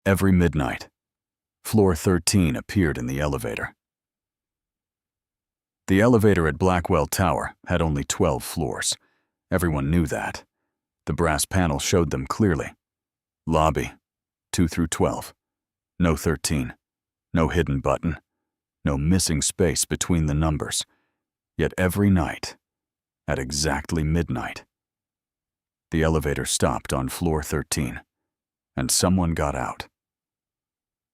Every midnight, floor 13 appeared in the elevator. The elevator at Blackwell Tower had only 12 floors. Everyone knew that. The brass panel showed them clearly. Lobby, 2 through 12. No 13. No hidden button. No missing space between the numbers. Yet every night, at exactly midnight, the elevator stopped on floor 13, and someone got out.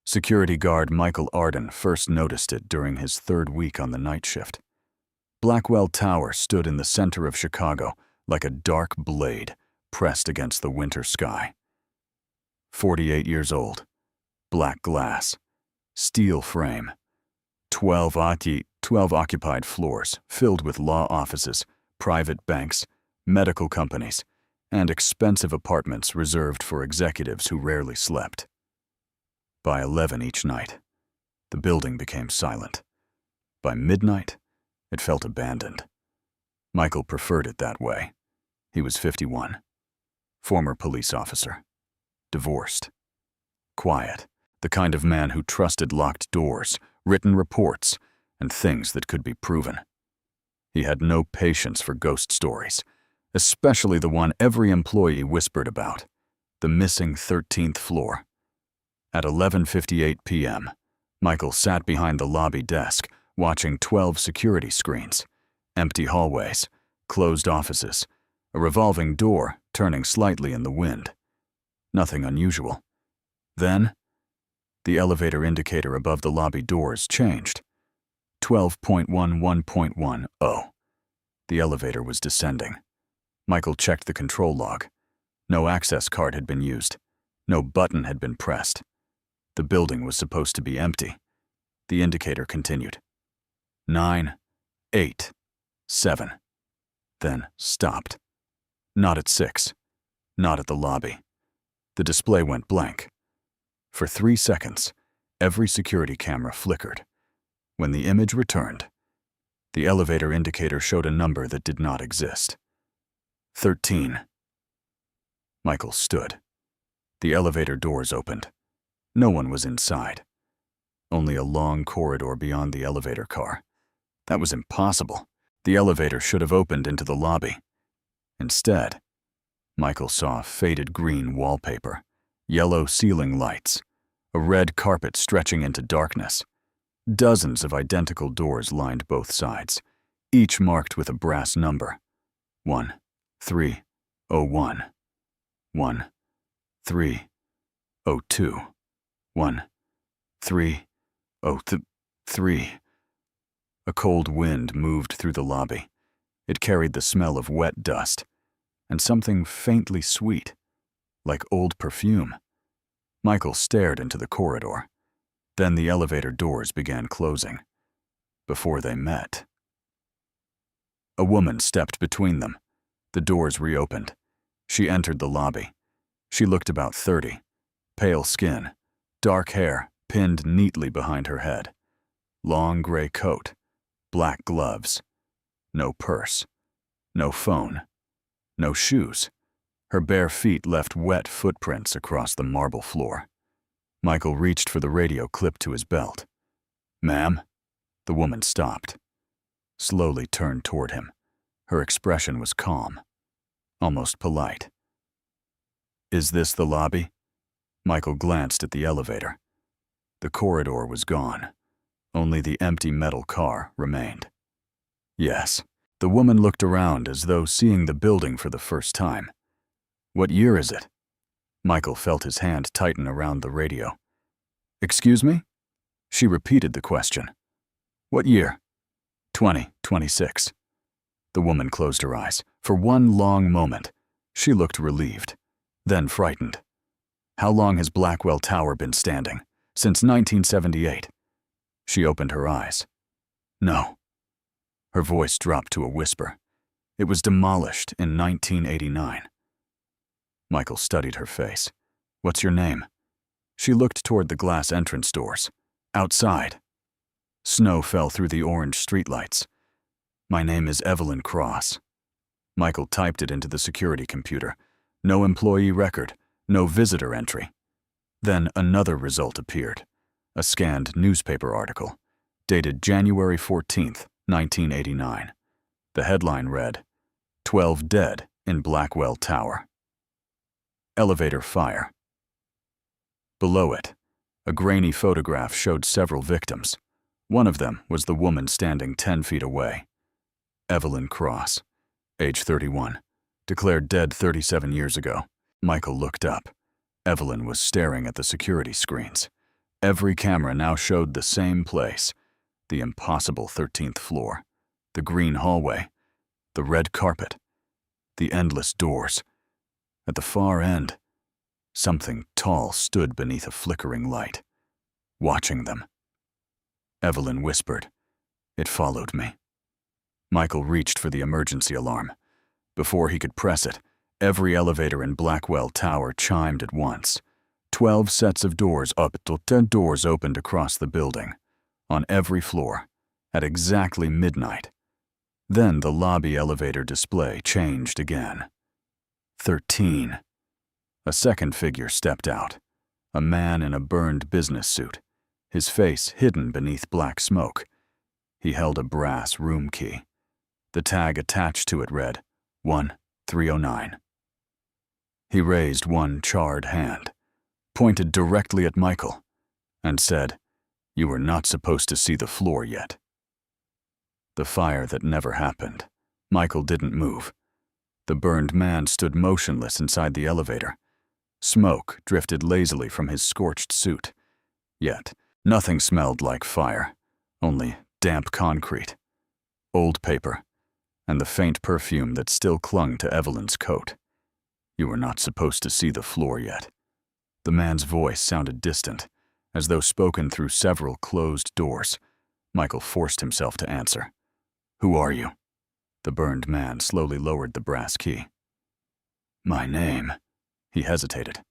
Security guard Michael Arden first noticed it during his third week on the night shift. Blackwell Tower stood in the center of Chicago like a dark blade pressed against the winter sky. 48 years old, black glass, steel frame, 12 occupied floors filled with law offices, private banks, medical companies, and expensive apartments reserved for executives who rarely slept. By 11 each night, the building became silent. By midnight, it felt abandoned. Michael preferred it that way. He was 51, former police officer, divorced, quiet, the kind of man who trusted locked doors, written reports, and things that could be proven. He had no patience for ghost stories, especially the one every employee whispered about, the missing 13th floor. At 11:58 p.m., Michael sat behind the lobby desk, watching 12 security screens, empty hallways, closed offices, a revolving door turning slightly in the wind. Nothing unusual. Then, the elevator indicator above the lobby doors changed. 12.11.10. The elevator was descending. Michael checked the control log. No access card had been used. No button had been pressed. The building was supposed to be empty. The indicator continued. 9, 8, 7. Then stopped. Not at 6. Not at the lobby. The display went blank. For 3 seconds, every security camera flickered. When the image returned, the elevator indicator showed a number that did not exist. 13. Michael stood. The elevator doors opened. No one was inside. Only a long corridor beyond the elevator car. That was impossible. The elevator should have opened into the lobby. Instead, Michael saw faded green wallpaper, yellow ceiling lights, a red carpet stretching into darkness. Dozens of identical doors lined both sides, each marked with a brass number. 1301, 1302, 1303. A cold wind moved through the lobby. It carried the smell of wet dust and something faintly sweet, like old perfume. Michael stared into the corridor. Then the elevator doors began closing. Before they met, a woman stepped between them. The doors reopened. She entered the lobby. She looked about 30, pale skin, dark hair pinned neatly behind her head, long gray coat, black gloves, no purse, no phone, no shoes. Her bare feet left wet footprints across the marble floor. Michael reached for the radio clipped to his belt. "Ma'am?" The woman stopped, slowly turned toward him. Her expression was calm, almost polite. "Is this the lobby?" Michael glanced at the elevator. The corridor was gone. Only the empty metal car remained. "Yes." The woman looked around as though seeing the building for the first time. "What year is it?" Michael felt his hand tighten around the radio. "Excuse me?" She repeated the question. "What year?" 2026. The woman closed her eyes. For one long moment, she looked relieved, then frightened. "How long has Blackwell Tower been standing? Since 1978. She opened her eyes. "No." Her voice dropped to a whisper. "It was demolished in 1989. Michael studied her face. "What's your name?" She looked toward the glass entrance doors. Outside. Snow fell through the orange streetlights. "My name is Evelyn Cross." Michael typed it into the security computer. No employee record, no visitor entry. Then another result appeared, a scanned newspaper article, dated January 14th, 1989. The headline read, 12 dead in Blackwell Tower. Elevator fire. Below it, a grainy photograph showed several victims. One of them was the woman standing 10 feet away. Evelyn Cross, age 31, declared dead 37 years ago. Michael looked up. Evelyn was staring at the security screens. Every camera now showed the same place, the impossible 13th floor, the green hallway, the red carpet, the endless doors. At the far end, something tall stood beneath a flickering light, watching them. Evelyn whispered. It followed me. Michael reached for the emergency alarm. Before he could press it, every elevator in Blackwell Tower chimed at once. 12 sets of doors up till 10 doors opened across the building, on every floor, at exactly midnight. Then the lobby elevator display changed again. 13. A second figure stepped out, a man in a burned business suit, his face hidden beneath black smoke. He held a brass room key. The tag attached to it read, 1309. He raised one charred hand, pointed directly at Michael, and said, "You are not supposed to see the floor yet." The fire that never happened. Michael didn't move. The burned man stood motionless inside the elevator. Smoke drifted lazily from his scorched suit. Yet, nothing smelled like fire, only damp concrete, old paper, and the faint perfume that still clung to Evelyn's coat. "You are not supposed to see the floor yet." The man's voice sounded distant, as though spoken through several closed doors. Michael forced himself to answer. "Who are you?" The burned man slowly lowered the brass key. "My name," he hesitated,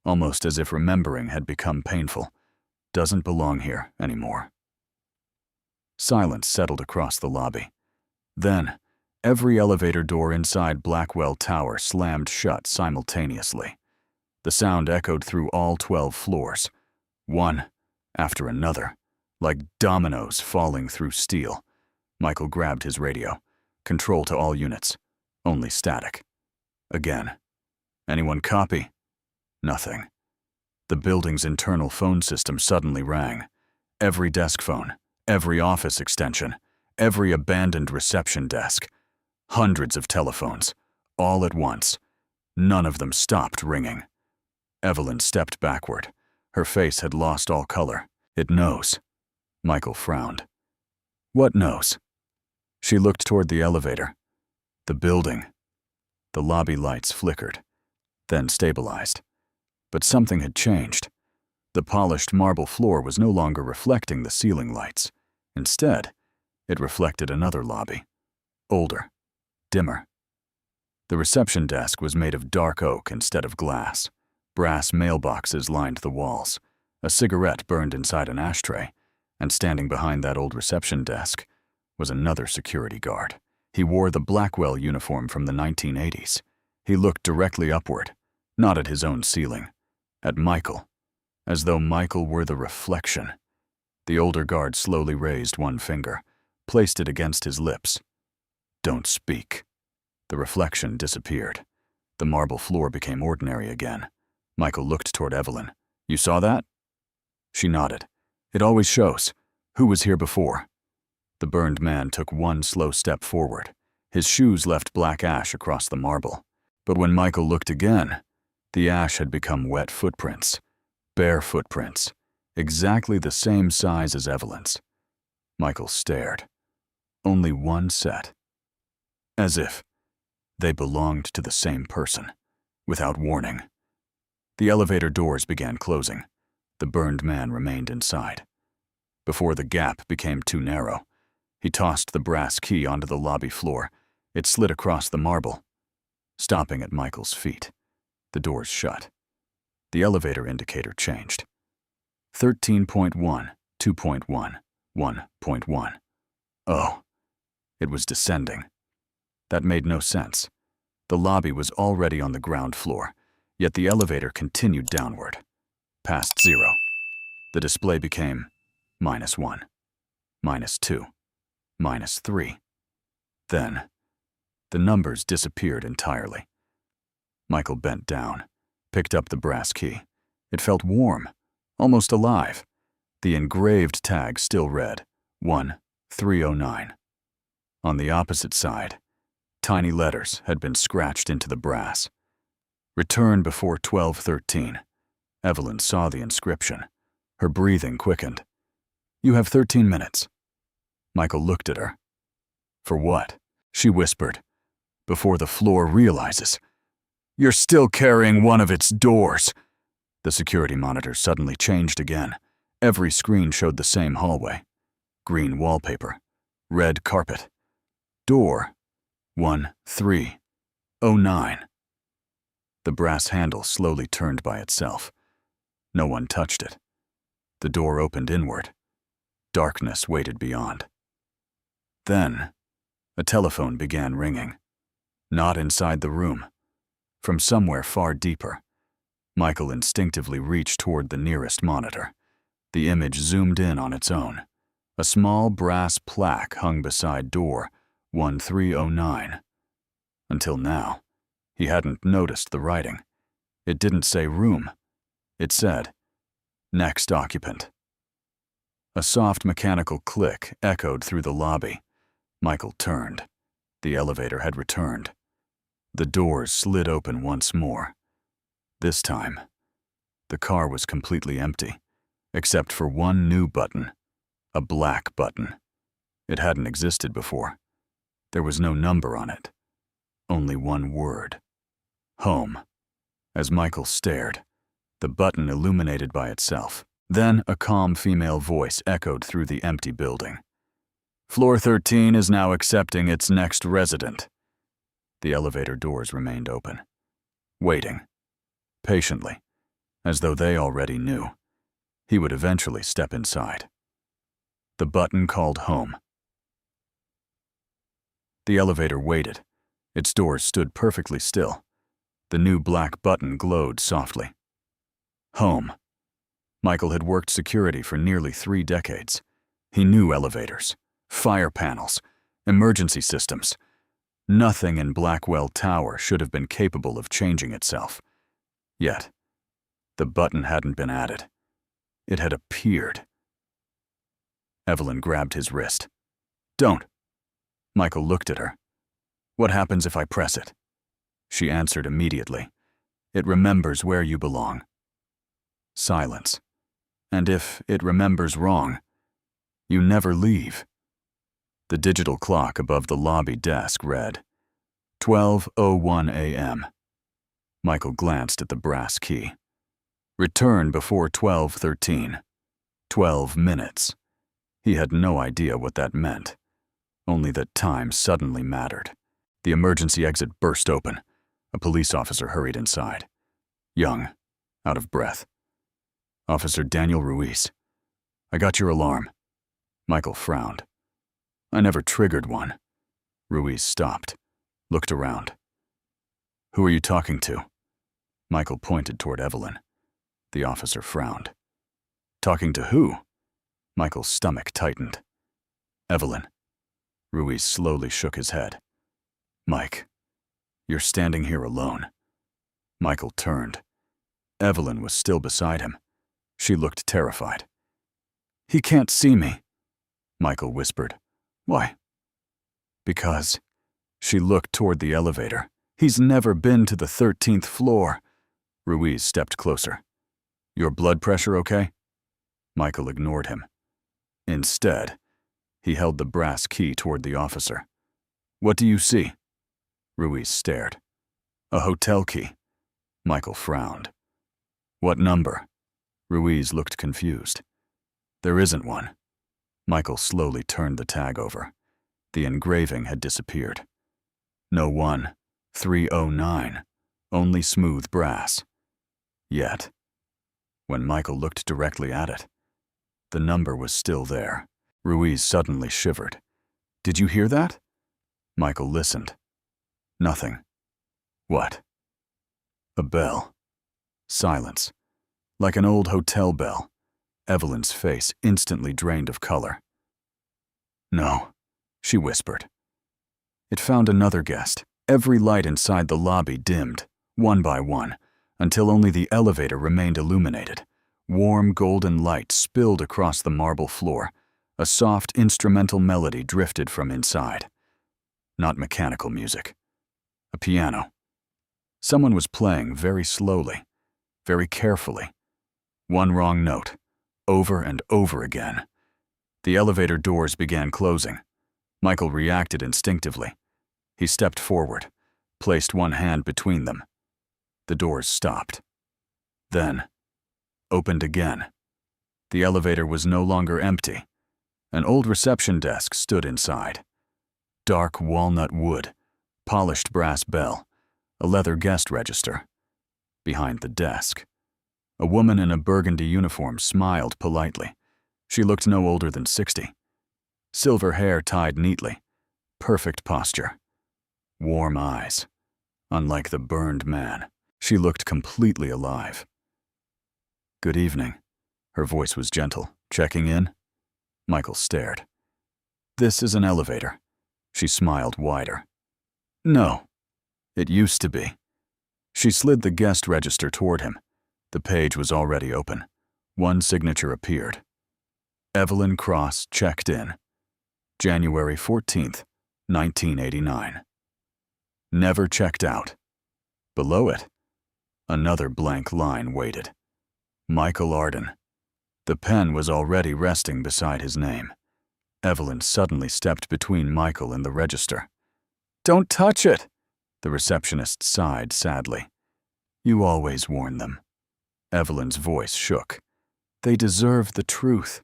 almost as if remembering had become painful, "doesn't belong here anymore." Silence settled across the lobby. Then, every elevator door inside Blackwell Tower slammed shut simultaneously. The sound echoed through all 12 floors, one after another, like dominoes falling through steel. Michael grabbed his radio. "Control to all units. Only static." Again. "Anyone copy?" Nothing. The building's internal phone system suddenly rang. Every desk phone, every office extension, every abandoned reception desk. Hundreds of telephones, all at once. None of them stopped ringing. Evelyn stepped backward. Her face had lost all color. "It knows." Michael frowned. "What knows?" She looked toward the elevator. The building. The lobby lights flickered, then stabilized. But something had changed. The polished marble floor was no longer reflecting the ceiling lights. Instead, it reflected another lobby. Older. Dimmer. The reception desk was made of dark oak instead of glass. Brass mailboxes lined the walls. A cigarette burned inside an ashtray, and standing behind that old reception desk was another security guard. He wore the Blackwell uniform from the 1980s. He looked directly upward, not at his own ceiling, at Michael, as though Michael were the reflection. The older guard slowly raised one finger, placed it against his lips. "Don't speak." The reflection disappeared. The marble floor became ordinary again. Michael looked toward Evelyn. "You saw that?" She nodded. "It always shows. Who was here before?" The burned man took one slow step forward. His shoes left black ash across the marble. But when Michael looked again, the ash had become wet footprints, bare footprints, exactly the same size as Evelyn's. Michael stared. Only one set. As if they belonged to the same person, without warning. The elevator doors began closing. The burned man remained inside. Before the gap became too narrow, he tossed the brass key onto the lobby floor. It slid across the marble, stopping at Michael's feet. The doors shut. The elevator indicator changed. 13.1, 2.1, 1.1. Oh, it was descending. That made no sense. The lobby was already on the ground floor, yet the elevator continued downward. past 0. The display became -1, -2, -3. Then, the numbers disappeared entirely. Michael bent down, picked up the brass key. It felt warm, almost alive. The engraved tag still read 1309. On the opposite side, tiny letters had been scratched into the brass. Return before 12:13. Evelyn saw the inscription. Her breathing quickened. You have 13 minutes. Michael looked at her. For what? She whispered, before the floor realizes. You're still carrying one of its doors. The security monitor suddenly changed again. Every screen showed the same hallway. Green wallpaper. Red carpet. Door 1309. The brass handle slowly turned by itself. No one touched it. The door opened inward. Darkness waited beyond. Then, a telephone began ringing. Not inside the room. From somewhere far deeper. Michael instinctively reached toward the nearest monitor. The image zoomed in on its own. A small brass plaque hung beside door 1309. Until now, he hadn't noticed the writing. It didn't say room. It said, next occupant. A soft mechanical click echoed through the lobby. Michael turned. The elevator had returned. The doors slid open once more. This time, the car was completely empty, except for one new button, a black button. It hadn't existed before. There was no number on it, only one word. Home. As Michael stared, the button illuminated by itself. Then a calm female voice echoed through the empty building. Floor 13 is now accepting its next resident. The elevator doors remained open, waiting, patiently, as though they already knew. He would eventually step inside. The button called home. The elevator waited. Its doors stood perfectly still. The new black button glowed softly. Home. Michael had worked security for nearly 3 decades. He knew elevators, fire panels, emergency systems. Nothing in Blackwell Tower should have been capable of changing itself. Yet, the button hadn't been added. It had appeared. Evelyn grabbed his wrist. Don't. Michael looked at her. What happens if I press it? She answered immediately. It remembers where you belong. Silence. And if it remembers wrong, you never leave. The digital clock above the lobby desk read 12:01 a.m. Michael glanced at the brass key. Return before 12:13. 12 minutes. He had no idea what that meant, only that time suddenly mattered. The emergency exit burst open. A police officer hurried inside. Young, out of breath. Officer Daniel Ruiz. I got your alarm. Michael frowned. I never triggered one. Ruiz stopped, looked around. Who are you talking to? Michael pointed toward Evelyn. The officer frowned. Talking to who? Michael's stomach tightened. Evelyn. Ruiz slowly shook his head. Mike, you're standing here alone. Michael turned. Evelyn was still beside him. She looked terrified. He can't see me, Michael whispered. Why? Because. She looked toward the elevator. He's never been to the 13th floor. Ruiz stepped closer. Your blood pressure okay? Michael ignored him. Instead, he held the brass key toward the officer. What do you see? Ruiz stared. A hotel key. Michael frowned. What number? Ruiz looked confused. There isn't one. Michael slowly turned the tag over. The engraving had disappeared. No 1309, only smooth brass. Yet, when Michael looked directly at it, the number was still there. Ruiz suddenly shivered. Did you hear that? Michael listened. Nothing. What? A bell. Silence. like an old hotel bell. Evelyn's face instantly drained of color. "No," she whispered. It found another guest. Every light inside the lobby dimmed, one by one, until only the elevator remained illuminated. Warm golden light spilled across the marble floor. A soft instrumental melody drifted from inside. Not mechanical music. A piano. Someone was playing very slowly, very carefully. One wrong note, over and over again. The elevator doors began closing. Michael reacted instinctively. He stepped forward, placed one hand between them. The doors stopped. Then, opened again. The elevator was no longer empty. An old reception desk stood inside. Dark walnut wood, polished brass bell, a leather guest register. Behind the desk, a woman in a burgundy uniform smiled politely. She looked no older than 60. Silver hair tied neatly, perfect posture. Warm eyes. Unlike the burned man, she looked completely alive. "Good evening." Her voice was gentle. "Checking in?" Michael stared. "This is an elevator." She smiled wider. "No. It used to be." She slid the guest register toward him. The page was already open. One signature appeared. Evelyn Cross checked in. January 14th, 1989. Never checked out. Below it, another blank line waited. Michael Arden. The pen was already resting beside his name. Evelyn suddenly stepped between Michael and the register. "Don't touch it!" The receptionist sighed sadly. "You always warn them." Evelyn's voice shook. "They deserve the truth."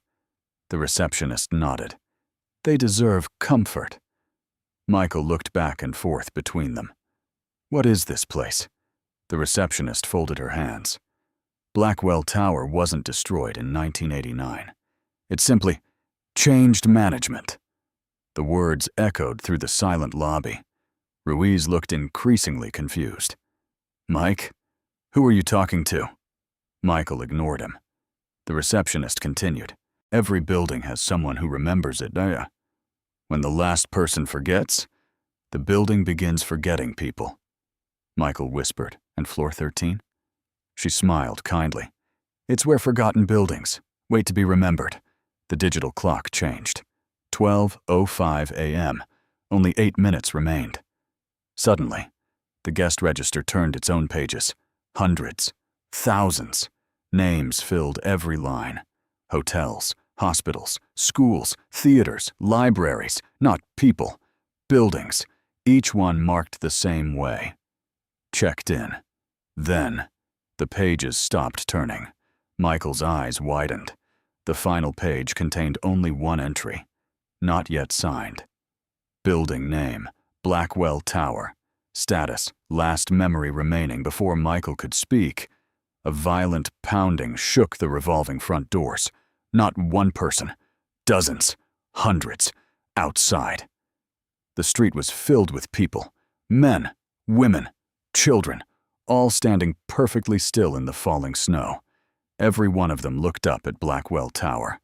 The receptionist nodded. "They deserve comfort." Michael looked back and forth between them. "What is this place?" The receptionist folded her hands. Blackwell Tower wasn't destroyed in 1989. It simply changed management. The words echoed through the silent lobby. Ruiz looked increasingly confused. "Mike, who are you talking to?" Michael ignored him. The receptionist continued. "Every building has someone who remembers it. When the last person forgets, the building begins forgetting people." Michael whispered. "And floor 13? She smiled kindly. "It's where forgotten buildings wait to be remembered." The digital clock changed. 12:05 a.m. Only 8 minutes remained. Suddenly, the guest register turned its own pages. Hundreds, thousands. Names filled every line. Hotels, hospitals, schools, theaters, libraries, not people, buildings, each one marked the same way. Checked in. Then, the pages stopped turning. Michael's eyes widened. The final page contained only one entry. Not yet signed. Building name, Blackwell Tower. Status, last memory remaining. Before Michael could speak, a violent pounding shook the revolving front doors. Not one person. Dozens. Hundreds. Outside. The street was filled with people. Men, women, children, all standing perfectly still in the falling snow. Every one of them looked up at Blackwell Tower.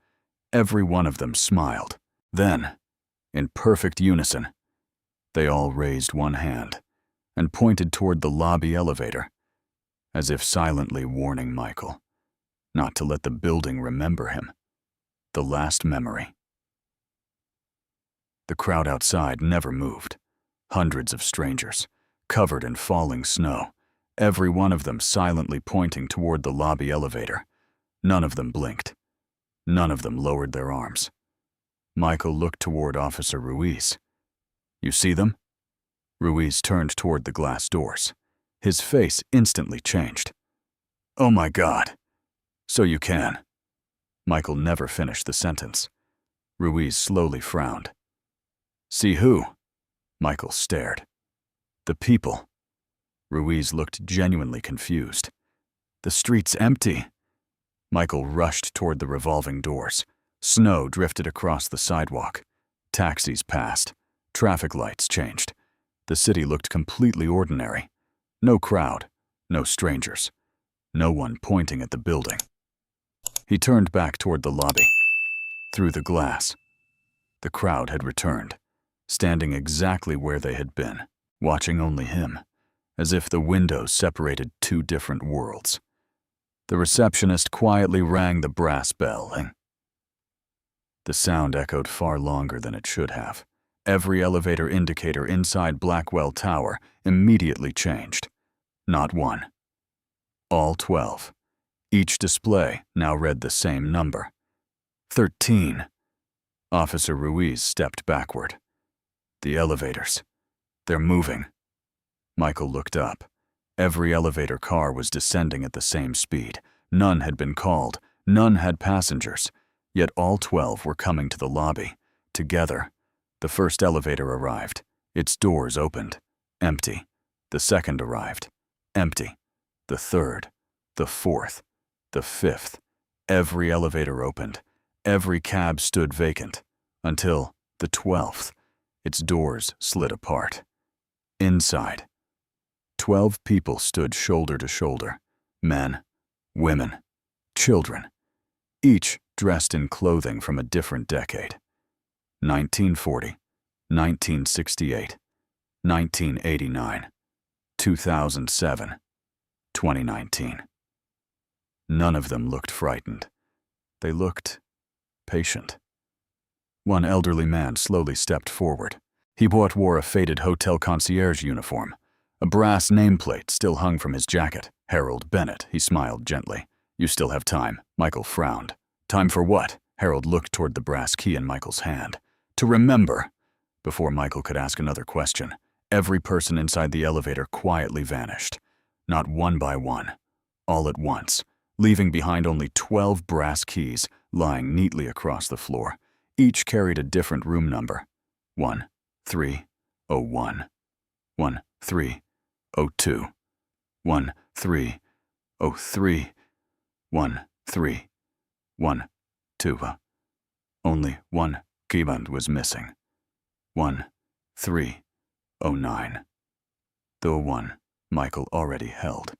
Every one of them smiled. Then, in perfect unison, they all raised one hand and pointed toward the lobby elevator, as if silently warning Michael not to let the building remember him. The last memory. The crowd outside never moved. Hundreds of strangers, covered in falling snow, every one of them silently pointing toward the lobby elevator. None of them blinked. None of them lowered their arms. Michael looked toward Officer Ruiz. "You see them?" Ruiz turned toward the glass doors. His face instantly changed. "Oh my God. So you can." Michael never finished the sentence. Ruiz slowly frowned. "See who?" Michael stared. "The people." Ruiz looked genuinely confused. "The street's empty." Michael rushed toward the revolving doors. Snow drifted across the sidewalk. Taxis passed. Traffic lights changed. The city looked completely ordinary. No crowd, no strangers. no one pointing at the building. He turned back toward the lobby. Through the glass, the crowd had returned, standing exactly where they had been, watching only him, as if the windows separated two different worlds. The receptionist quietly rang the brass bell, and the sound echoed far longer than it should have. Every elevator indicator inside Blackwell Tower immediately changed. Not one. All 12. Each display now read the same number. 13. Officer Ruiz stepped backward. The elevators. They're moving. Michael looked up. Every elevator car was descending at the same speed. None had been called. None had passengers. Yet all 12 were coming to the lobby. Together. The first elevator arrived. Its doors opened. Empty. The second arrived. Empty. The third. The fourth. The fifth. Every elevator opened. Every cab stood vacant. Until the 12th. Its doors slid apart. Inside, 12 people stood shoulder to shoulder. Men, women, children. Each dressed in clothing from a different decade. 1940, 1968, 1989, 2007, 2019. None of them looked frightened. They looked patient. One elderly man slowly stepped forward. He wore a faded hotel concierge uniform. A brass nameplate still hung from his jacket. Harold Bennett, he smiled gently. You still have time. Michael frowned. Time for what? Harold looked toward the brass key in Michael's hand. To remember. Before Michael could ask another question, every person inside the elevator quietly vanished. Not one by one. All at once, leaving behind only 12 brass keys lying neatly across the floor. Each carried a different room number. 1301, 1302, 1303, 1312. Only one keyband was missing. 1309. The one Michael already held.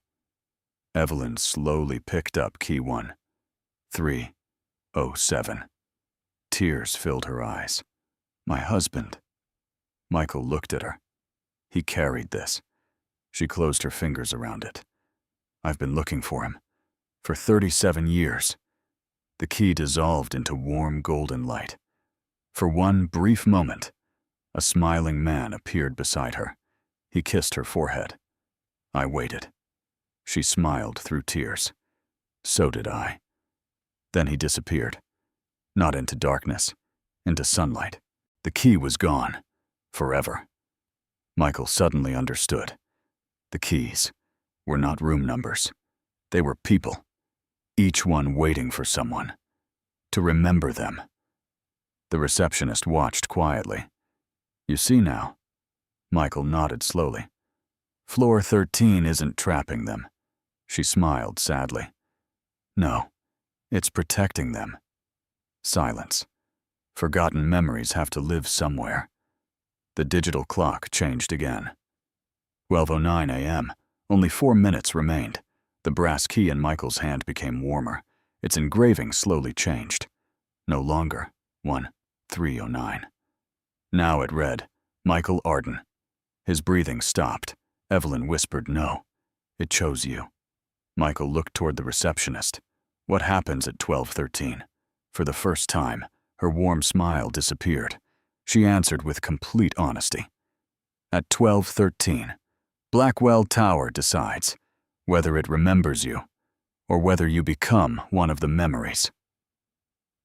Evelyn slowly picked up key 1307. Tears filled her eyes. My husband. Michael looked at her. He carried this. She closed her fingers around it. I've been looking for him. For 37 years. The key dissolved into warm golden light. For one brief moment, a smiling man appeared beside her. He kissed her forehead. I waited. She smiled through tears. So did I. Then he disappeared. Not into darkness, into sunlight. The key was gone. Forever. Michael suddenly understood. The keys were not room numbers. They were people. Each one waiting for someone. To remember them. The receptionist watched quietly. You see now. Michael nodded slowly. Floor 13 isn't trapping them. She smiled sadly. No, it's protecting them. Silence. Forgotten memories have to live somewhere. The digital clock changed again. 12:09 a.m. Only 4 minutes remained. The brass key in Michael's hand became warmer. Its engraving slowly changed. No longer 1309. Now it read, Michael Arden. His breathing stopped. Evelyn whispered no. It chose you. Michael looked toward the receptionist. What happens at 12:13? For the first time, her warm smile disappeared. She answered with complete honesty. At 12:13, Blackwell Tower decides whether it remembers you or whether you become one of the memories.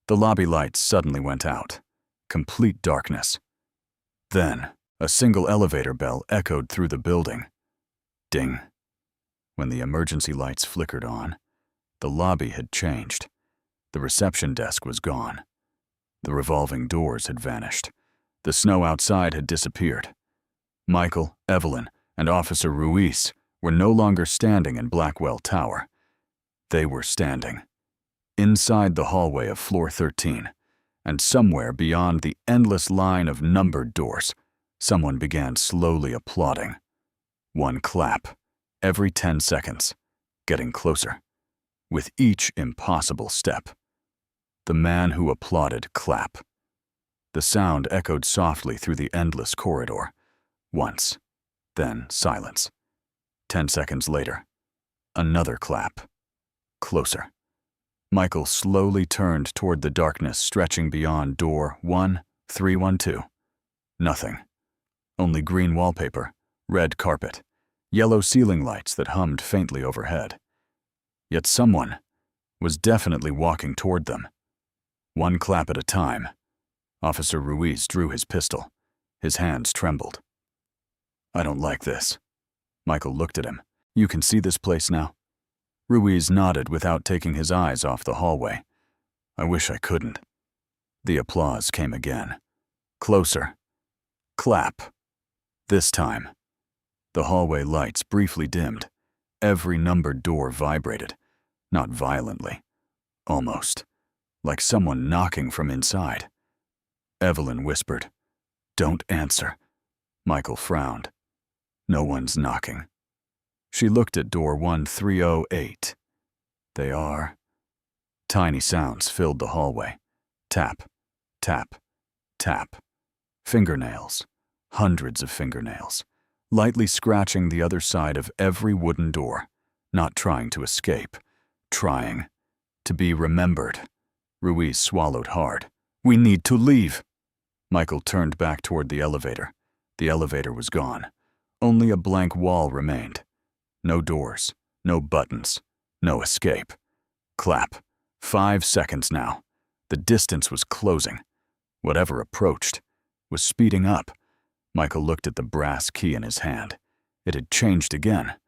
The lobby lights suddenly went out. Complete darkness. Then, a single elevator bell echoed through the building. Ding. When the emergency lights flickered on, the lobby had changed. The reception desk was gone. The revolving doors had vanished. The snow outside had disappeared. Michael, Evelyn, and Officer Ruiz were no longer standing in Blackwell Tower. They were standing inside the hallway of floor 13, and somewhere beyond the endless line of numbered doors, someone began slowly applauding. One clap, every 10 seconds. getting closer, with each impossible step. The man who applauded clap. The sound echoed softly through the endless corridor. Once, then silence. 10 seconds later, another clap. Closer. Michael slowly turned toward the darkness stretching beyond door 1312. Nothing. Only green wallpaper, red carpet, yellow ceiling lights that hummed faintly overhead. Yet someone was definitely walking toward them. One clap at a time. Officer Ruiz drew his pistol. His hands trembled. "I don't like this." Michael looked at him. "You can see this place now?" Ruiz nodded without taking his eyes off the hallway. "I wish I couldn't." The applause came again. Closer. Clap. This time. The hallway lights briefly dimmed. Every numbered door vibrated. Not violently. Almost. Like someone knocking from inside. Evelyn whispered, "Don't answer." Michael frowned. No one's knocking. She looked at door 1308. They are. Tiny sounds filled the hallway. Tap, tap, tap. Fingernails. Hundreds of fingernails. Lightly scratching the other side of every wooden door. Not trying to escape. Trying to be remembered. Ruiz swallowed hard. "We need to leave." Michael turned back toward the elevator. The elevator was gone. Only a blank wall remained. No doors, no buttons, no escape. Clap. 5 seconds now. The distance was closing. Whatever approached was speeding up. Michael looked at the brass key in his hand. It had changed again,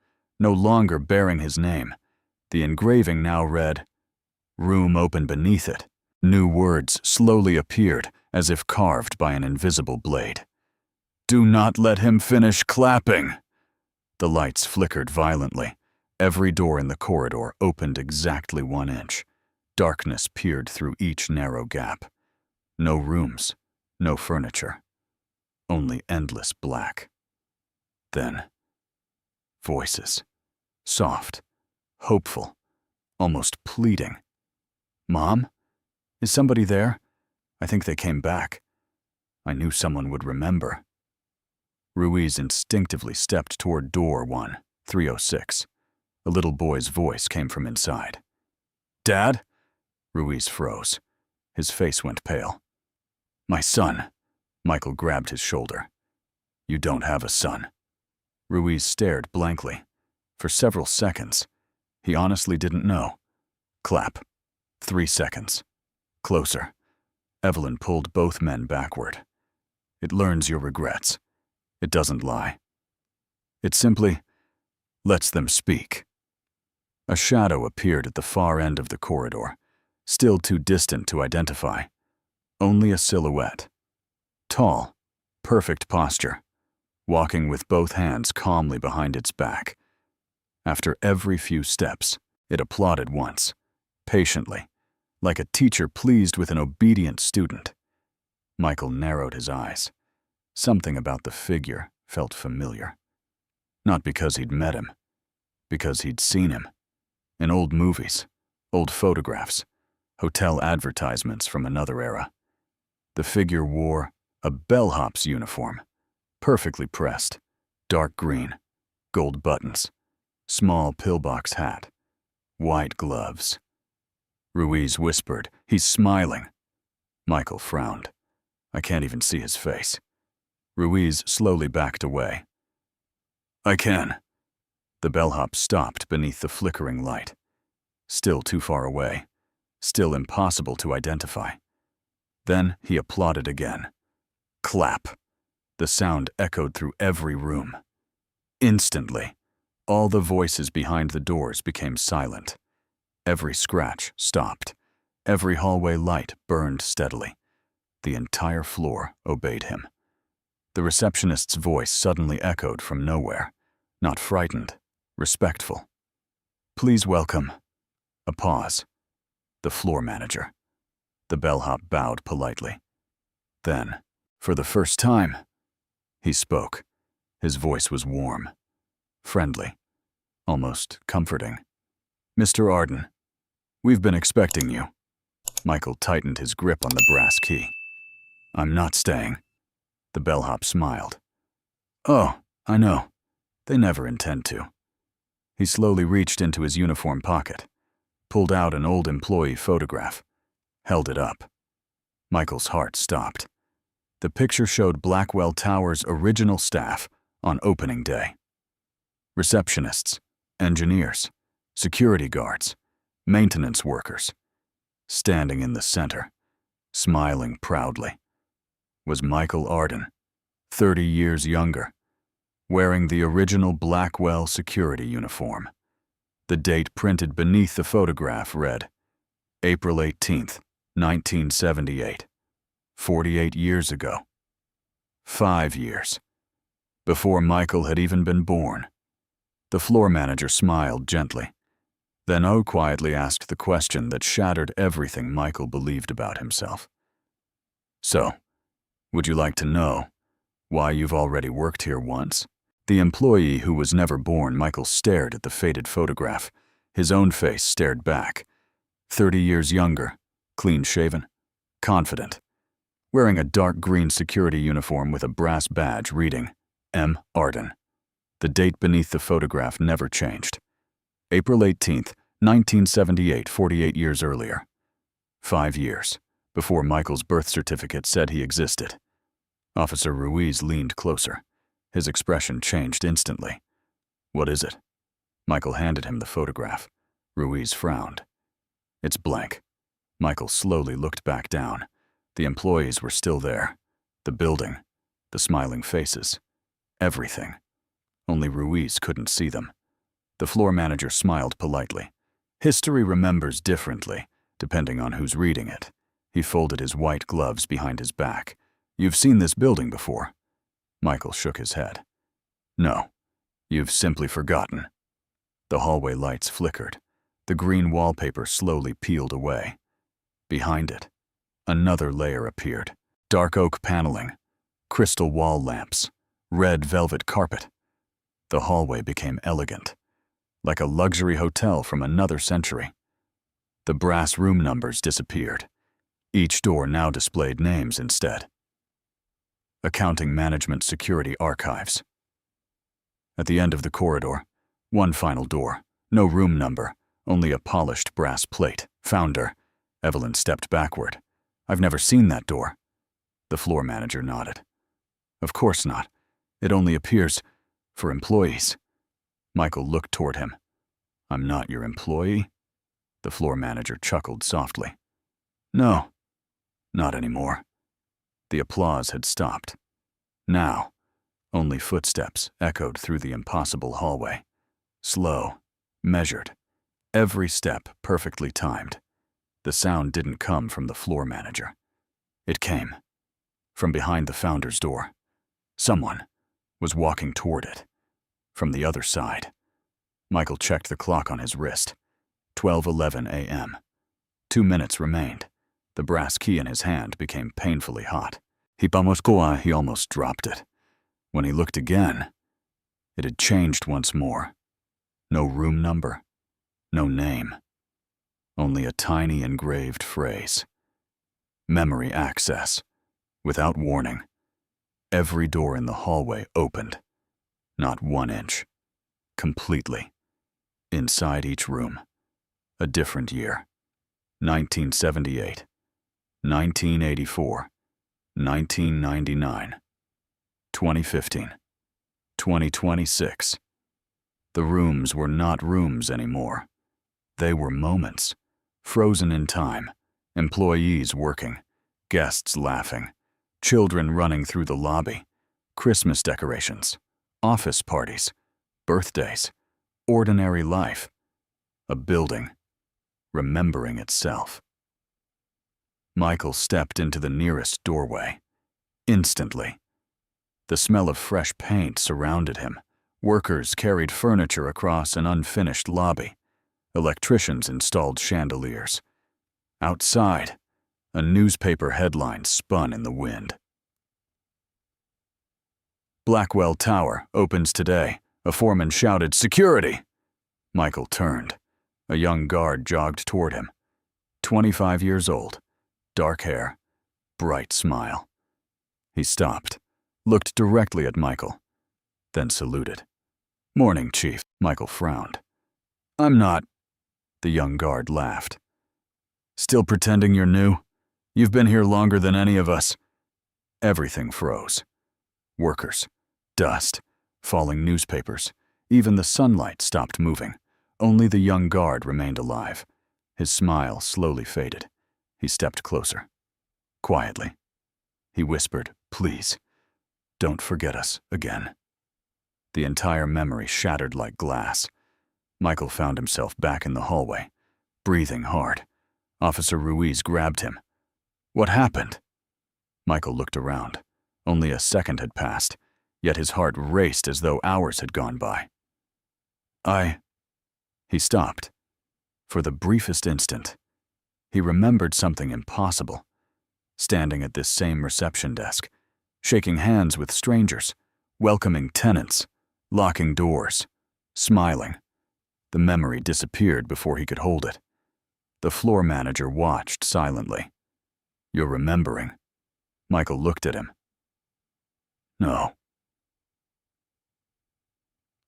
no longer bearing his name. The engraving now read, "Room open beneath it." New words slowly appeared, as if carved by an invisible blade. "Do not let him finish clapping." The lights flickered violently. Every door in the corridor opened exactly 1 inch. Darkness peered through each narrow gap. No rooms, no furniture. Only endless black. Then, voices. Soft, hopeful, almost pleading. "Mom? Is somebody there? I think they came back. I knew someone would remember." Ruiz instinctively stepped toward door 1306. A little boy's voice came from inside. "Dad?" Ruiz froze. His face went pale. "My son." Michael grabbed his shoulder. "You don't have a son." Ruiz stared blankly. For several seconds, he honestly didn't know. Clap. 3 seconds. Closer. Evelyn pulled both men backward. "It learns your regrets. It doesn't lie. It simply lets them speak." A shadow appeared at the far end of the corridor, still too distant to identify. Only a silhouette. Tall, perfect posture, walking with both hands calmly behind its back. After every few steps, it applauded once, patiently, like a teacher pleased with an obedient student. Michael narrowed his eyes. Something about the figure felt familiar. Not because he'd met him, because he'd seen him. In old movies, old photographs, hotel advertisements from another era. The figure wore a bellhop's uniform, perfectly pressed, dark green, gold buttons, small pillbox hat, white gloves. Ruiz whispered, "He's smiling." Michael frowned. "I can't even see his face." Ruiz slowly backed away. "I can." The bellhop stopped beneath the flickering light. Still too far away. Still impossible to identify. Then he applauded again. Clap. The sound echoed through every room. Instantly, all the voices behind the doors became silent. Every scratch stopped. Every hallway light burned steadily. The entire floor obeyed him. The receptionist's voice suddenly echoed from nowhere, not frightened, respectful. "Please welcome." A pause. The floor manager. The bellhop bowed politely. Then, for the first time, he spoke. His voice was warm, friendly, almost comforting. Mr. Arden, we've been expecting you. Michael tightened his grip on the brass key. I'm not staying. The bellhop smiled. Oh, I know. They never intend to. He slowly reached into his uniform pocket, pulled out an old employee photograph, held it up. Michael's heart stopped. The picture showed Blackwell Tower's original staff on opening day. Receptionists, engineers, security guards, maintenance workers. Standing in the center, smiling proudly, was Michael Arden, 30 years younger, wearing the original Blackwell security uniform. The date printed beneath the photograph read, April 18th, 1978, 48 years ago. 5 years. Before Michael had even been born. The floor manager smiled gently. Then O quietly asked the question that shattered everything Michael believed about himself. So, would you like to know why you've already worked here once? The employee who was never born, Michael stared at the faded photograph. His own face stared back. 30 years younger, clean-shaven, confident, wearing a dark green security uniform with a brass badge reading, M. Arden. The date beneath the photograph never changed. April 18th, 1978, 48 years earlier. 5 years, before Michael's birth certificate said he existed. Officer Ruiz leaned closer. His expression changed instantly. What is it? Michael handed him the photograph. Ruiz frowned. It's blank. Michael slowly looked back down. The employees were still there. The building, the smiling faces, everything. Only Ruiz couldn't see them. The floor manager smiled politely. History remembers differently, depending on who's reading it. He folded his white gloves behind his back. You've seen this building before. Michael shook his head. No, you've simply forgotten. The hallway lights flickered. The green wallpaper slowly peeled away. Behind it, another layer appeared. Dark oak paneling, crystal wall lamps, red velvet carpet. The hallway became elegant, like a luxury hotel from another century. The brass room numbers disappeared. Each door now displayed names instead. Accounting Management Security Archives. At the end of the corridor, one final door, no room number, only a polished brass plate. Founder. Evelyn stepped backward. I've never seen that door. The floor manager nodded. Of course not. It only appears for employees. Michael looked toward him. I'm not your employee? The floor manager chuckled softly. No, not anymore. The applause had stopped. Now, only footsteps echoed through the impossible hallway. Slow, measured, every step perfectly timed. The sound didn't come from the floor manager. It came from behind the founder's door. Someone was walking toward it. From the other side. Michael checked the clock on his wrist. 12:11 a.m. 2 minutes remained. The brass key in his hand became painfully hot. He almost dropped it. When he looked again, it had changed once more. No room number, no name. Only a tiny engraved phrase. Memory access. Without warning. Every door in the hallway opened. Not 1 inch. Completely. Inside each room. A different year. 1978. 1984. 1999. 2015. 2026. The rooms were not rooms anymore. They were moments. Frozen in time. Employees working. Guests laughing. Children running through the lobby. Christmas decorations. Office parties. Birthdays. Ordinary life. A building. Remembering itself. Michael stepped into the nearest doorway. Instantly. The smell of fresh paint surrounded him. Workers carried furniture across an unfinished lobby. Electricians installed chandeliers. Outside, a newspaper headline spun in the wind. Blackwell Tower opens today. A foreman shouted, "Security!" Michael turned. A young guard jogged toward him. 25 years old, dark hair, bright smile. He stopped, looked directly at Michael, then saluted. "Morning, Chief." Michael frowned. "I'm not." The young guard laughed. "Still pretending you're new? You've been here longer than any of us." Everything froze. Workers, dust, falling newspapers. Even the sunlight stopped moving. Only the young guard remained alive. His smile slowly faded. He stepped closer. Quietly. He whispered, "Please, don't forget us again." The entire memory shattered like glass. Michael found himself back in the hallway, breathing hard. Officer Ruiz grabbed him. "What happened?" Michael looked around. Only a second had passed, yet his heart raced as though hours had gone by. He stopped. For the briefest instant, he remembered something impossible. Standing at this same reception desk, shaking hands with strangers, welcoming tenants, locking doors, smiling. The memory disappeared before he could hold it. The floor manager watched silently. "You're remembering." Michael looked at him. "No."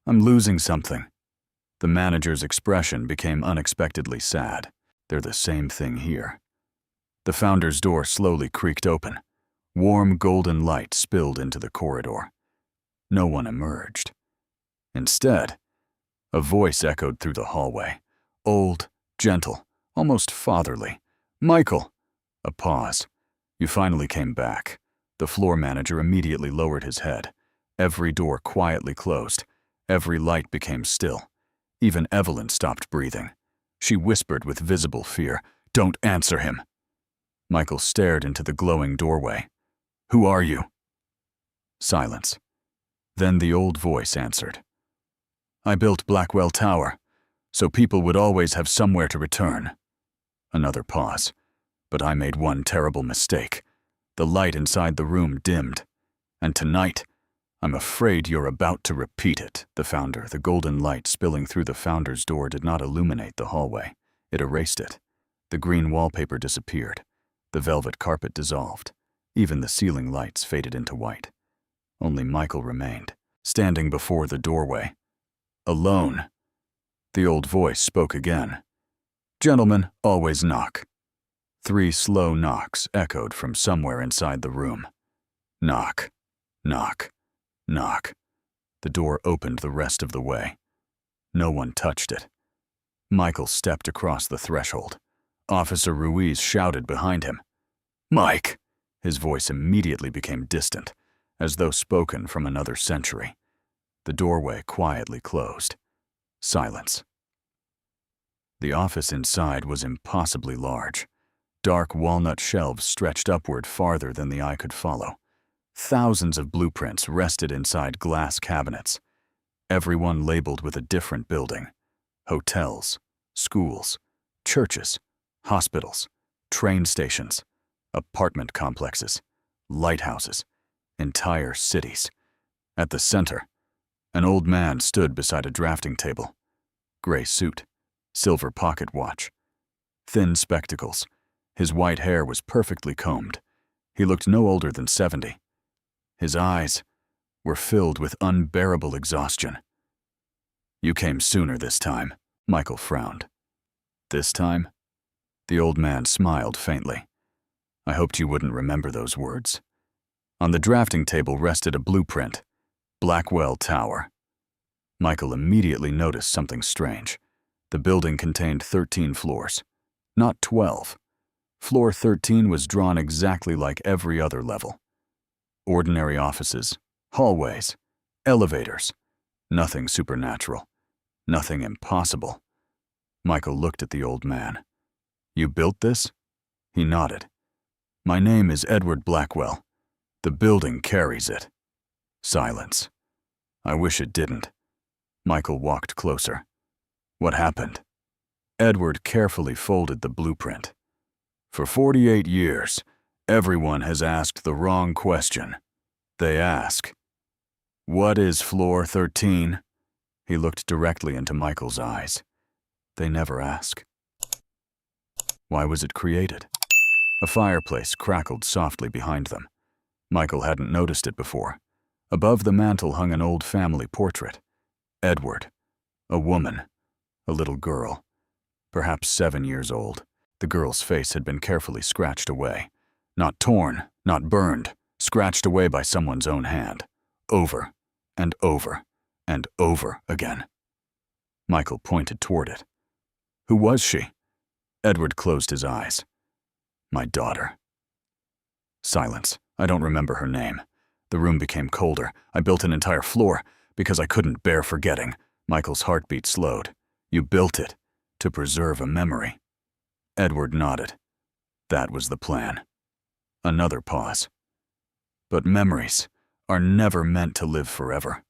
"I'm losing something." The manager's expression became unexpectedly sad. "They're the same thing here." The founder's door slowly creaked open. Warm golden light spilled into the corridor. No one emerged. Instead, a voice echoed through the hallway. Old, gentle, almost fatherly. "Michael!" A pause. "You finally came back." The floor manager immediately lowered his head. Every door quietly closed. Every light became still. Even Evelyn stopped breathing. She whispered with visible fear, "Don't answer him." Michael stared into the glowing doorway. "Who are you?" Silence. Then the old voice answered. "I built Blackwell Tower, so people would always have somewhere to return." Another pause. "But I made one terrible mistake. The light inside the room dimmed. And tonight, I'm afraid you're about to repeat it." The golden light spilling through the founder's door did not illuminate the hallway. It erased it. The green wallpaper disappeared. The velvet carpet dissolved. Even the ceiling lights faded into white. Only Michael remained, standing before the doorway. Alone. The old voice spoke again. "Gentlemen, always knock." 3 slow knocks echoed from somewhere inside the room. Knock, knock, knock. The door opened the rest of the way. No one touched it. Michael stepped across the threshold. Officer Ruiz shouted behind him. "Mike!" His voice immediately became distant, as though spoken from another century. The doorway quietly closed. Silence. The office inside was impossibly large. Dark walnut shelves stretched upward farther than the eye could follow. Thousands of blueprints rested inside glass cabinets, everyone labeled with a different building. Hotels, schools, churches, hospitals, train stations, apartment complexes, lighthouses, entire cities. At the center, an old man stood beside a drafting table. Gray suit, silver pocket watch, thin spectacles. His white hair was perfectly combed. He looked no older than 70. His eyes were filled with unbearable exhaustion. "You came sooner this time," Michael frowned. "This time?" The old man smiled faintly. "I hoped you wouldn't remember those words." On the drafting table rested a blueprint, Blackwell Tower. Michael immediately noticed something strange. The building contained 13 floors, not 12. Floor 13 was drawn exactly like every other level. Ordinary offices, hallways, elevators. Nothing supernatural, nothing impossible. Michael looked at the old man. "You built this?" He nodded. "My name is Edward Blackwell. The building carries it." Silence. "I wish it didn't." Michael walked closer. "What happened?" Edward carefully folded the blueprint. "For 48 years, everyone has asked the wrong question. They ask, 'What is floor 13?'" He looked directly into Michael's eyes. They never ask. Why was it created? A fireplace crackled softly behind them. Michael hadn't noticed it before. Above the mantel hung an old family portrait. Edward. A woman. A little girl. Perhaps 7 years old. The girl's face had been carefully scratched away. Not torn, not burned, scratched away by someone's own hand. Over, and over, and over again. Michael pointed toward it. Who was she? Edward closed his eyes. My daughter. Silence. I don't remember her name. The room became colder. I built an entire floor because I couldn't bear forgetting. Michael's heartbeat slowed. You built it to preserve a memory. Edward nodded. That was the plan. Another pause. But memories are never meant to live forever.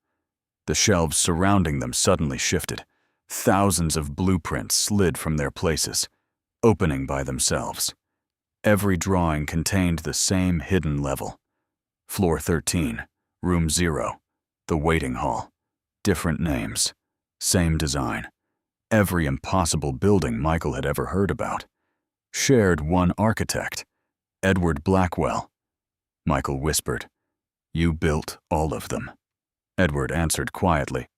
The shelves surrounding them suddenly shifted. Thousands of blueprints slid from their places, opening by themselves. Every drawing contained the same hidden level. Floor 13, Room 0, the waiting hall. Different names, same design. Every impossible building Michael had ever heard about. Shared one architect, Edward Blackwell. Michael whispered, You built all of them. Edward answered quietly,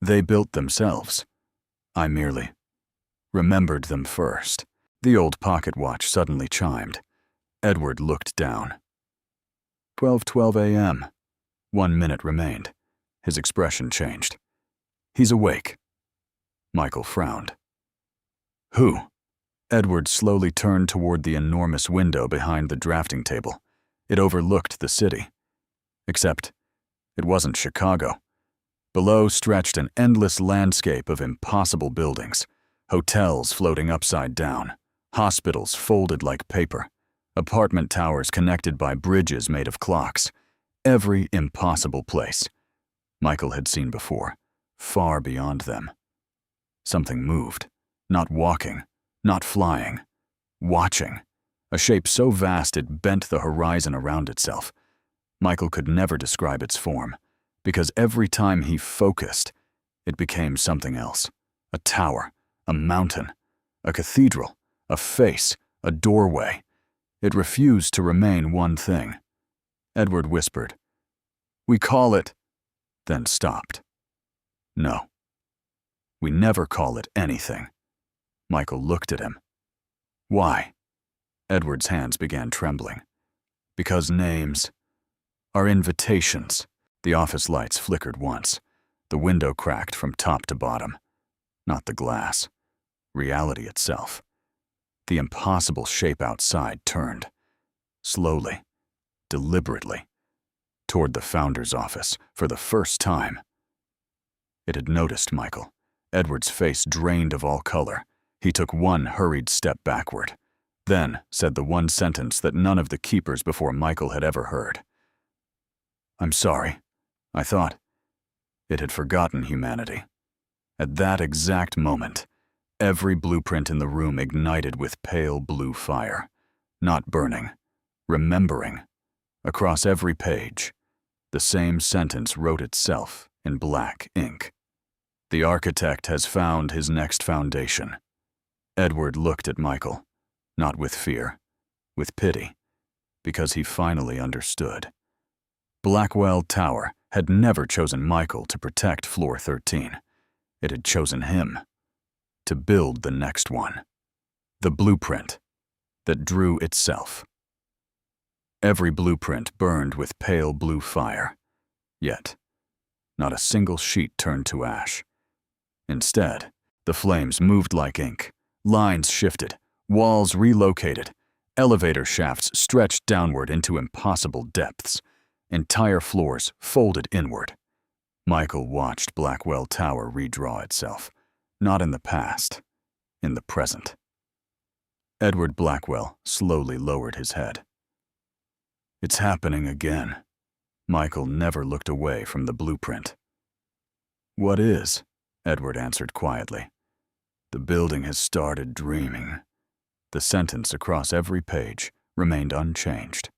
They built themselves. I merely remembered them first. The old pocket watch suddenly chimed. Edward looked down. 12:12 a.m. 1 minute remained. His expression changed. He's awake. Michael frowned. Who? Edward slowly turned toward the enormous window behind the drafting table. It overlooked the city. Except, it wasn't Chicago. Below stretched an endless landscape of impossible buildings, hotels floating upside down, hospitals folded like paper, apartment towers connected by bridges made of clocks. Every impossible place Michael had seen before, far beyond them. Something moved, not walking, not flying, watching, a shape so vast it bent the horizon around itself. Michael could never describe its form, because every time he focused, it became something else. A tower, a mountain, a cathedral, a face, a doorway. It refused to remain one thing. Edward whispered, We call it, then stopped. No. We never call it anything. Michael looked at him. Why? Edward's hands began trembling. Because names are invitations. The office lights flickered once. The window cracked from top to bottom. Not the glass. Reality itself. The impossible shape outside turned. Slowly, deliberately, toward the founder's office for the first time. It had noticed Michael. Edward's face drained of all color. He took one hurried step backward, then said the one sentence that none of the keepers before Michael had ever heard. I'm sorry. I thought it had forgotten humanity. At that exact moment, every blueprint in the room ignited with pale blue fire. Not burning, remembering. Across every page, the same sentence wrote itself in black ink. The architect has found his next foundation. Edward looked at Michael, not with fear, with pity, because he finally understood. Blackwell Tower had never chosen Michael to protect Floor 13. It had chosen him to build the next one, the blueprint that drew itself. Every blueprint burned with pale blue fire, yet not a single sheet turned to ash. Instead, the flames moved like ink, lines shifted, walls relocated, elevator shafts stretched downward into impossible depths, entire floors folded inward. Michael watched Blackwell Tower redraw itself, not in the past, in the present. Edward Blackwell slowly lowered his head. It's happening again. Michael never looked away from the blueprint. What is? Edward answered quietly. The building has started dreaming. The sentence across every page remained unchanged.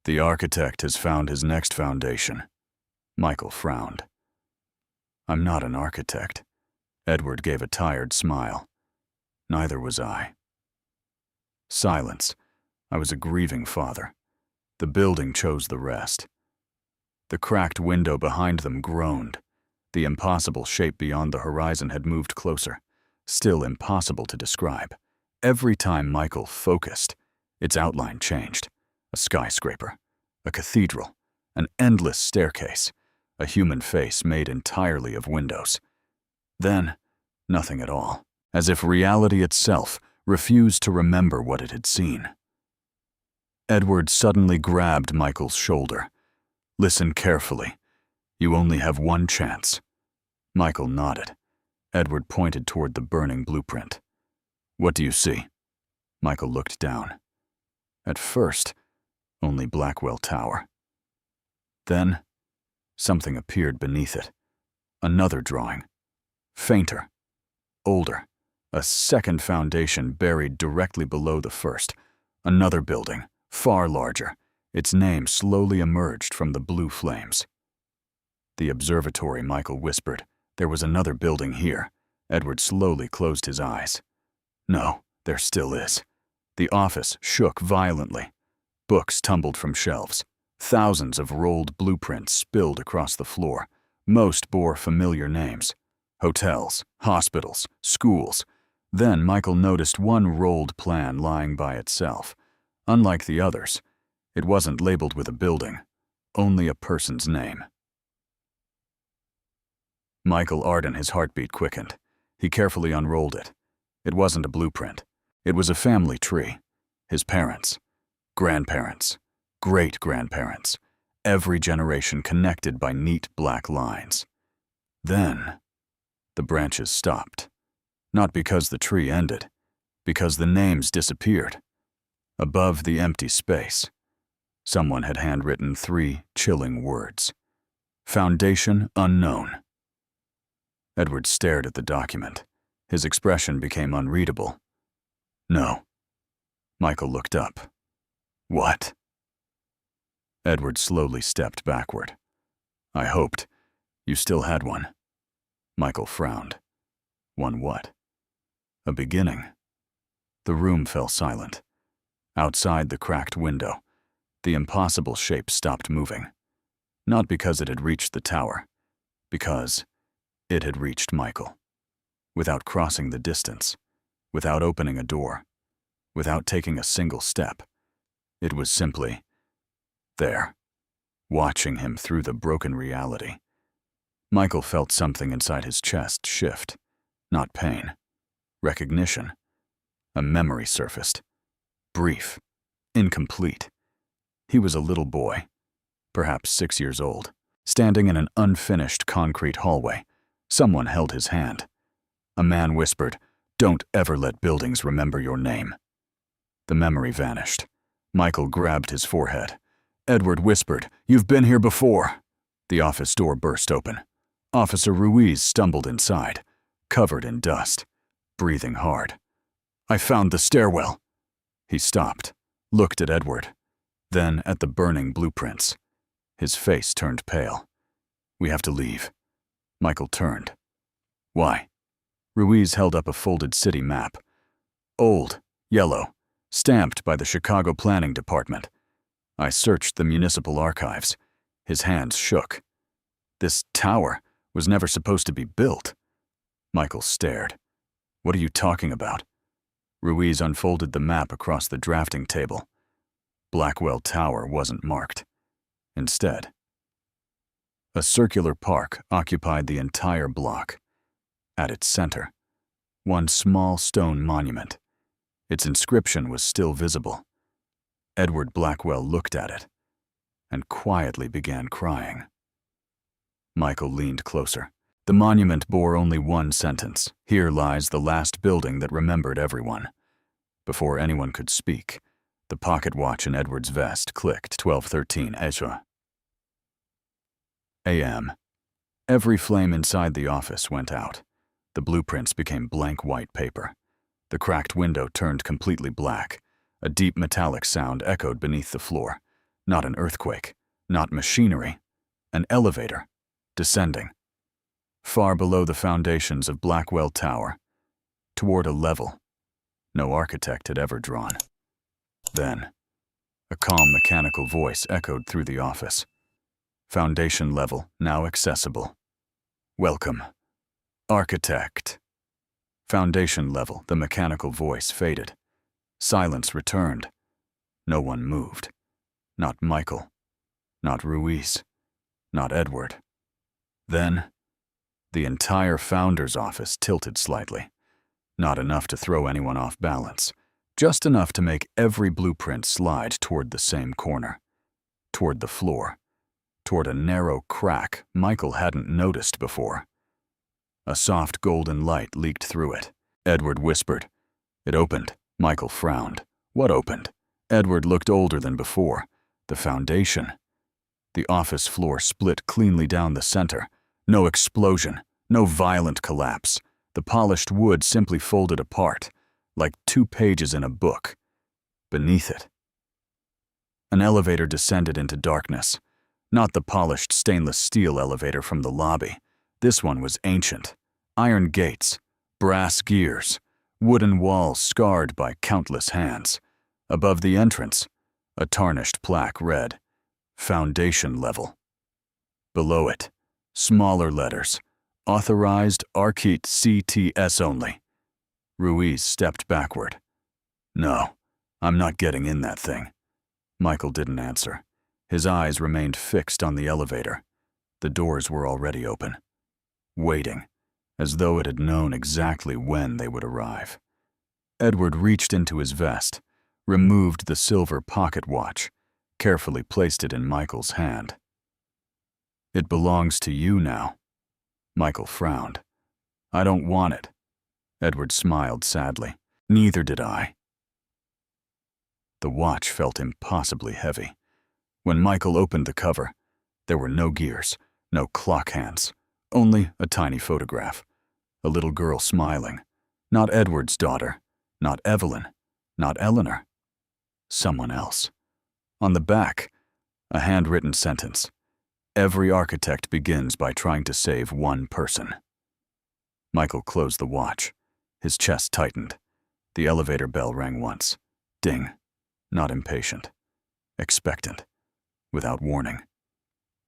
The architect has found his next foundation. Michael frowned. I'm not an architect. Edward gave a tired smile. Neither was I. Silence. I was a grieving father. The building chose the rest. The cracked window behind them groaned. The impossible shape beyond the horizon had moved closer, still impossible to describe. Every time Michael focused, its outline changed. A skyscraper, a cathedral, an endless staircase, a human face made entirely of windows. Then, nothing at all, as if reality itself refused to remember what it had seen. Edward suddenly grabbed Michael's shoulder. Listen carefully. You only have one chance. Michael nodded. Edward pointed toward the burning blueprint. What do you see? Michael looked down. At first, only Blackwell Tower. Then, something appeared beneath it. Another drawing. Fainter. Older. A second foundation buried directly below the first. Another building, far larger. Its name slowly emerged from the blue flames. The observatory, Michael whispered. There was another building here. Edward slowly closed his eyes. No, there still is. The office shook violently. Books tumbled from shelves. Thousands of rolled blueprints spilled across the floor. Most bore familiar names. Hotels, hospitals, schools. Then Michael noticed one rolled plan lying by itself. Unlike the others, it wasn't labeled with a building, only a person's name. Michael Arden, his heartbeat quickened. He carefully unrolled it. It wasn't a blueprint. It was a family tree. His parents, grandparents, great-grandparents, every generation connected by neat black lines. Then, the branches stopped. Not because the tree ended, because the names disappeared. Above the empty space, someone had handwritten 3 chilling words. Foundation unknown. Edward stared at the document. His expression became unreadable. No. Michael looked up. What? Edward slowly stepped backward. I hoped you still had one. Michael frowned. One what? A beginning. The room fell silent. Outside the cracked window, the impossible shape stopped moving. Not because it had reached the tower, because it had reached Michael. Without crossing the distance, without opening a door, without taking a single step. It was simply there, watching him through the broken reality. Michael felt something inside his chest shift. Not pain. Recognition. A memory surfaced. Brief. Incomplete. He was a little boy, perhaps 6 years old, standing in an unfinished concrete hallway. Someone held his hand. A man whispered, "Don't ever let buildings remember your name." The memory vanished. Michael grabbed his forehead. Edward whispered, "You've been here before." The office door burst open. Officer Ruiz stumbled inside, covered in dust, breathing hard. "I found the stairwell." He stopped, looked at Edward, then at the burning blueprints. His face turned pale. "We have to leave." Michael turned. "Why?" Ruiz held up a folded city map. Old, yellow, stamped by the Chicago Planning Department. I searched the municipal archives. His hands shook. This tower was never supposed to be built. Michael stared. "What are you talking about?" Ruiz unfolded the map across the drafting table. Blackwell Tower wasn't marked. Instead, a circular park occupied the entire block. At its center, one small stone monument. Its inscription was still visible. Edward Blackwell looked at it and quietly began crying. Michael leaned closer. The monument bore only one sentence. "Here lies the last building that remembered everyone." Before anyone could speak, the pocket watch in Edward's vest clicked 12:13 a.m. Every flame inside the office went out. The blueprints became blank white paper. The cracked window turned completely black. A deep metallic sound echoed beneath the floor. Not an earthquake, not machinery, an elevator, descending. far below the foundations of Blackwell Tower, toward a level no architect had ever drawn. Then, a calm mechanical voice echoed through the office. Foundation level now accessible. Welcome, architect. Foundation level, the mechanical voice faded. Silence returned. No one moved. Not Michael. Not Ruiz. Not Edward. Then, the entire founder's office tilted slightly. Not enough to throw anyone off balance, just enough to make every blueprint slide toward the same corner, toward the floor, toward a narrow crack Michael hadn't noticed before. A soft golden light leaked through it. Edward whispered. It opened. Michael frowned. What opened? Edward looked older than before. The foundation. The office floor split cleanly down the center. No explosion, no violent collapse. The polished wood simply folded apart, like 2 pages in a book. Beneath it, an elevator descended into darkness. Not the polished stainless steel elevator from the lobby. This one was ancient. Iron gates, brass gears, wooden walls scarred by countless hands. Above the entrance, a tarnished plaque read, Foundation Level. Below it, smaller letters, Authorized Archite CTS only. Ruiz stepped backward. No, I'm not getting in that thing. Michael didn't answer. His eyes remained fixed on the elevator. The doors were already open, waiting, as though it had known exactly when they would arrive. Edward reached into his vest, removed the silver pocket watch, carefully placed it in Michael's hand. It belongs to you now. Michael frowned. I don't want it. Edward smiled sadly. Neither did I. The watch felt impossibly heavy. When Michael opened the cover, there were no gears, no clock hands, only a tiny photograph. A little girl smiling. Not Edward's daughter, not Evelyn, not Eleanor. Someone else. On the back, a handwritten sentence. Every architect begins by trying to save one person. Michael closed the watch. His chest tightened. The elevator bell rang once. Ding. Not impatient. Expectant. Without warning.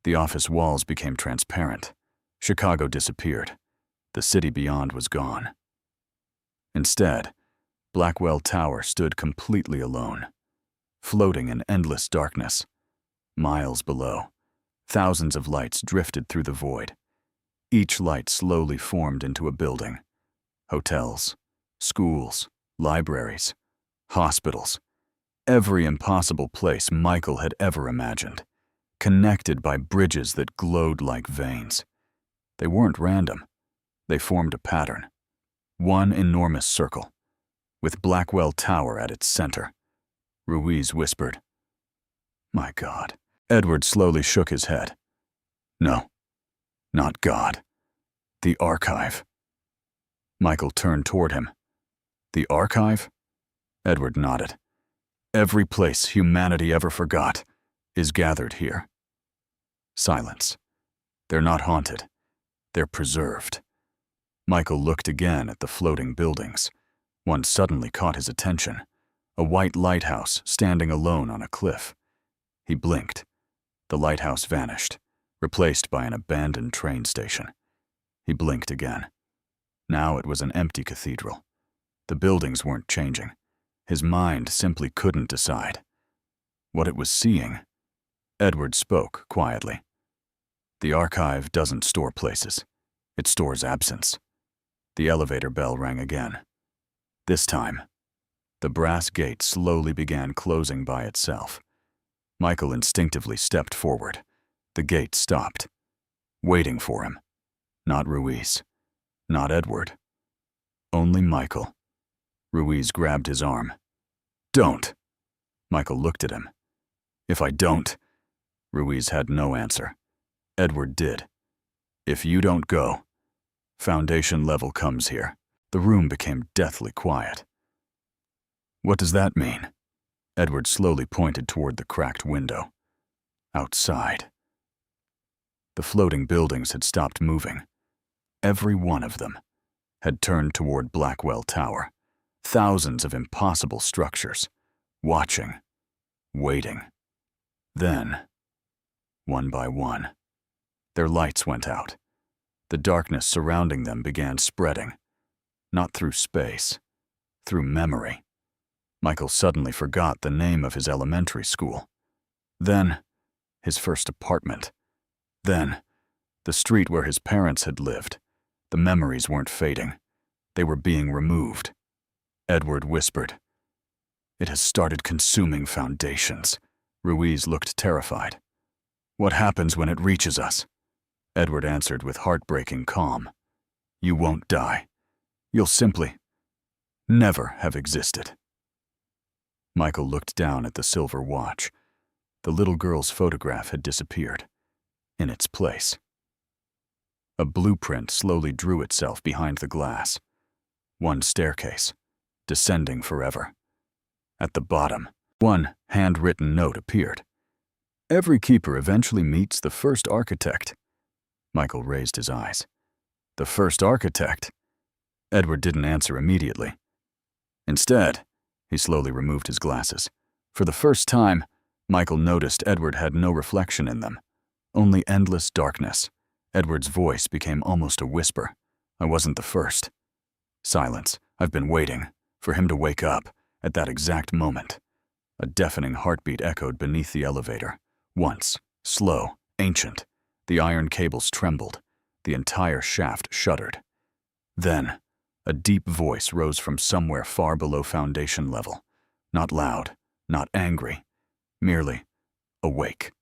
The office walls became transparent. Chicago disappeared. The city beyond was gone. Instead, Blackwell Tower stood completely alone, floating in endless darkness. Miles below, thousands of lights drifted through the void. Each light slowly formed into a building. Hotels, schools, libraries, hospitals. Every impossible place Michael had ever imagined, connected by bridges that glowed like veins. They weren't random. They formed a pattern. One enormous circle, with Blackwell Tower at its center. Ruiz whispered, "My God." Edward slowly shook his head. No, not God. The archive. Michael turned toward him. The archive? Edward nodded. Every place humanity ever forgot is gathered here. Silence. They're not haunted. They're preserved. Michael looked again at the floating buildings. One suddenly caught his attention. A white lighthouse standing alone on a cliff. He blinked. The lighthouse vanished, replaced by an abandoned train station. He blinked again. Now it was an empty cathedral. The buildings weren't changing. His mind simply couldn't decide what it was seeing. Edward spoke quietly. The archive doesn't store places. It stores absence. The elevator bell rang again. This time, the brass gate slowly began closing by itself. Michael instinctively stepped forward. The gate stopped, waiting for him. Not Ruiz. Not Edward. Only Michael. Ruiz grabbed his arm. Don't. Michael looked at him. If I don't. Ruiz had no answer. Edward did. If you don't go, Foundation level comes here. The room became deathly quiet. What does that mean? Edward slowly pointed toward the cracked window. Outside. The floating buildings had stopped moving. every one of them, had turned toward Blackwell Tower. Thousands of impossible structures, watching, waiting. Then, one by one, their lights went out. The darkness surrounding them began spreading, not through space, through memory. Michael suddenly forgot the name of his elementary school. Then, his first apartment. Then, the street where his parents had lived. The memories weren't fading. They were being removed. Edward whispered, "It has started consuming foundations." Ruiz looked terrified. "What happens when it reaches us?" Edward answered with heartbreaking calm. "You won't die. You'll simply never have existed." Michael looked down at the silver watch. The little girl's photograph had disappeared. In its place, a blueprint slowly drew itself behind the glass. One staircase, descending forever. At the bottom, one handwritten note appeared. "Every keeper eventually meets the first architect." Michael raised his eyes. "The first architect?" Edward didn't answer immediately. Instead, he slowly removed his glasses. For the first time, Michael noticed Edward had no reflection in them, only endless darkness. Edward's voice became almost a whisper. "I wasn't the first." Silence. "I've been waiting for him to wake up." At that exact moment, a deafening heartbeat echoed beneath the elevator. Once, slow, ancient, the iron cables trembled. The entire shaft shuddered. Then, a deep voice rose from somewhere far below foundation level. Not loud, not angry, merely awake.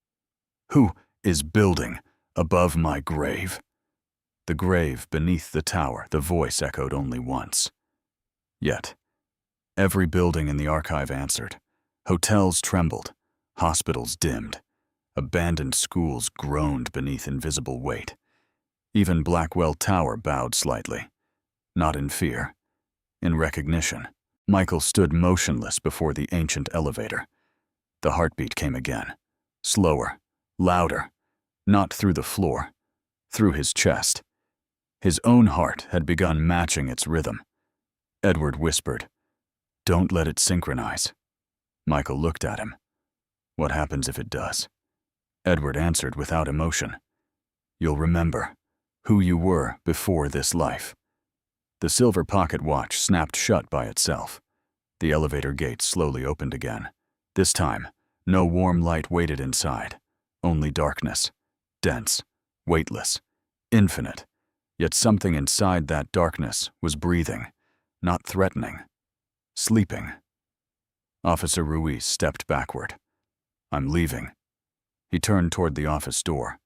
"Who is building above my grave?" The grave beneath the tower, the voice echoed only once. Yet, every building in the archive answered. Hotels trembled, hospitals dimmed, abandoned schools groaned beneath invisible weight. Even Blackwell Tower bowed slightly, not in fear, in recognition. Michael stood motionless before the ancient elevator. The heartbeat came again, slower, louder, not through the floor, through his chest. His own heart had begun matching its rhythm. Edward whispered, "Don't let it synchronize." Michael looked at him. "What happens if it does?" Edward answered without emotion, "You'll remember who you were before this life." The silver pocket watch snapped shut by itself. The elevator gates slowly opened again. This time, no warm light waited inside, only darkness, dense, weightless, infinite. Yet something inside that darkness was breathing, not threatening, sleeping. Officer Ruiz stepped backward. "I'm leaving." He turned toward the office door.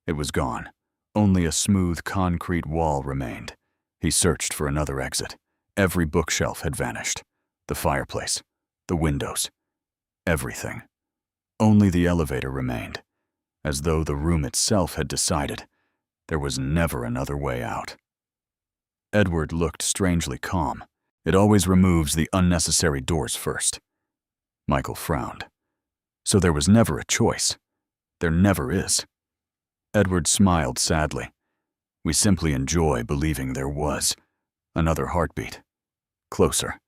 It was gone. Only a smooth concrete wall remained. He searched for another exit. Every bookshelf had vanished. The fireplace, the windows, everything. Only the elevator remained, as though the room itself had decided there was never another way out. Edward looked strangely calm. "It always removes the unnecessary doors first." Michael frowned. "So there was never a choice. There never is." Edward smiled sadly. "We simply enjoy believing there was." Another heartbeat. Closer.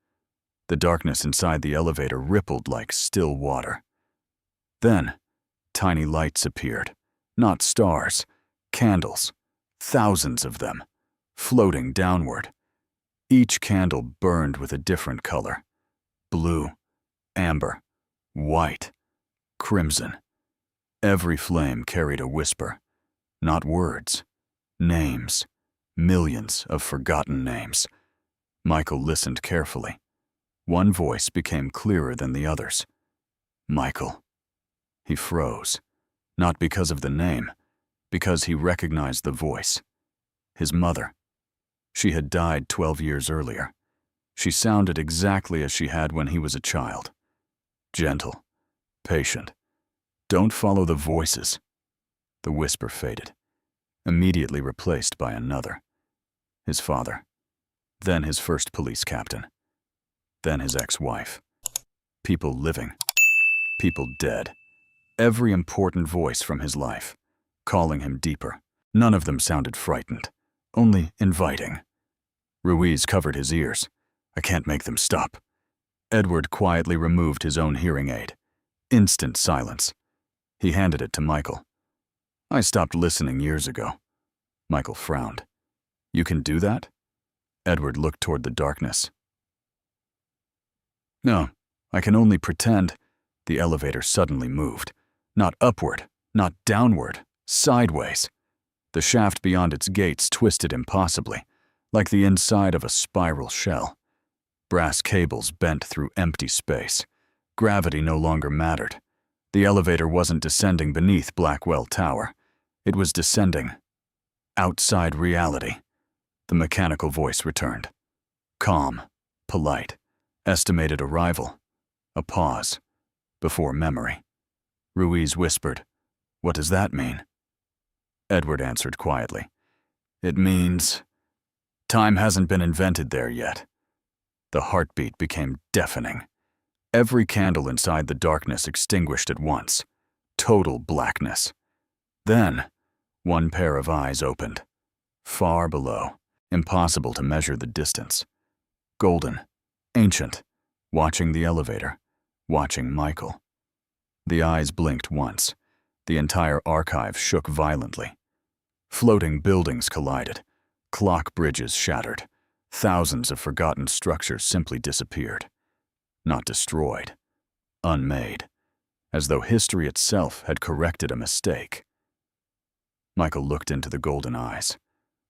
The darkness inside the elevator rippled like still water. Then, tiny lights appeared. Not stars, candles. Thousands of them, floating downward. Each candle burned with a different color. Blue, amber, white, crimson. Every flame carried a whisper. Not words. Names. Millions of forgotten names. Michael listened carefully. One voice became clearer than the others. "Michael." He froze. Not because of the name, because he recognized the voice. His mother. She had died 12 years earlier. She sounded exactly as she had when he was a child. Gentle, patient. "Don't follow the voices." The whisper faded, immediately replaced by another. His father. Then his first police captain. Then his ex-wife. People living. People dead. Every important voice from his life, calling him deeper. None of them sounded frightened, only inviting. Ruiz covered his ears. I can't make them stop. Edward quietly removed his own hearing aid. Instant silence. He handed it to Michael. I stopped listening years ago. Michael frowned. You can do that? Edward looked toward the darkness. No, I can only pretend. The elevator suddenly moved. Not upward, not downward, sideways. The shaft beyond its gates twisted impossibly, like the inside of a spiral shell. Brass cables bent through empty space. Gravity no longer mattered. The elevator wasn't descending beneath Blackwell Tower. It was descending outside reality. The mechanical voice returned. Calm, polite, estimated arrival. A pause. Before memory. Ruiz whispered, What does that mean? Edward answered quietly, It means time hasn't been invented there yet. The heartbeat became deafening. Every candle inside the darkness extinguished at once. Total blackness. Then, one pair of eyes opened. Far below, impossible to measure the distance. Golden, ancient, watching the elevator, watching Michael. The eyes blinked once. The entire archive shook violently. Floating buildings collided. Clock bridges shattered. Thousands of forgotten structures simply disappeared. Not destroyed. Unmade. As though history itself had corrected a mistake. Michael looked into the golden eyes.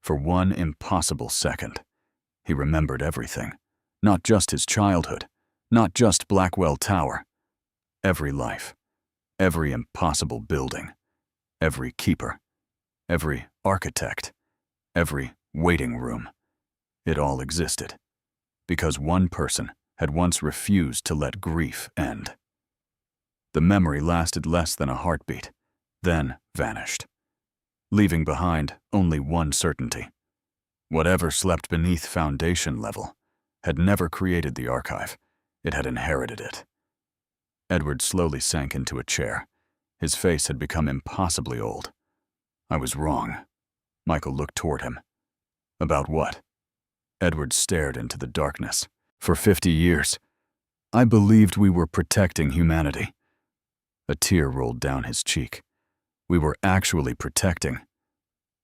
For one impossible second, he remembered everything. Not just his childhood. Not just Blackwell Tower. Every life. Every impossible building. Every keeper. Every architect. Every waiting room. It all existed. Because one person had once refused to let grief end. The memory lasted less than a heartbeat, then vanished, leaving behind only one certainty. Whatever slept beneath foundation level had never created the archive. It had inherited it. Edward slowly sank into a chair. His face had become impossibly old. I was wrong. Michael looked toward him. About what? Edward stared into the darkness. For 50 years, I believed we were protecting humanity. A tear rolled down his cheek. We were actually protecting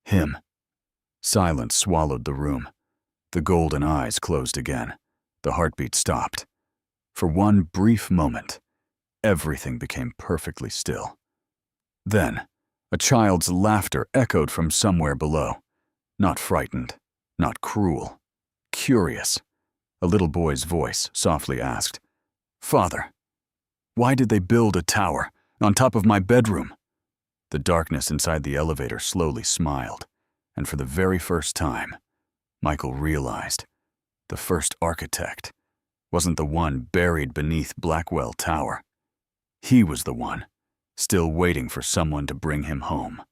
him. Silence swallowed the room. The golden eyes closed again. The heartbeat stopped. For one brief moment, everything became perfectly still. Then, a child's laughter echoed from somewhere below. Not frightened, not cruel, curious. A little boy's voice softly asked, Father, why did they build a tower on top of my bedroom? The darkness inside the elevator slowly smiled, and for the very first time, Michael realized the first architect wasn't the one buried beneath Blackwell Tower. He was the one, still waiting for someone to bring him home.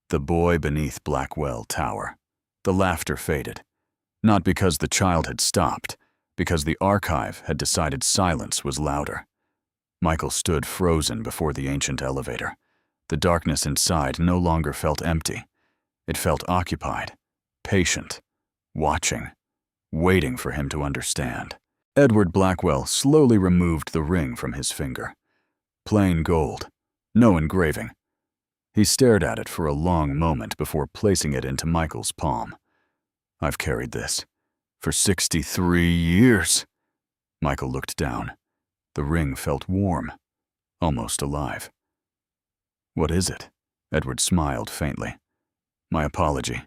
The boy beneath Blackwell Tower. The laughter faded. Not because the child had stopped, because the archive had decided silence was louder. Michael stood frozen before the ancient elevator. The darkness inside no longer felt empty. It felt occupied, patient, watching, waiting for him to understand. Edward Blackwell slowly removed the ring from his finger. Plain gold, no engraving. He stared at it for a long moment before placing it into Michael's palm. I've carried this for 63 years. Michael looked down. The ring felt warm, almost alive. What is it? Edward smiled faintly. My apology.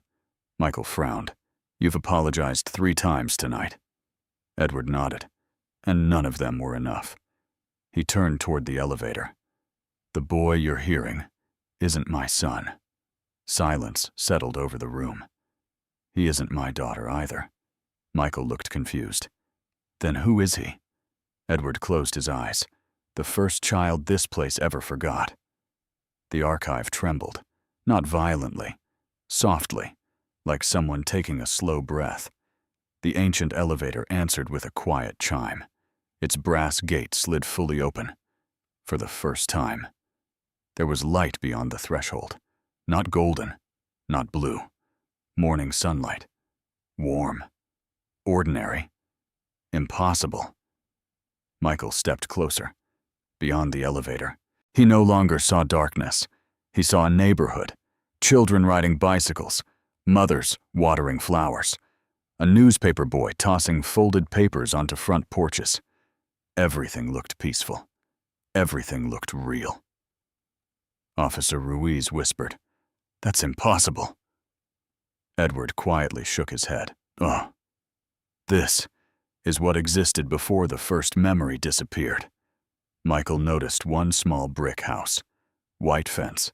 Michael frowned. You've apologized 3 times tonight. Edward nodded, and none of them were enough. He turned toward the elevator. The boy you're hearing isn't my son. Silence settled over the room. He isn't my daughter either. Michael looked confused. Then who is he? Edward closed his eyes. The first child this place ever forgot. The archive trembled, not violently, softly, like someone taking a slow breath. The ancient elevator answered with a quiet chime. Its brass gate slid fully open. For the first time, there was light beyond the threshold. Not golden, not blue, Morning sunlight. Warm. Ordinary. Impossible. Michael stepped closer. Beyond the elevator. He no longer saw darkness. He saw a neighborhood. Children riding bicycles. Mothers watering flowers. A newspaper boy tossing folded papers onto front porches. Everything looked peaceful. Everything looked real. Officer Ruiz whispered, "That's impossible." Edward quietly shook his head. "Oh, this is what existed before the first memory disappeared." Michael noticed one small brick house, white fence,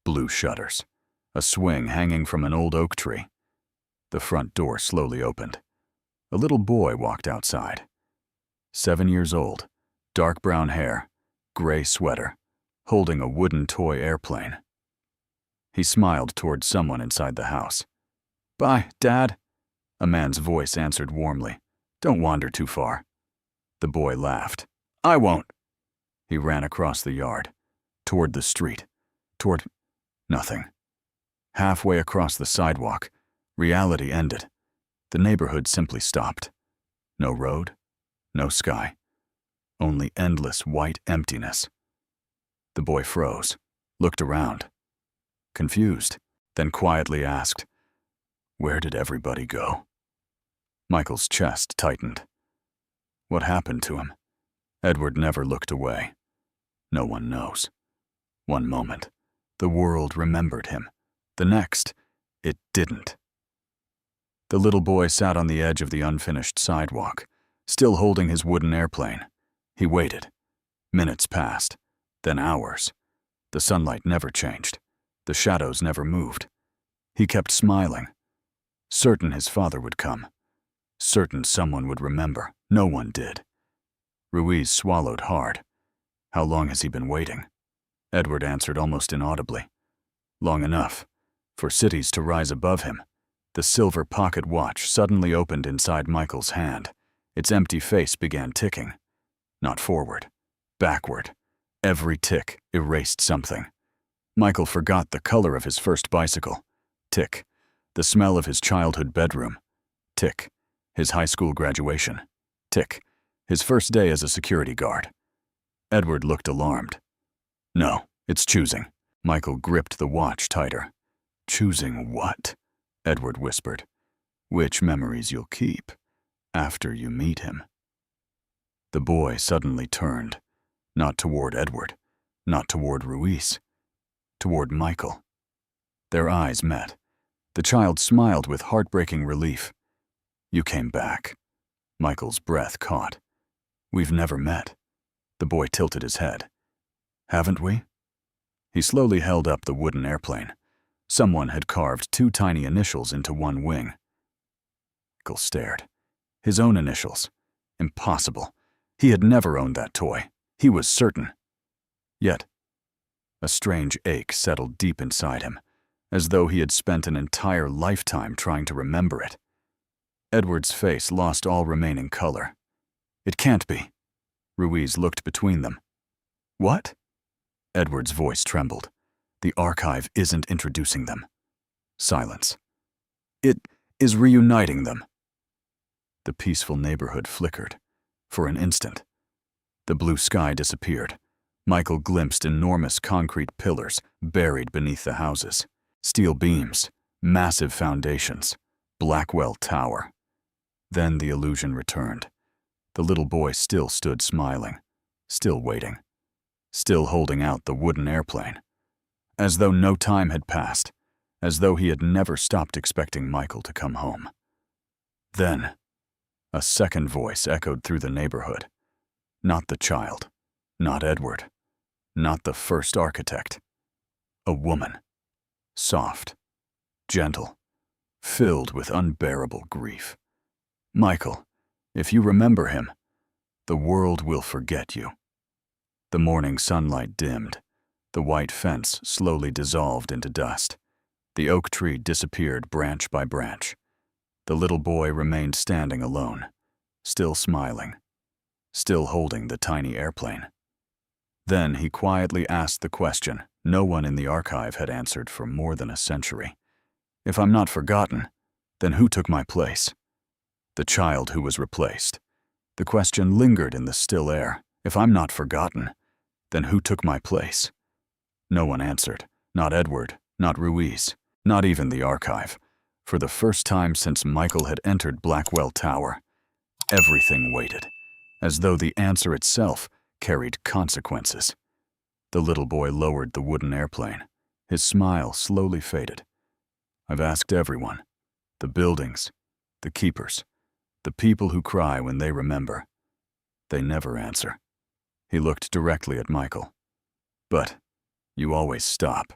blue shutters, a swing hanging from an old oak tree. The front door slowly opened. A little boy walked outside. 7 years old, dark brown hair, gray sweater, holding a wooden toy airplane. He smiled toward someone inside the house. "Bye, Dad," a man's voice answered warmly. "Don't wander too far." The boy laughed. "I won't." He ran across the yard, toward the street, toward nothing. Halfway across the sidewalk, reality ended. The neighborhood simply stopped. No road, no sky, only endless white emptiness. The boy froze, looked around, confused, then quietly asked, "Where did everybody go?" Michael's chest tightened. What happened to him? Edward never looked away. No one knows. One moment, the world remembered him. The next, it didn't. The little boy sat on the edge of the unfinished sidewalk, still holding his wooden airplane. He waited. Minutes passed, then hours. The sunlight never changed. The shadows never moved. He kept smiling. Certain his father would come. Certain someone would remember. No one did. Ruiz swallowed hard. How long has he been waiting? Edward answered almost inaudibly. Long enough for cities to rise above him. The silver pocket watch suddenly opened inside Michael's hand. Its empty face began ticking. Not forward, backward. Every tick erased something. Michael forgot the color of his first bicycle. Tick. The smell of his childhood bedroom. Tick. His high school graduation. Tick. His first day as a security guard. Edward looked alarmed. "No, it's choosing." Michael gripped the watch tighter. "Choosing what?" Edward whispered. "Which memories you'll keep after you meet him." The boy suddenly turned, not toward Edward, not toward Ruiz, toward Michael. Their eyes met. The child smiled with heartbreaking relief. "You came back." Michael's breath caught. "We've never met." The boy tilted his head. "Haven't we?" He slowly held up the wooden airplane. Someone had carved 2 tiny initials into one wing. Michael stared. His own initials. Impossible. He had never owned that toy. He was certain. Yet, a strange ache settled deep inside him, as though he had spent an entire lifetime trying to remember it. Edward's face lost all remaining color. "It can't be." Ruiz looked between them. "What?" Edward's voice trembled. "The archive isn't introducing them." Silence. "It is reuniting them." The peaceful neighborhood flickered. For an instant. The blue sky disappeared. Michael glimpsed enormous concrete pillars buried beneath the houses. Steel beams, massive foundations, Blackwell Tower. Then the illusion returned. The little boy still stood smiling, still waiting, still holding out the wooden airplane. As though no time had passed, as though he had never stopped expecting Michael to come home. Then, a second voice echoed through the neighborhood. Not the child, not Edward, not the first architect. A woman. Soft, gentle, filled with unbearable grief. "Michael, if you remember him, the world will forget you." The morning sunlight dimmed. The white fence slowly dissolved into dust. The oak tree disappeared branch by branch. The little boy remained standing alone, still smiling, still holding the tiny airplane. Then he quietly asked the question no one in the archive had answered for more than a century. If I'm not forgotten, then who took my place? The child who was replaced. The question lingered in the still air. If I'm not forgotten, then who took my place? No one answered. Not Edward, not Ruiz, not even the archive. For the first time since Michael had entered Blackwell Tower, everything waited, as though the answer itself carried consequences. The little boy lowered the wooden airplane. His smile slowly faded. I've asked everyone, the buildings, the keepers, the people who cry when they remember. They never answer. He looked directly at Michael. But you always stop.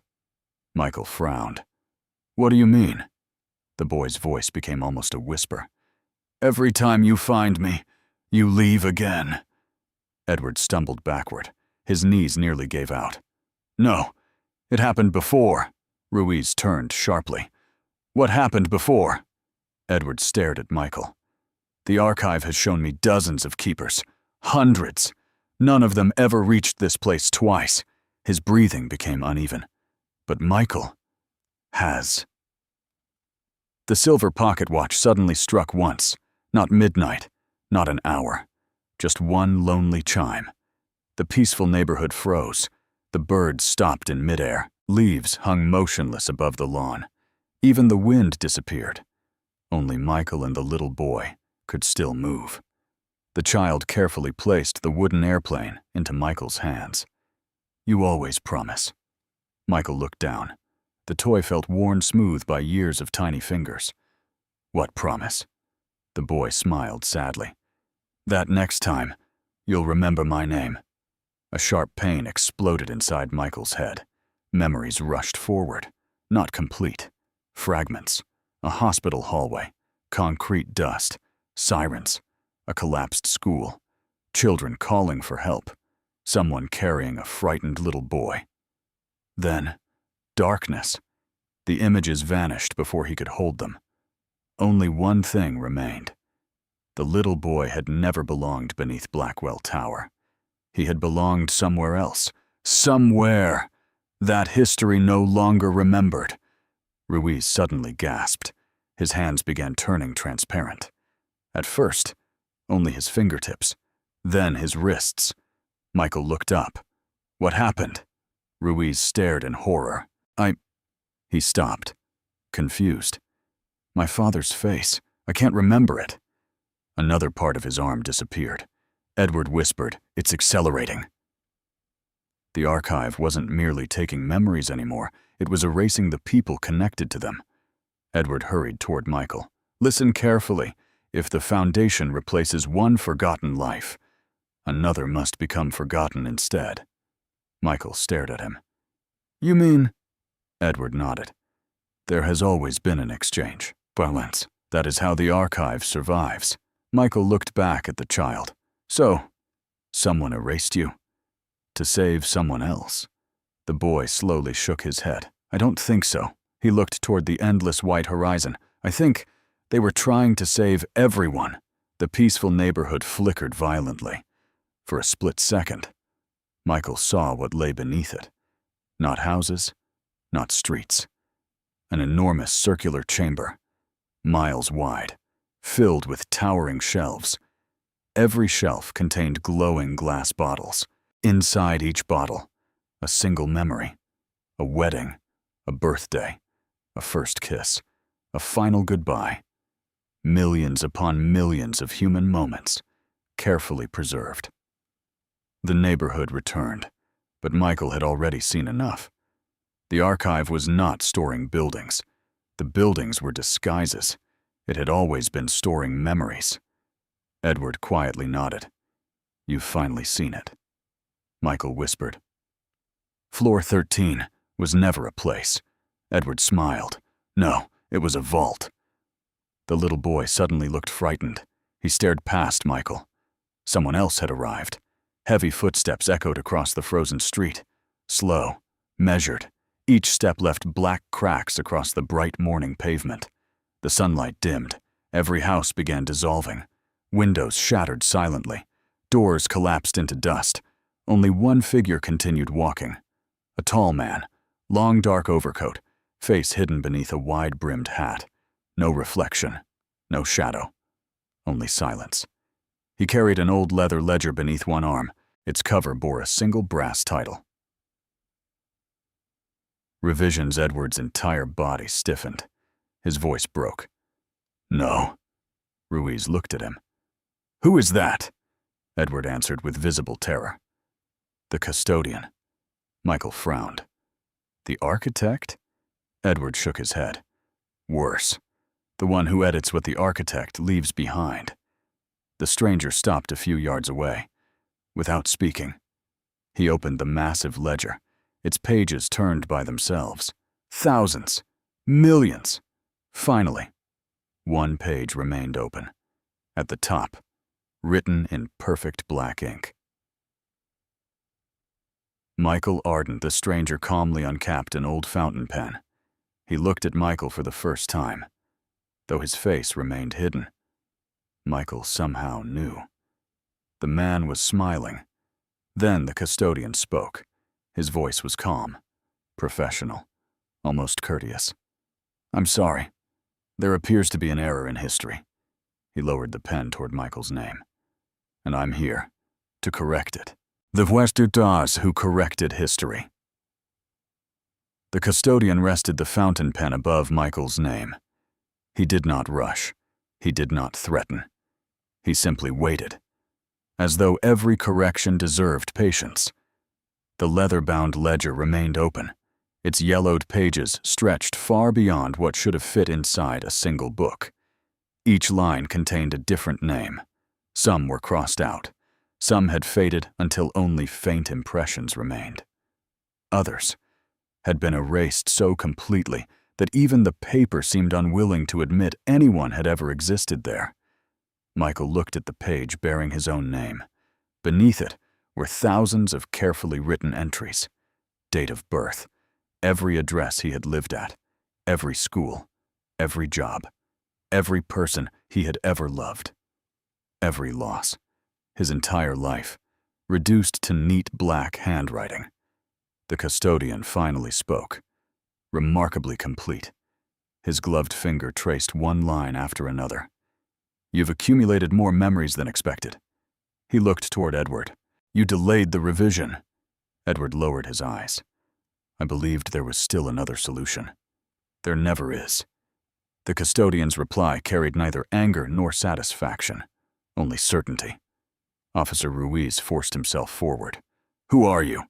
Michael frowned. What do you mean? The boy's voice became almost a whisper. Every time you find me, you leave again. Edward stumbled backward. His knees nearly gave out. No, it happened before. Ruiz turned sharply. What happened before? Edward stared at Michael. The archive has shown me dozens of keepers. Hundreds. None of them ever reached this place twice. His breathing became uneven. But Michael has. The silver pocket watch suddenly struck once. Not midnight, not an hour. Just one lonely chime. The peaceful neighborhood froze. The birds stopped in midair. Leaves hung motionless above the lawn. Even the wind disappeared. Only Michael and the little boy could still move. The child carefully placed the wooden airplane into Michael's hands. You always promise. Michael looked down. The toy felt worn smooth by years of tiny fingers. What promise? The boy smiled sadly. That next time, you'll remember my name. A sharp pain exploded inside Michael's head. Memories rushed forward. Not complete. Fragments. A hospital hallway. Concrete dust. Sirens. A collapsed school. Children calling for help. Someone carrying a frightened little boy. Then, darkness. The images vanished before he could hold them. Only one thing remained. The little boy had never belonged beneath Blackwell Tower. He had belonged somewhere else. Somewhere! That history no longer remembered. Ruiz suddenly gasped. His hands began turning transparent. At first, only his fingertips. Then his wrists. Michael looked up. What happened? Ruiz stared in horror. He stopped, confused. My father's face. I can't remember it. Another part of his arm disappeared. Edward whispered, It's accelerating. The archive wasn't merely taking memories anymore. It was erasing the people connected to them. Edward hurried toward Michael. Listen carefully. If the Foundation replaces one forgotten life, another must become forgotten instead. Michael stared at him. You mean? Edward nodded. There has always been an exchange. Violence. That is how the archive survives. Michael looked back at the child. So, someone erased you? To save someone else? The boy slowly shook his head. I don't think so. He looked toward the endless white horizon. I think they were trying to save everyone. The peaceful neighborhood flickered violently. For a split second, Michael saw what lay beneath it. Not houses, not streets. An enormous circular chamber, miles wide, filled with towering shelves. Every shelf contained glowing glass bottles. Inside each bottle, a single memory. A wedding, a birthday, a first kiss, a final goodbye. Millions upon millions of human moments, carefully preserved. The neighborhood returned, but Michael had already seen enough. The archive was not storing buildings. The buildings were disguises. It had always been storing memories. Edward quietly nodded. You've finally seen it. Michael whispered. Floor 13 was never a place. Edward smiled. No, it was a vault. The little boy suddenly looked frightened. He stared past Michael. Someone else had arrived. Heavy footsteps echoed across the frozen street. Slow, measured. Each step left black cracks across the bright morning pavement. The sunlight dimmed. Every house began dissolving. Windows shattered silently. Doors collapsed into dust. Only one figure continued walking. A tall man, long dark overcoat, face hidden beneath a wide-brimmed hat. No reflection, no shadow, only silence. He carried an old leather ledger beneath one arm. Its cover bore a single brass title. Revisions. Edward's entire body stiffened. His voice broke. "No." Ruiz looked at him. "Who is that?" Edward answered with visible terror. "The custodian." Michael frowned. "The architect?" Edward shook his head. "Worse. The one who edits what the architect leaves behind." The stranger stopped a few yards away. Without speaking, he opened the massive ledger, its pages turned by themselves. Thousands, millions. Finally, one page remained open. At the top, written in perfect black ink. Michael Arden. The stranger calmly uncapped an old fountain pen. He looked at Michael for the first time, though his face remained hidden. Michael somehow knew. The man was smiling. Then the custodian spoke. His voice was calm, professional, almost courteous. "I'm sorry. There appears to be an error in history." He lowered the pen toward Michael's name. "And I'm here to correct it. The Vuestras who corrected history." The custodian rested the fountain pen above Michael's name. He did not rush. He did not threaten. He simply waited, as though every correction deserved patience. The leather-bound ledger remained open. Its yellowed pages stretched far beyond what should have fit inside a single book. Each line contained a different name. Some were crossed out. Some had faded until only faint impressions remained. Others had been erased so completely that even the paper seemed unwilling to admit anyone had ever existed there. Michael looked at the page bearing his own name. Beneath it were thousands of carefully written entries. Date of birth, every address he had lived at, every school, every job, every person he had ever loved. Every loss, his entire life, reduced to neat black handwriting. The custodian finally spoke, remarkably complete. His gloved finger traced one line after another. "You've accumulated more memories than expected." He looked toward Edward. "You delayed the revision." Edward lowered his eyes. "I believed there was still another solution." "There never is." The custodian's reply carried neither anger nor satisfaction, only certainty. Officer Ruiz forced himself forward. "Who are you?"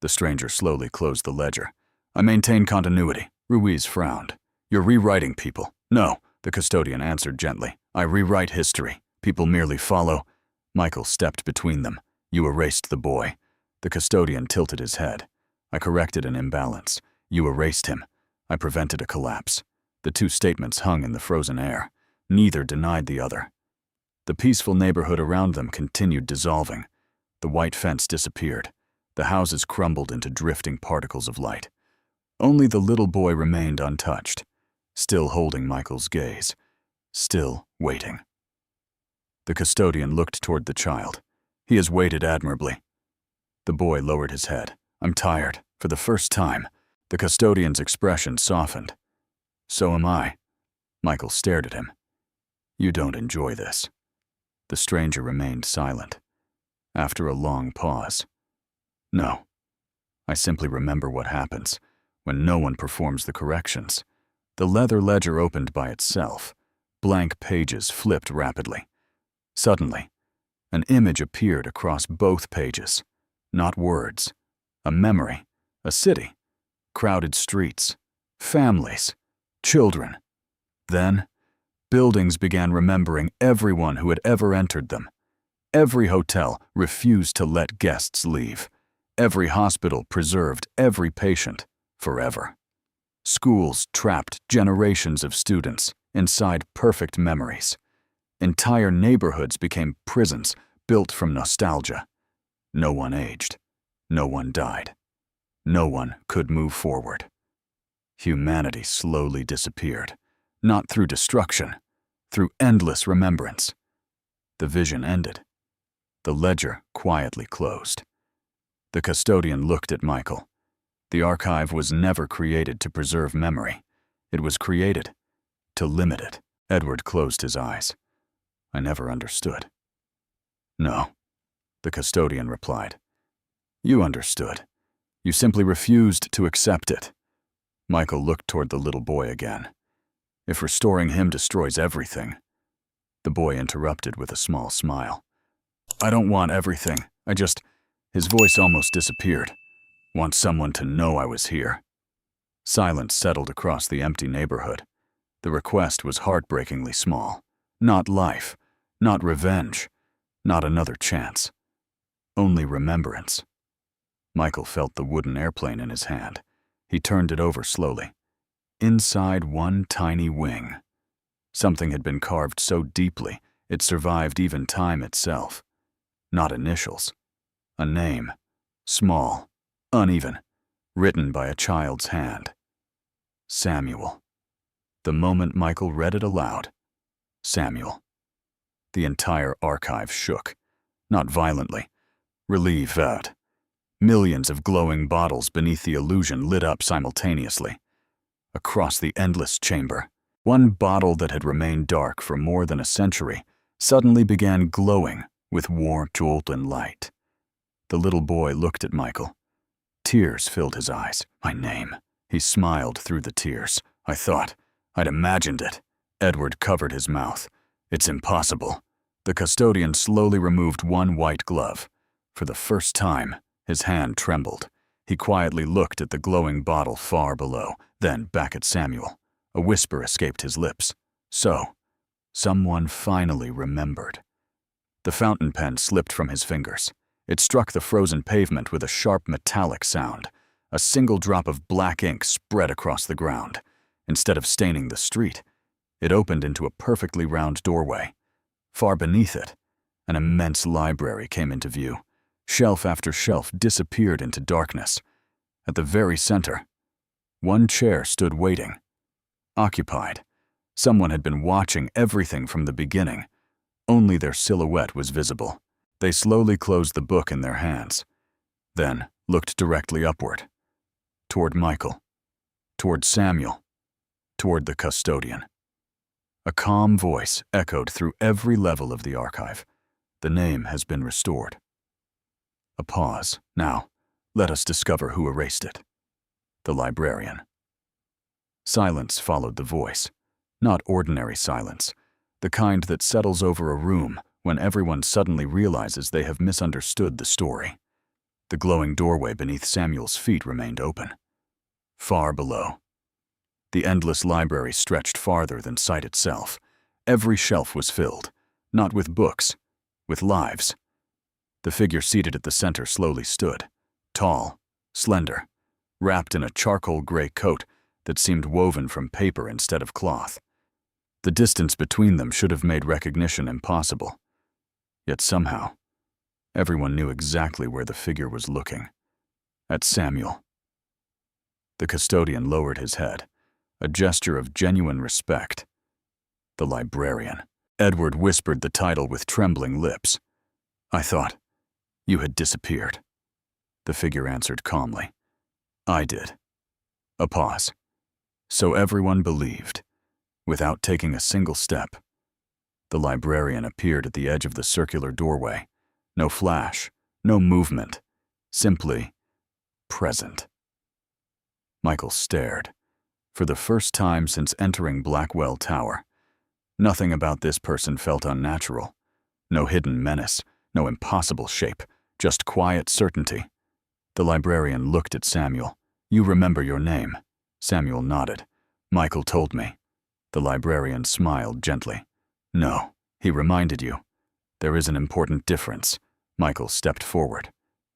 The stranger slowly closed the ledger. "I maintain continuity." Ruiz frowned. "You're rewriting people." "No," the custodian answered gently. "I rewrite history. People merely follow." Michael stepped between them. "You erased the boy." The custodian tilted his head. "I corrected an imbalance. You erased him. I prevented a collapse." The two statements hung in the frozen air. Neither denied the other. The peaceful neighborhood around them continued dissolving. The white fence disappeared. The houses crumbled into drifting particles of light. Only the little boy remained untouched, still holding Michael's gaze, still waiting. The custodian looked toward the child. "He has waited admirably." The boy lowered his head. "I'm tired." For the first time, the custodian's expression softened. "So am I." Michael stared at him. "You don't enjoy this." The stranger remained silent. After a long pause, "No. I simply remember what happens when no one performs the corrections." The leather ledger opened by itself. Blank pages flipped rapidly. Suddenly, an image appeared across both pages. Not words. A memory. A city. Crowded streets. Families. Children. Then, buildings began remembering everyone who had ever entered them. Every hotel refused to let guests leave. Every hospital preserved every patient forever. Schools trapped generations of students inside perfect memories. Entire neighborhoods became prisons built from nostalgia. No one aged. No one died. No one could move forward. Humanity slowly disappeared, not through destruction, through endless remembrance. The vision ended. The ledger quietly closed. The custodian looked at Michael. The archive was never created to preserve memory. It was created to limit it. Edward closed his eyes. I never understood. No, the custodian replied. You understood. You simply refused to accept it. Michael looked toward the little boy again. If restoring him destroys everything. The boy interrupted with a small smile. I don't want everything. His voice almost disappeared. Want someone to know I was here. Silence settled across the empty neighborhood. The request was heartbreakingly small. Not life, not revenge, not another chance. Only remembrance. Michael felt the wooden airplane in his hand. He turned it over slowly. Inside one tiny wing. Something had been carved so deeply it survived even time itself. Not initials. A name. Small, uneven, written by a child's hand. Samuel. The moment Michael read it aloud. Samuel. The entire archive shook. Not violently. Relief out. Millions of glowing bottles beneath the illusion lit up simultaneously. Across the endless chamber, one bottle that had remained dark for more than a century suddenly began glowing with warm golden light. The little boy looked at Michael. Tears filled his eyes. My name. He smiled through the tears. I'd imagined it. Edward covered his mouth. It's impossible. The custodian slowly removed one white glove. For the first time, his hand trembled. He quietly looked at the glowing bottle far below, then back at Samuel. A whisper escaped his lips. So, someone finally remembered. The fountain pen slipped from his fingers. It struck the frozen pavement with a sharp metallic sound. A single drop of black ink spread across the ground. Instead of staining the street, it opened into a perfectly round doorway. Far beneath it, an immense library came into view. Shelf after shelf disappeared into darkness. At the very center, one chair stood waiting. Occupied. Someone had been watching everything from the beginning. Only their silhouette was visible. They slowly closed the book in their hands, then looked directly upward. Toward Michael. Toward Samuel. Toward the custodian. A calm voice echoed through every level of the archive. The name has been restored. A pause. Now, let us discover who erased it. The librarian. Silence followed the voice. Not ordinary silence. The kind that settles over a room when everyone suddenly realizes they have misunderstood the story. The glowing doorway beneath Samuel's feet remained open. Far below. The endless library stretched farther than sight itself. Every shelf was filled, not with books, with lives. The figure seated at the center slowly stood, tall, slender, wrapped in a charcoal gray coat that seemed woven from paper instead of cloth. The distance between them should have made recognition impossible. Yet somehow, everyone knew exactly where the figure was looking. At Samuel. The custodian lowered his head, a gesture of genuine respect. The librarian. Edward whispered the title with trembling lips. I thought you had disappeared. The figure answered calmly. I did. A pause. So everyone believed, without taking a single step. The librarian appeared at the edge of the circular doorway. No flash, no movement, simply present. Michael stared. For the first time since entering Blackwell Tower, nothing about this person felt unnatural. No hidden menace, no impossible shape, just quiet certainty. The librarian looked at Samuel. You remember your name? Samuel nodded. Michael told me. The librarian smiled gently. No, he reminded you. There is an important difference. Michael stepped forward.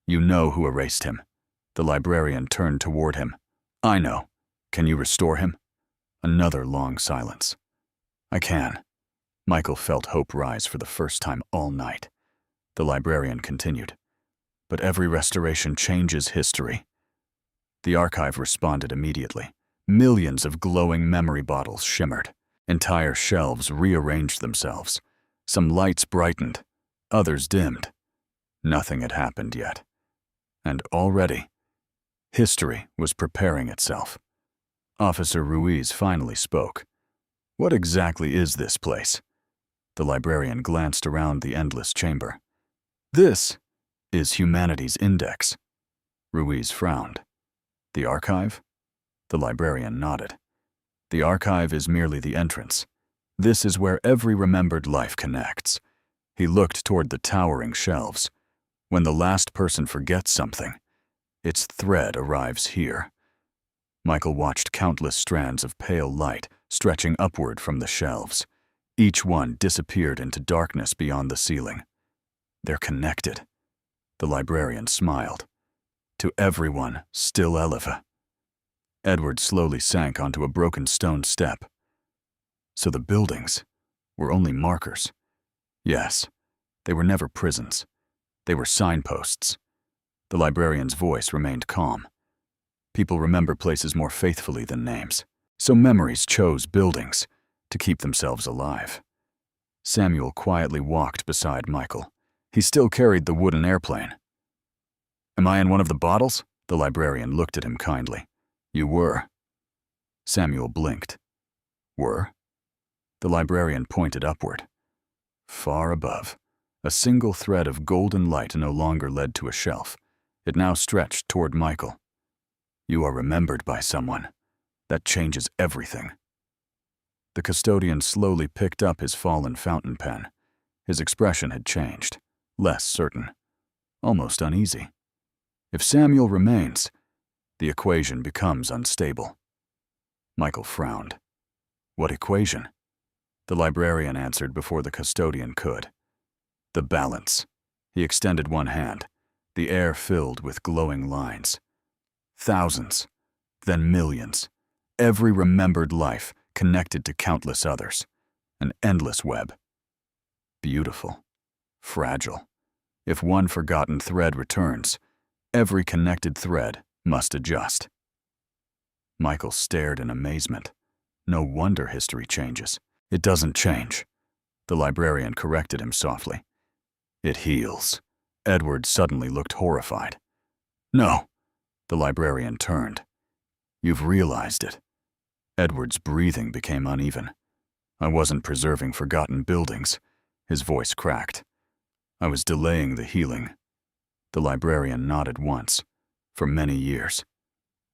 You know who erased him. The librarian turned toward him. I know. Can you restore him? Another long silence. I can. Michael felt hope rise for the first time all night. The librarian continued. But every restoration changes history. The archive responded immediately. Millions of glowing memory bottles shimmered. Entire shelves rearranged themselves. Some lights brightened, others dimmed. Nothing had happened yet. And already, History was preparing itself. Officer Ruiz finally spoke. "What exactly is this place?" The librarian glanced around the endless chamber. "This is Humanity's Index." Ruiz frowned. "The archive?" The librarian nodded. "The archive is merely the entrance. This is where every remembered life connects." He looked toward the towering shelves. "When the last person forgets something, its thread arrives here." Michael watched countless strands of pale light stretching upward from the shelves. Each one disappeared into darkness beyond the ceiling. "They're connected." The librarian smiled. "To everyone still alive." Edward slowly sank onto a broken stone step. "So the buildings were only markers." "Yes, they were never prisons. They were signposts." The librarian's voice remained calm. "People remember places more faithfully than names. So memories chose buildings to keep themselves alive." Samuel quietly walked beside Michael. He still carried the wooden airplane. "Am I in one of the bottles?" The librarian looked at him kindly. "You were." Samuel blinked. "Were?" The librarian pointed upward. Far above, a single thread of golden light no longer led to a shelf. It now stretched toward Michael. "You are remembered by someone. That changes everything." The custodian slowly picked up his fallen fountain pen. His expression had changed, less certain, almost uneasy. If Samuel remains, the equation becomes unstable. Michael frowned. "What equation?" The librarian answered before the custodian could. "The balance." He extended one hand, the air filled with glowing lines. "Thousands, then millions. Every remembered life connected to countless others. An endless web. Beautiful. Fragile. If one forgotten thread returns, every connected thread must adjust." Michael stared in amazement. No wonder history changes. "It doesn't change." The librarian corrected him softly. "It heals." Edward suddenly looked horrified. "No." The librarian turned. "You've realized it." Edward's breathing became uneven. "I wasn't preserving forgotten buildings." His voice cracked. "I was delaying the healing." The librarian nodded once. "For many years."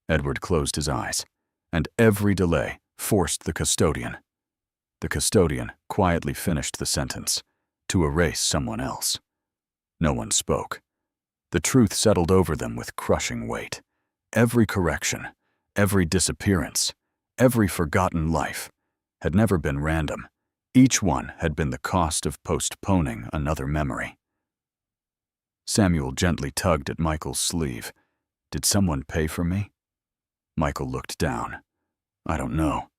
Edward closed his eyes, and every delay forced the custodian. The custodian quietly finished the sentence, "to erase someone else." No one spoke. The truth settled over them with crushing weight. Every correction, every disappearance, every forgotten life had never been random. Each one had been the cost of postponing another memory. Samuel gently tugged at Michael's sleeve. "Did someone pay for me?" Michael looked down. "I don't know."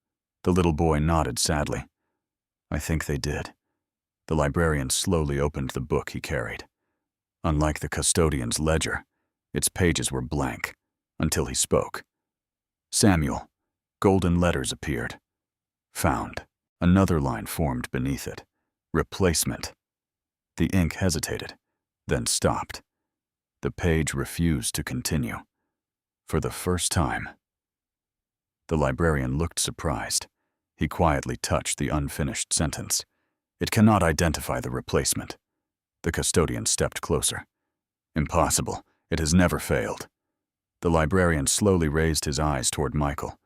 The little boy nodded sadly. "I think they did." The librarian slowly opened the book he carried. Unlike the custodian's ledger, its pages were blank, until he spoke. "Samuel." Golden letters appeared. "Found." Another line formed beneath it. "Replacement." The ink hesitated, then stopped. The page refused to continue. For the first time. The librarian looked surprised. He quietly touched the unfinished sentence. "It cannot identify the replacement." The custodian stepped closer. "Impossible. It has never failed." The librarian slowly raised his eyes toward Michael.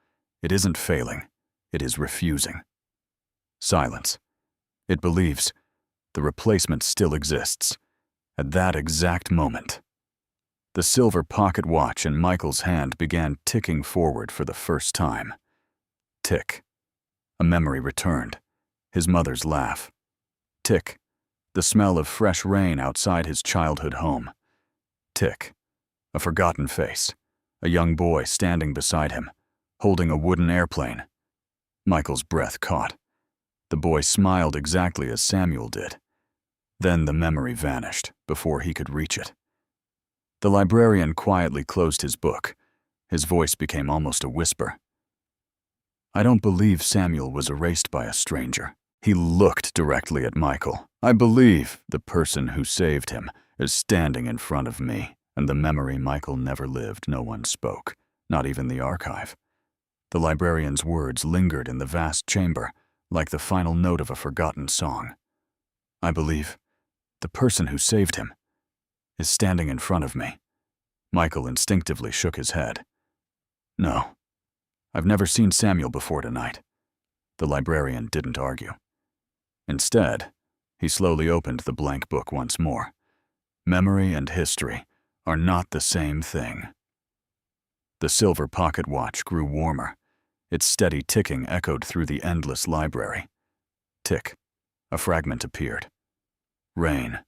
"It isn't failing. It is refusing." Silence. "It believes the replacement still exists." At that exact moment, the silver pocket watch in Michael's hand began ticking forward for the first time. Tick. A memory returned. His mother's laugh. Tick. The smell of fresh rain outside his childhood home. Tick. A forgotten face. A young boy standing beside him, holding a wooden airplane. Michael's breath caught. The boy smiled exactly as Samuel did. Then the memory vanished before he could reach it. The librarian quietly closed his book. His voice became almost a whisper. "I don't believe Samuel was erased by a stranger." He looked directly at Michael. "I believe the person who saved him is standing in front of me, And the memory Michael never lived, no one spoke, not even the archive. The librarian's words lingered in the vast chamber, like the final note of a forgotten song. I believe the person who saved him is standing in front of me. Michael instinctively shook his head. No, I've never seen Samuel before tonight. The librarian didn't argue. Instead, he slowly opened the blank book once more. Memory and history are not the same thing. The silver pocket watch grew warmer. Its steady ticking echoed through the endless library. Tick. A fragment appeared. Rain.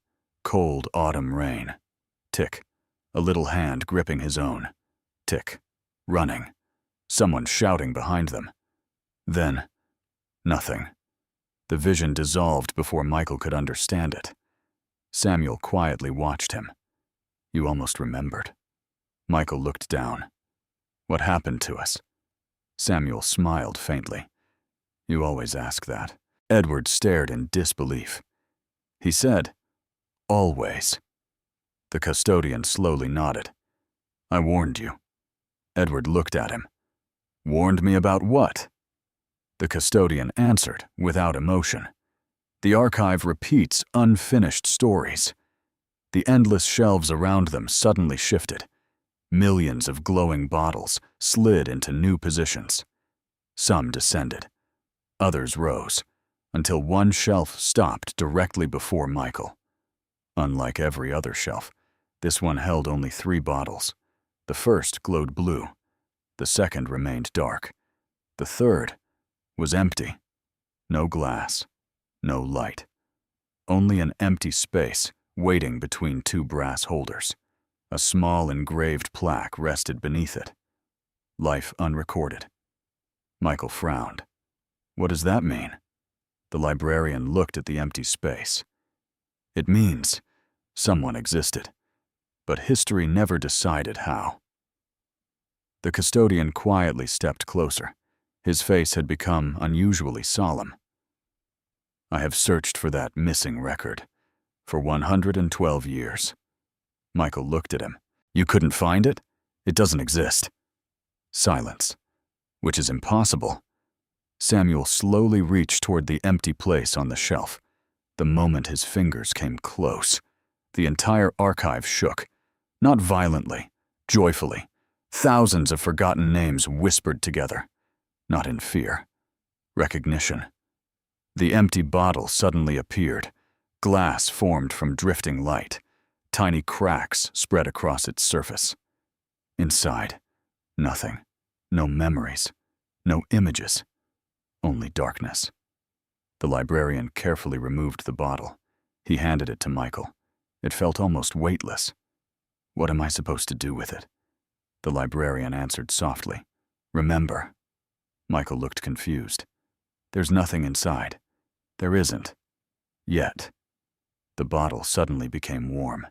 Cold autumn rain. Tick. A little hand gripping his own. Tick. Running. Someone shouting behind them. Then, nothing. The vision dissolved before Michael could understand it. Samuel quietly watched him. You almost remembered. Michael looked down. What happened to us? Samuel smiled faintly. You always ask that. Edward stared in disbelief. He said, always. The custodian slowly nodded. I warned you. Edward looked at him. Warned me about what? The custodian answered without emotion. The archive repeats unfinished stories. The endless shelves around them suddenly shifted. Millions of glowing bottles slid into new positions. Some descended. Others rose, until one shelf stopped directly before Michael. Unlike every other shelf, this one held only 3 bottles. The first glowed blue. The second remained dark. The third was empty. No glass. No light. Only an empty space waiting between 2 brass holders. A small engraved plaque rested beneath it. Life unrecorded. Michael frowned. What does that mean? The librarian looked at the empty space. It means someone existed, but history never decided how. The custodian quietly stepped closer. His face had become unusually solemn. I have searched for that missing record for 112 years. Michael looked at him. You couldn't find it? It doesn't exist. Silence, which is impossible. Samuel slowly reached toward the empty place on the shelf. The moment his fingers came close, the entire archive shook. Not violently, joyfully. Thousands of forgotten names whispered together. Not in fear. Recognition. The empty bottle suddenly appeared. Glass formed from drifting light. Tiny cracks spread across its surface. Inside, nothing. No memories. No images. Only darkness. The librarian carefully removed the bottle. He handed it to Michael. It felt almost weightless. What am I supposed to do with it? The librarian answered softly. Remember. Michael looked confused. There's nothing inside. There isn't. Yet. The bottle suddenly became warm.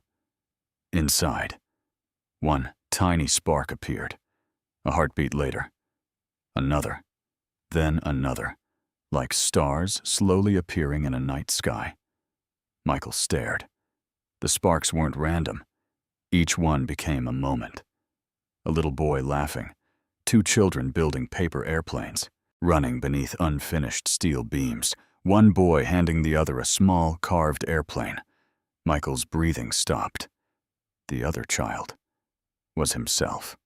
Inside, one tiny spark appeared. A heartbeat later. Another. Then another. Like stars slowly appearing in a night sky. Michael stared. The sparks weren't random. Each one became a moment. A little boy laughing. 2 children building paper airplanes. Running beneath unfinished steel beams. One boy handing the other a small carved airplane. Michael's breathing stopped. The other child was himself.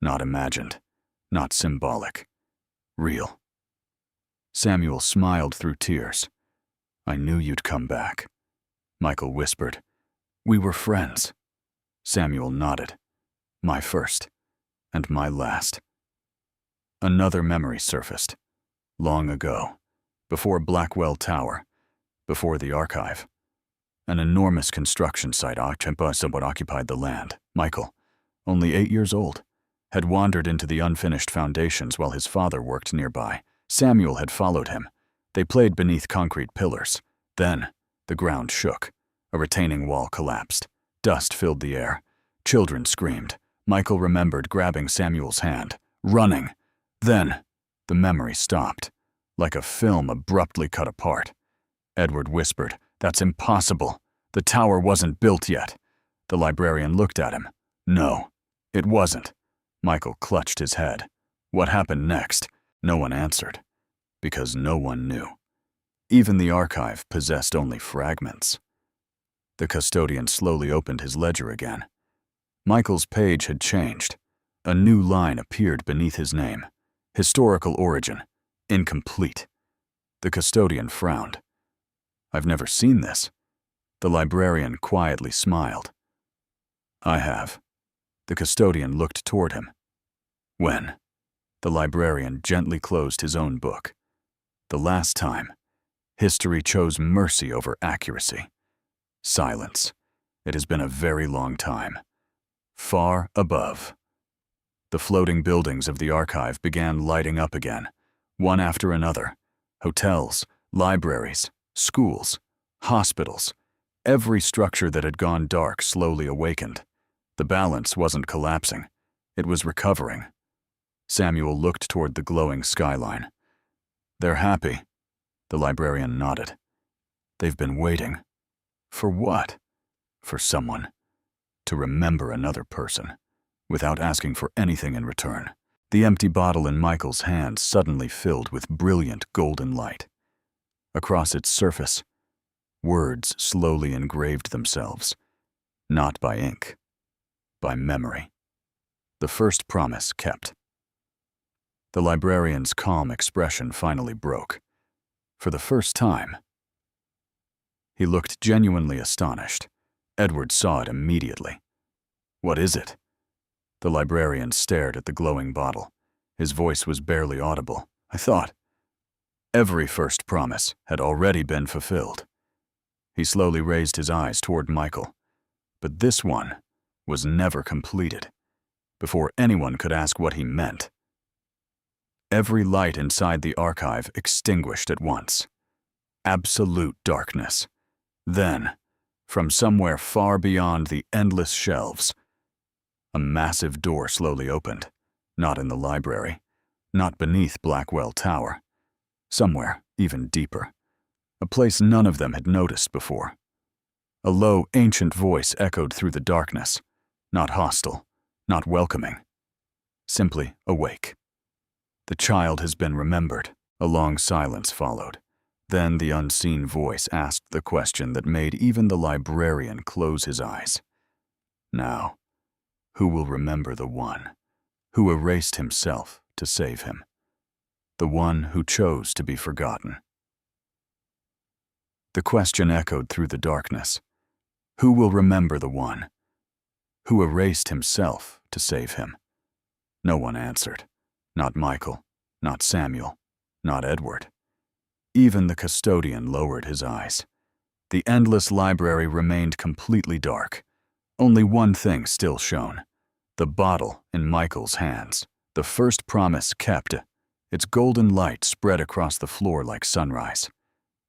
Not imagined. Not symbolic. Real. Samuel smiled through tears. I knew you'd come back. Michael whispered. We were friends. Samuel nodded. My first. And my last. Another memory surfaced. Long ago. Before Blackwell Tower. Before the archive. An enormous construction site occupied the land. Michael, only 8 years old, had wandered into the unfinished foundations while his father worked nearby. Samuel had followed him. They played beneath concrete pillars. Then, the ground shook. A retaining wall collapsed. Dust filled the air. Children screamed. Michael remembered grabbing Samuel's hand, running. Then, the memory stopped, like a film abruptly cut apart. Edward whispered, That's impossible. The tower wasn't built yet. The librarian looked at him. No, it wasn't. Michael clutched his head. What happened next? No one answered, because no one knew. Even the archive possessed only fragments. The custodian slowly opened his ledger again. Michael's page had changed. A new line appeared beneath his name. Historical origin. Incomplete. The custodian frowned. I've never seen this. The librarian quietly smiled. I have. The custodian looked toward him. When? The librarian gently closed his own book. The last time. History chose mercy over accuracy. Silence. It has been a very long time. Far above. The floating buildings of the archive began lighting up again, one after another. Hotels, libraries, schools, hospitals. Every structure that had gone dark slowly awakened. The balance wasn't collapsing. It was recovering. Samuel looked toward the glowing skyline. They're happy. The librarian nodded. They've been waiting. For what? For someone. To remember another person, without asking for anything in return. The empty bottle in Michael's hand suddenly filled with brilliant golden light. Across its surface, words slowly engraved themselves, not by ink, by memory. The first promise kept. The librarian's calm expression finally broke. For the first time, he looked genuinely astonished. Edward saw it immediately. What is it? The librarian stared at the glowing bottle. His voice was barely audible. I thought. Every first promise had already been fulfilled. He slowly raised his eyes toward Michael. But this one was never completed. Before anyone could ask what he meant, every light inside the archive extinguished at once. Absolute darkness. Then, from somewhere far beyond the endless shelves, a massive door slowly opened, not in the library, not beneath Blackwell Tower, somewhere even deeper, a place none of them had noticed before. A low, ancient voice echoed through the darkness, not hostile, not welcoming, simply awake. The child has been remembered. A long silence followed. Then the unseen voice asked the question that made even the librarian close his eyes. Now, who will remember the one who erased himself to save him? The one who chose to be forgotten. The question echoed through the darkness. Who will remember the one who erased himself to save him? No one answered. Not Michael, not Samuel, not Edward. Even the custodian lowered his eyes. The endless library remained completely dark. Only one thing still shone. The bottle in Michael's hands. The first promise kept. Its golden light spread across the floor like sunrise.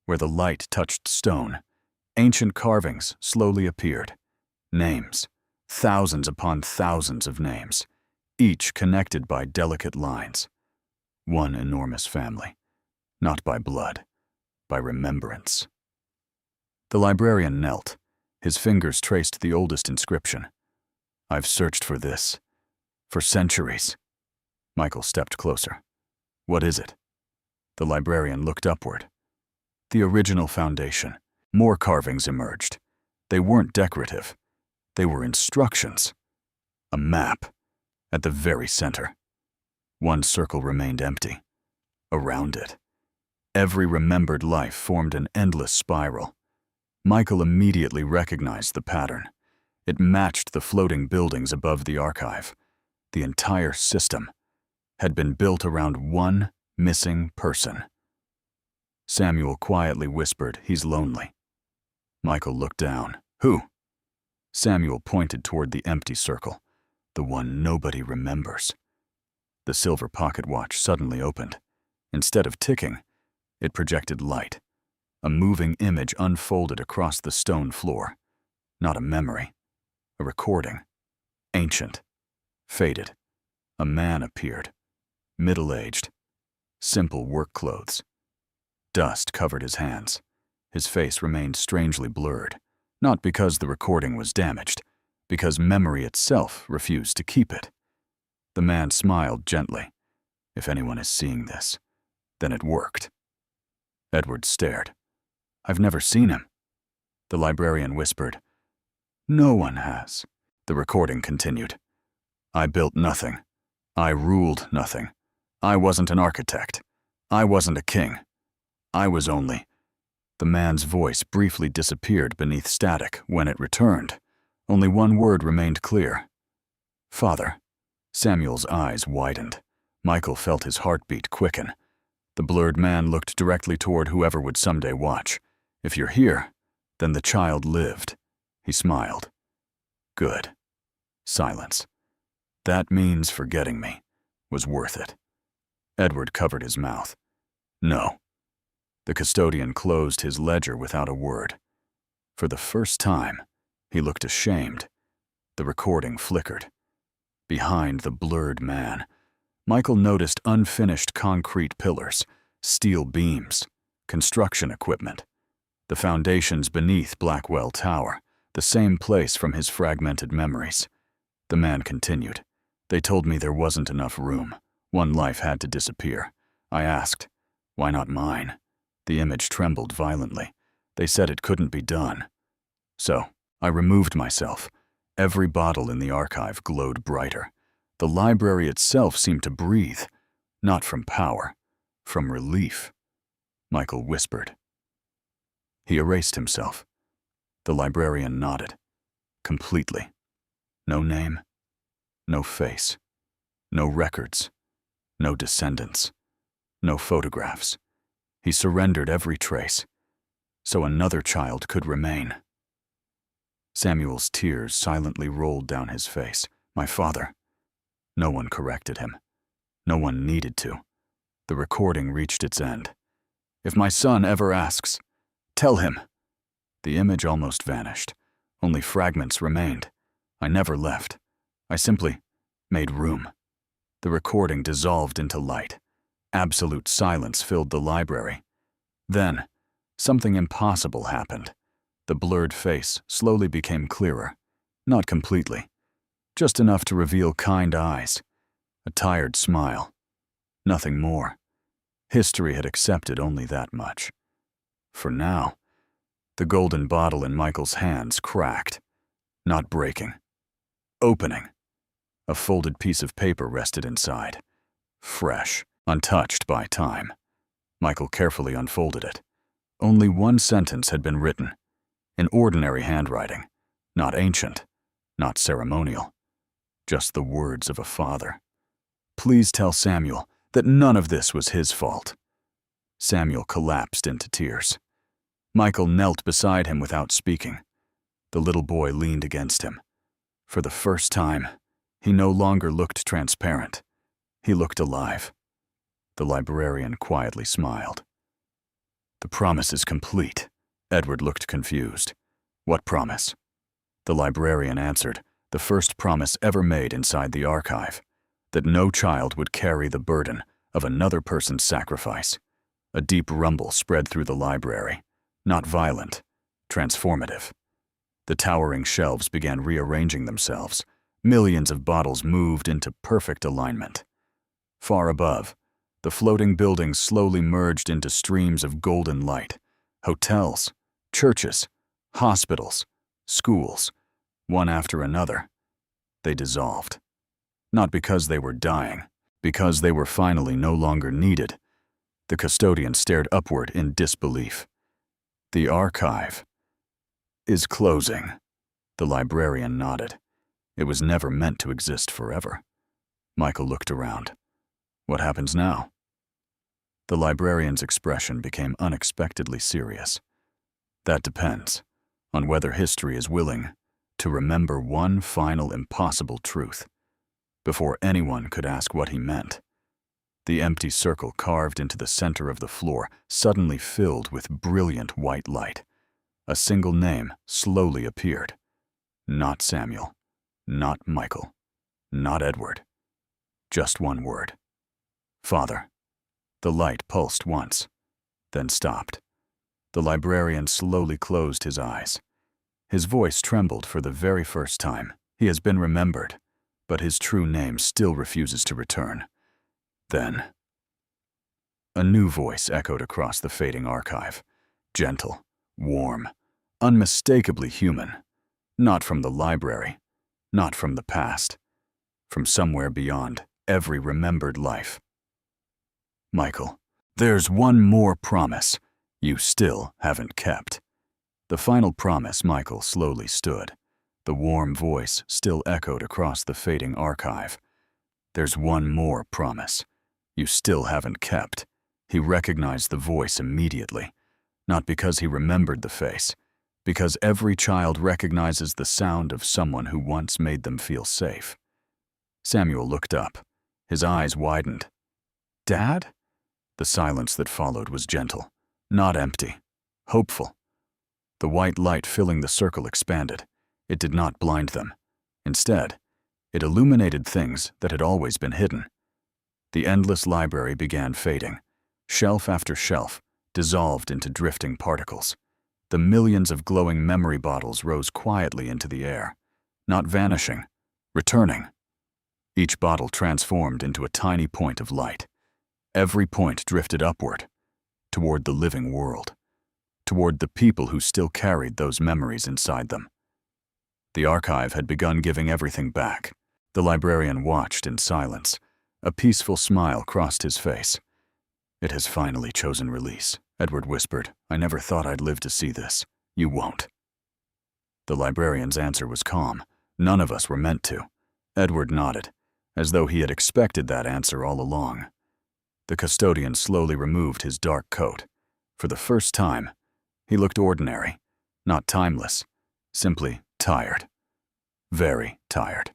Where the light touched stone, ancient carvings slowly appeared. Names, thousands upon thousands of names, each connected by delicate lines. One enormous family, not by blood, by remembrance. The librarian knelt. His fingers traced the oldest inscription. I've searched for this, for centuries. Michael stepped closer. What is it? The librarian looked upward. The original foundation. More carvings emerged. They weren't decorative. They were instructions. A map, at the very center. One circle remained empty. Around it, every remembered life formed an endless spiral. Michael immediately recognized the pattern. It matched the floating buildings above the archive. The entire system had been built around one missing person. Samuel quietly whispered, "He's lonely." Michael looked down. Who? Samuel pointed toward the empty circle, the one nobody remembers. The silver pocket watch suddenly opened. Instead of ticking, it projected light. A moving image unfolded across the stone floor. Not a memory, a recording. Ancient, faded. A man appeared, middle-aged, simple work clothes. Dust covered his hands. His face remained strangely blurred, not because the recording was damaged, because memory itself refused to keep it. The man smiled gently. If anyone is seeing this, then it worked. Edward stared. I've never seen him. The librarian whispered. No one has. The recording continued. I built nothing. I ruled nothing. I wasn't an architect. I wasn't a king. I was only. The man's voice briefly disappeared beneath static. When it returned, only one word remained clear. Father. Samuel's eyes widened. Michael felt his heartbeat quicken. The blurred man looked directly toward whoever would someday watch. If you're here, then the child lived. He smiled. Good. Silence. That means forgetting me was worth it. Edward covered his mouth. No. The custodian closed his ledger without a word. For the first time, he looked ashamed. The recording flickered. Behind the blurred man, Michael noticed unfinished concrete pillars, steel beams, construction equipment. The foundations beneath Blackwell Tower, the same place from his fragmented memories. The man continued. They told me there wasn't enough room. One life had to disappear. I asked, why not mine? The image trembled violently. They said it couldn't be done. So, I removed myself. Every bottle in the archive glowed brighter. The library itself seemed to breathe, not from power, from relief. Michael whispered. He erased himself. The librarian nodded. Completely. No name, no face, no records, no descendants, no photographs. He surrendered every trace, so another child could remain. Samuel's tears silently rolled down his face. My father. No one corrected him. No one needed to. The recording reached its end. If my son ever asks, tell him. The image almost vanished. Only fragments remained. I never left. I simply made room. The recording dissolved into light. Absolute silence filled the library. Then, something impossible happened. The blurred face slowly became clearer. Not completely. Just enough to reveal kind eyes. A tired smile. Nothing more. History had accepted only that much. For now, the golden bottle in Michael's hands cracked. Not breaking. Opening. A folded piece of paper rested inside. Fresh, untouched by time. Michael carefully unfolded it. Only one sentence had been written. In ordinary handwriting. Not ancient. Not ceremonial. Just the words of a father. Please tell Samuel that none of this was his fault. Samuel collapsed into tears. Michael knelt beside him without speaking. The little boy leaned against him. For the first time, he no longer looked transparent. He looked alive. The librarian quietly smiled. The promise is complete. Edward looked confused. What promise? The librarian answered, the first promise ever made inside the archive, that no child would carry the burden of another person's sacrifice. A deep rumble spread through the library, not violent, transformative. The towering shelves began rearranging themselves. Millions of bottles moved into perfect alignment. Far above, the floating buildings slowly merged into streams of golden light. Hotels, churches, hospitals, schools, one after another. They dissolved. Not because they were dying, because they were finally no longer needed. The custodian stared upward in disbelief. The archive is closing. The librarian nodded. It was never meant to exist forever. Michael looked around. What happens now? The librarian's expression became unexpectedly serious. That depends on whether history is willing to remember one final impossible truth. Before anyone could ask what he meant, the empty circle carved into the center of the floor suddenly filled with brilliant white light. A single name slowly appeared. Not Samuel, not Michael, not Edward. Just one word. Father. The light pulsed once, then stopped. The librarian slowly closed his eyes. His voice trembled for the very first time. He has been remembered, but his true name still refuses to return. Then, a new voice echoed across the fading archive. Gentle, warm, unmistakably human. Not from the library, not from the past, from somewhere beyond every remembered life. Michael, there's one more promise you still haven't kept. The final promise Michael slowly stood. The warm voice still echoed across the fading archive. There's one more promise you still haven't kept. He recognized the voice immediately, not because he remembered the face, because every child recognizes the sound of someone who once made them feel safe. Samuel looked up. His eyes widened. Dad? The silence that followed was gentle, not empty, hopeful. The white light filling the circle expanded. It did not blind them. Instead, it illuminated things that had always been hidden. The endless library began fading. Shelf after shelf dissolved into drifting particles. The millions of glowing memory bottles rose quietly into the air, not vanishing, returning. Each bottle transformed into a tiny point of light. Every point drifted upward, toward the living world, toward the people who still carried those memories inside them. The archive had begun giving everything back. The librarian watched in silence. A peaceful smile crossed his face. It has finally chosen release, Edward whispered. I never thought I'd live to see this. You won't. The librarian's answer was calm. None of us were meant to. Edward nodded, as though he had expected that answer all along. The custodian slowly removed his dark coat. For the first time, he looked ordinary, not timeless, simply tired. Very tired.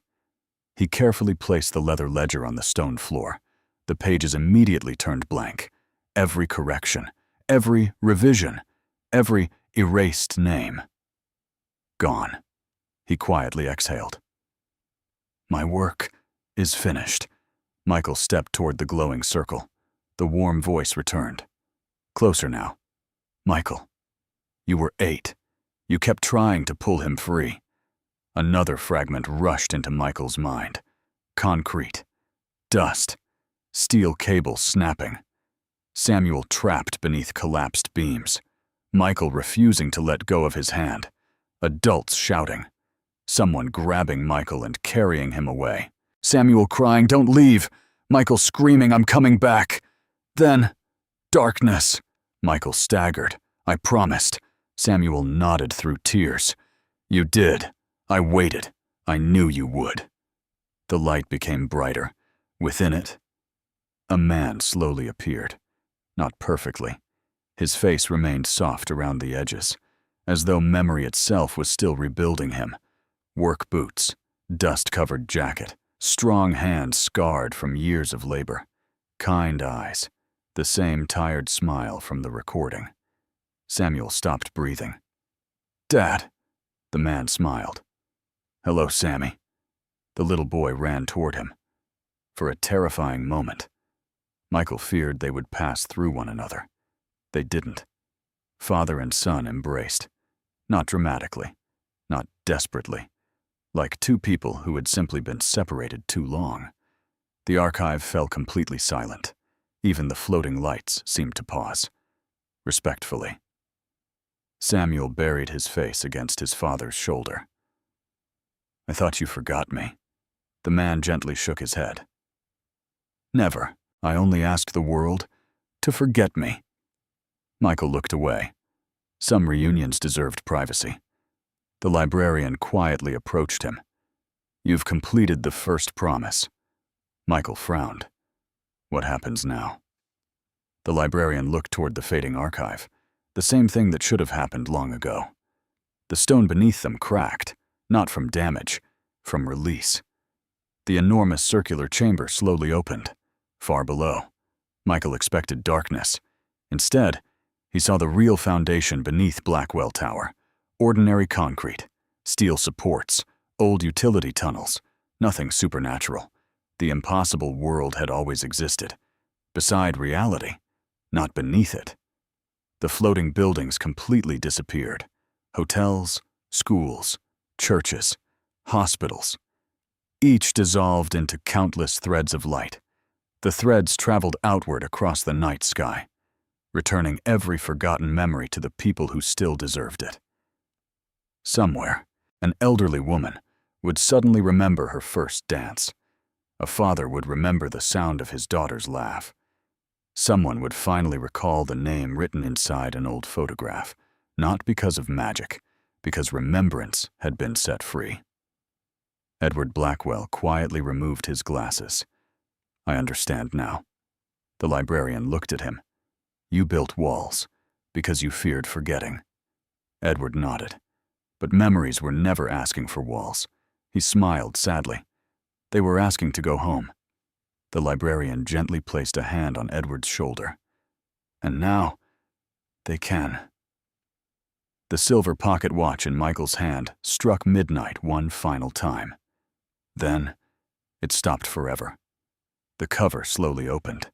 He carefully placed the leather ledger on the stone floor. The pages immediately turned blank. Every correction, every revision, every erased name. Gone. He quietly exhaled. My work is finished. Michael stepped toward the glowing circle. The warm voice returned. Closer now. Michael, you were 8. You kept trying to pull him free. Another fragment rushed into Michael's mind. Concrete. Dust. Steel cables snapping. Samuel trapped beneath collapsed beams. Michael refusing to let go of his hand. Adults shouting. Someone grabbing Michael and carrying him away. Samuel crying, "Don't leave!" Michael screaming, "I'm coming back!" Then, darkness. Michael staggered. I promised. Samuel nodded through tears. You did. I waited. I knew you would. The light became brighter. Within it, a man slowly appeared. Not perfectly. His face remained soft around the edges, as though memory itself was still rebuilding him. Work boots, dust-covered jacket, strong hands scarred from years of labor, kind eyes, the same tired smile from the recording. Samuel stopped breathing. Dad, the man smiled. Hello, Sammy. The little boy ran toward him. For a terrifying moment, Michael feared they would pass through one another. They didn't. Father and son embraced. Not dramatically, not desperately, like two people who had simply been separated too long. The archive fell completely silent. Even the floating lights seemed to pause. Respectfully. Samuel buried his face against his father's shoulder. I thought you forgot me. The man gently shook his head. Never. I only asked the world to forget me. Michael looked away. Some reunions deserved privacy. The librarian quietly approached him. You've completed the first promise. Michael frowned. What happens now? The librarian looked toward the fading archive, the same thing that should have happened long ago. The stone beneath them cracked, not from damage, from release. The enormous circular chamber slowly opened. Far below, Michael expected darkness. Instead, he saw the real foundation beneath Blackwell Tower. Ordinary concrete, steel supports, old utility tunnels, nothing supernatural. The impossible world had always existed, beside reality, not beneath it. The floating buildings completely disappeared. Hotels, schools, churches, hospitals. Each dissolved into countless threads of light. The threads traveled outward across the night sky, returning every forgotten memory to the people who still deserved it. Somewhere, an elderly woman would suddenly remember her first dance. A father would remember the sound of his daughter's laugh. Someone would finally recall the name written inside an old photograph, not because of magic, because remembrance had been set free. Edward Blackwell quietly removed his glasses. I understand now. The librarian looked at him. You built walls because you feared forgetting. Edward nodded. But memories were never asking for walls. He smiled sadly. They were asking to go home. The librarian gently placed a hand on Edward's shoulder. And now, they can. The silver pocket watch in Michael's hand struck midnight one final time. Then, it stopped forever. The cover slowly opened.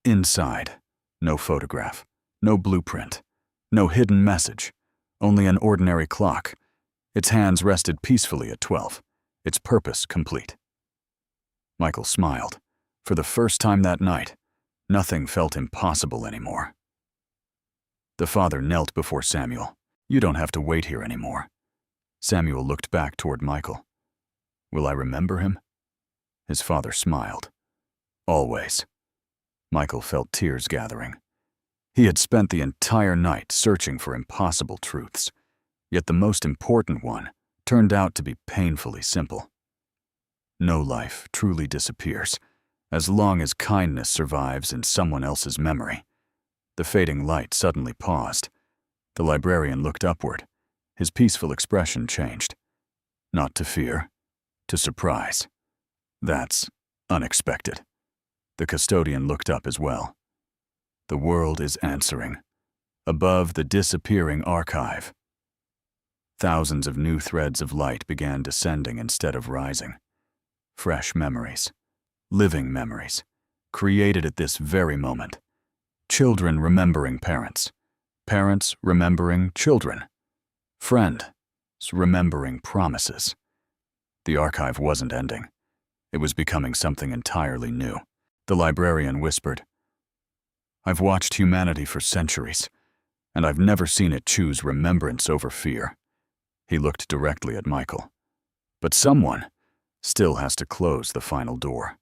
Inside, no photograph, no blueprint, no hidden message, only an ordinary clock. Its hands rested peacefully at 12, its purpose complete. Michael smiled. For the first time that night, nothing felt impossible anymore. The father knelt before Samuel. You don't have to wait here anymore. Samuel looked back toward Michael. Will I remember him? His father smiled. Always. Michael felt tears gathering. He had spent the entire night searching for impossible truths, yet the most important one turned out to be painfully simple. No life truly disappears, as long as kindness survives in someone else's memory. The fading light suddenly paused. The librarian looked upward. His peaceful expression changed. Not to fear, to surprise. That's unexpected. The custodian looked up as well. The world is answering. Above the disappearing archive. Thousands of new threads of light began descending instead of rising. Fresh memories. Living memories, created at this very moment. Children remembering parents. Parents remembering children. Friends remembering promises. The archive wasn't ending. It was becoming something entirely new. The librarian whispered, I've watched humanity for centuries, and I've never seen it choose remembrance over fear. He looked directly at Michael. But someone still has to close the final door.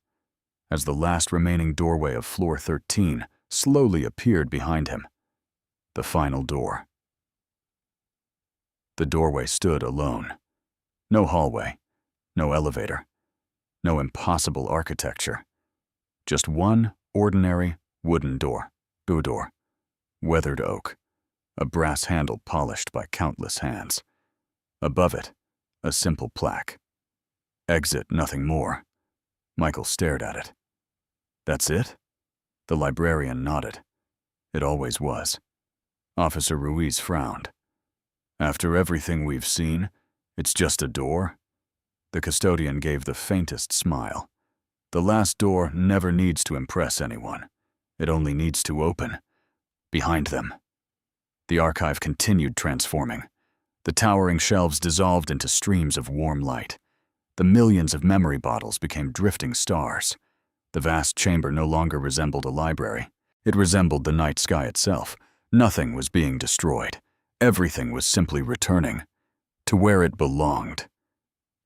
As the last remaining doorway of floor 13 slowly appeared behind him. The final door. The doorway stood alone. No hallway, no elevator, no impossible architecture. Just one ordinary wooden door, door, weathered oak, a brass handle polished by countless hands. Above it, a simple plaque. Exit, nothing more. Michael stared at it. That's it? The librarian nodded. It always was. Officer Ruiz frowned. After everything we've seen, it's just a door? The custodian gave the faintest smile. The last door never needs to impress anyone. It only needs to open. Behind them. The archive continued transforming. The towering shelves dissolved into streams of warm light. The millions of memory bottles became drifting stars. The vast chamber no longer resembled a library. It resembled the night sky itself. Nothing was being destroyed. Everything was simply returning to where it belonged.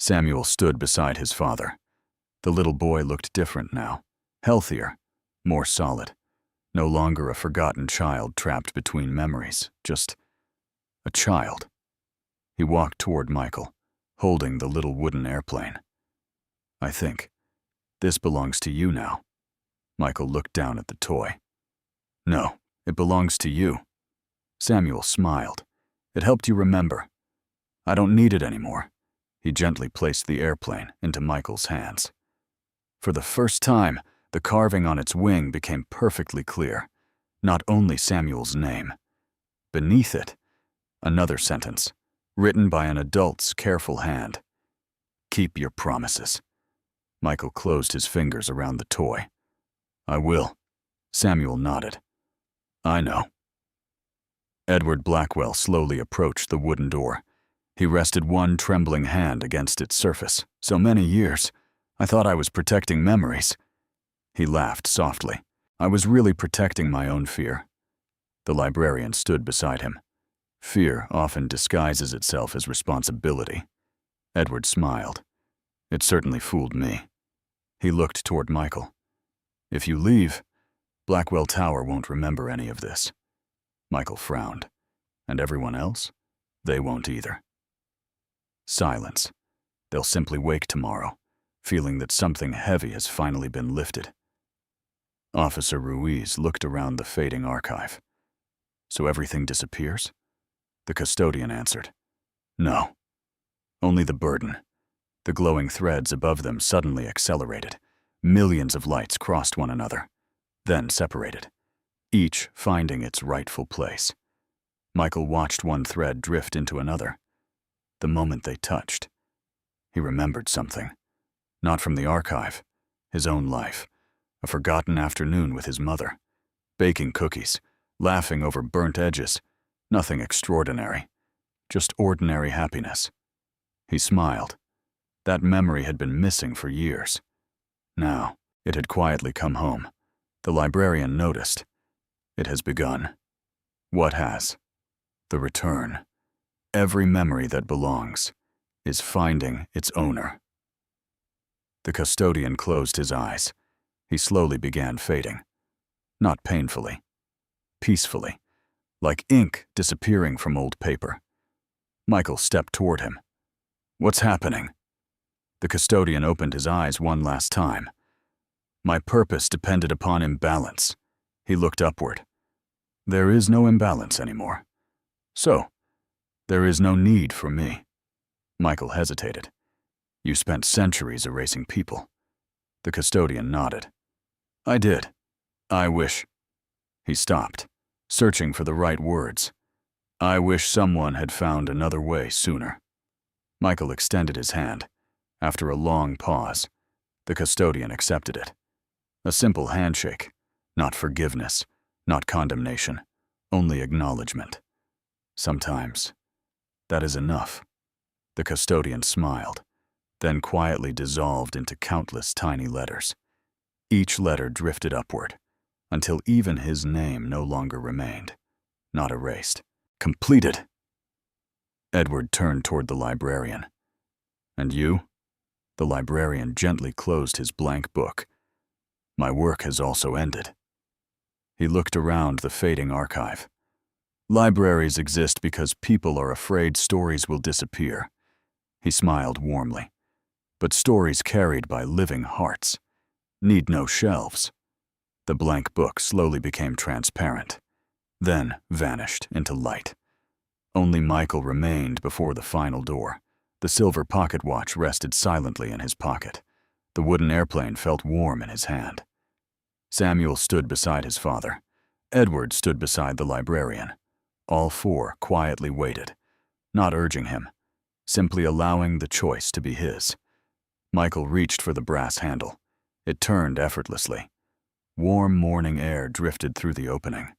Samuel stood beside his father. The little boy looked different now, healthier, more solid. No longer a forgotten child trapped between memories, just a child. He walked toward Michael, holding the little wooden airplane. I think this belongs to you now. Michael looked down at the toy. No, it belongs to you. Samuel smiled. It helped you remember. I don't need it anymore. He gently placed the airplane into Michael's hands. For the first time, the carving on its wing became perfectly clear. Not only Samuel's name. Beneath it, another sentence, written by an adult's careful hand. Keep your promises. Michael closed his fingers around the toy. I will. Samuel nodded. I know. Edward Blackwell slowly approached the wooden door. He rested one trembling hand against its surface. So many years. I thought I was protecting memories. He laughed softly. I was really protecting my own fear. The librarian stood beside him. Fear often disguises itself as responsibility. Edward smiled. It certainly fooled me. He looked toward Michael. If you leave, Blackwell Tower won't remember any of this. Michael frowned. And everyone else? They won't either. Silence. They'll simply wake tomorrow, feeling that something heavy has finally been lifted. Officer Ruiz looked around the fading archive. So everything disappears? The custodian answered. No. Only the burden. The glowing threads above them suddenly accelerated. Millions of lights crossed one another, then separated, each finding its rightful place. Michael watched one thread drift into another. The moment they touched, he remembered something. Not from the archive, his own life. A forgotten afternoon with his mother. Baking cookies, laughing over burnt edges. Nothing extraordinary. Just ordinary happiness. He smiled. That memory had been missing for years. Now, it had quietly come home. The librarian noticed. It has begun. What has? The return. Every memory that belongs is finding its owner. The custodian closed his eyes. He slowly began fading. Not painfully. Peacefully. Like ink disappearing from old paper. Michael stepped toward him. What's happening? The custodian opened his eyes one last time. My purpose depended upon imbalance. He looked upward. There is no imbalance anymore. So, there is no need for me. Michael hesitated. You spent centuries erasing people. The custodian nodded. I did. I wish. He stopped, searching for the right words. I wish someone had found another way sooner. Michael extended his hand. After a long pause, the custodian accepted it. A simple handshake. Not forgiveness, not condemnation, only acknowledgement. Sometimes, that is enough. The custodian smiled, then quietly dissolved into countless tiny letters. Each letter drifted upward, until even his name no longer remained, not erased. Completed! Edward turned toward the librarian. And you? The librarian gently closed his blank book. My work has also ended. He looked around the fading archive. Libraries exist because people are afraid stories will disappear. He smiled warmly. But stories carried by living hearts need no shelves. The blank book slowly became transparent, then vanished into light. Only Michael remained before the final door. The silver pocket watch rested silently in his pocket. The wooden airplane felt warm in his hand. Samuel stood beside his father. Edward stood beside the librarian. All four quietly waited, not urging him, simply allowing the choice to be his. Michael reached for the brass handle. It turned effortlessly. Warm morning air drifted through the opening.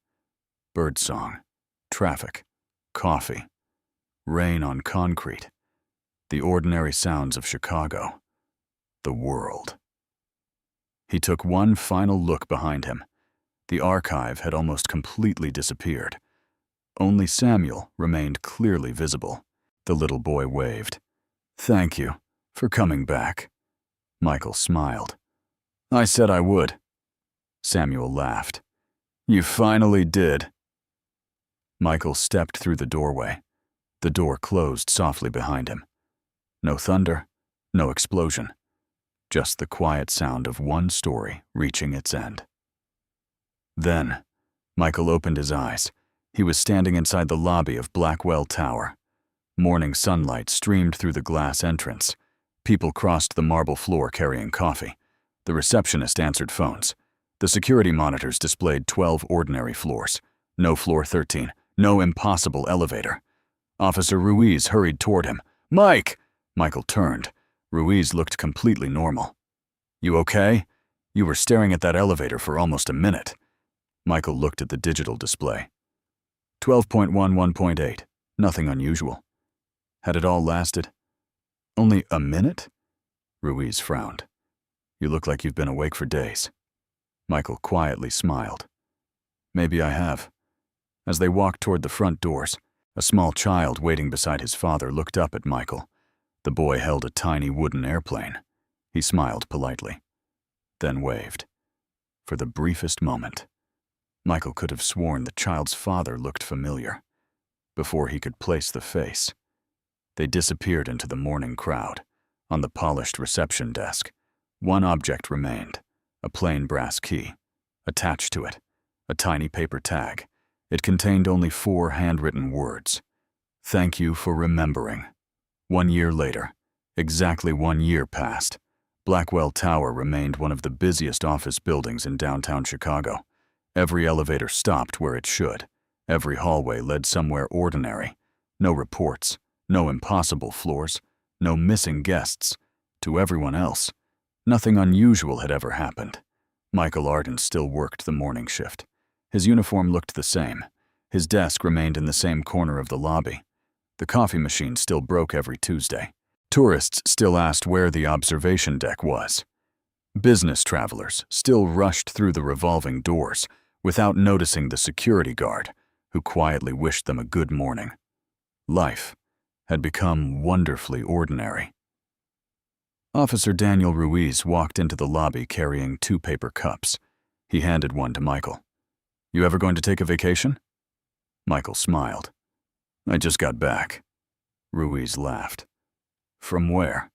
Birdsong, traffic, coffee, rain on concrete, the ordinary sounds of Chicago, the world. He took one final look behind him. The archive had almost completely disappeared. Only Samuel remained clearly visible. The little boy waved. Thank you for coming back. Michael smiled. I said I would. Samuel laughed. You finally did. Michael stepped through the doorway. The door closed softly behind him. No thunder, no explosion. Just the quiet sound of one story reaching its end. Then, Michael opened his eyes. He was standing inside the lobby of Blackwell Tower. Morning sunlight streamed through the glass entrance. People crossed the marble floor carrying coffee. The receptionist answered phones. The security monitors displayed 12 ordinary floors. No floor 13. No impossible elevator. Officer Ruiz hurried toward him. Mike! Michael turned. Ruiz looked completely normal. You okay? You were staring at that elevator for almost a minute. Michael looked at the digital display. 12.1, 1.8. Nothing unusual. Had it all lasted? Only a minute? Ruiz frowned. You look like you've been awake for days. Michael quietly smiled. Maybe I have. As they walked toward the front doors, a small child waiting beside his father looked up at Michael. The boy held a tiny wooden airplane. He smiled politely, then waved. For the briefest moment, Michael could have sworn the child's father looked familiar. Before he could place the face, they disappeared into the morning crowd. On the polished reception desk, one object remained, a plain brass key. Attached to it, a tiny paper tag. It contained only 4 handwritten words. Thank you for remembering. 1 year later, exactly 1 year passed. Blackwell Tower remained one of the busiest office buildings in downtown Chicago. Every elevator stopped where it should. Every hallway led somewhere ordinary. No reports, no impossible floors, no missing guests. To everyone else, nothing unusual had ever happened. Michael Arden still worked the morning shift. His uniform looked the same. His desk remained in the same corner of the lobby. The coffee machine still broke every Tuesday. Tourists still asked where the observation deck was. Business travelers still rushed through the revolving doors without noticing the security guard, who quietly wished them a good morning. Life had become wonderfully ordinary. Officer Daniel Ruiz walked into the lobby carrying 2 paper cups. He handed one to Michael. You ever going to take a vacation? Michael smiled. I just got back. Ruiz laughed. From where?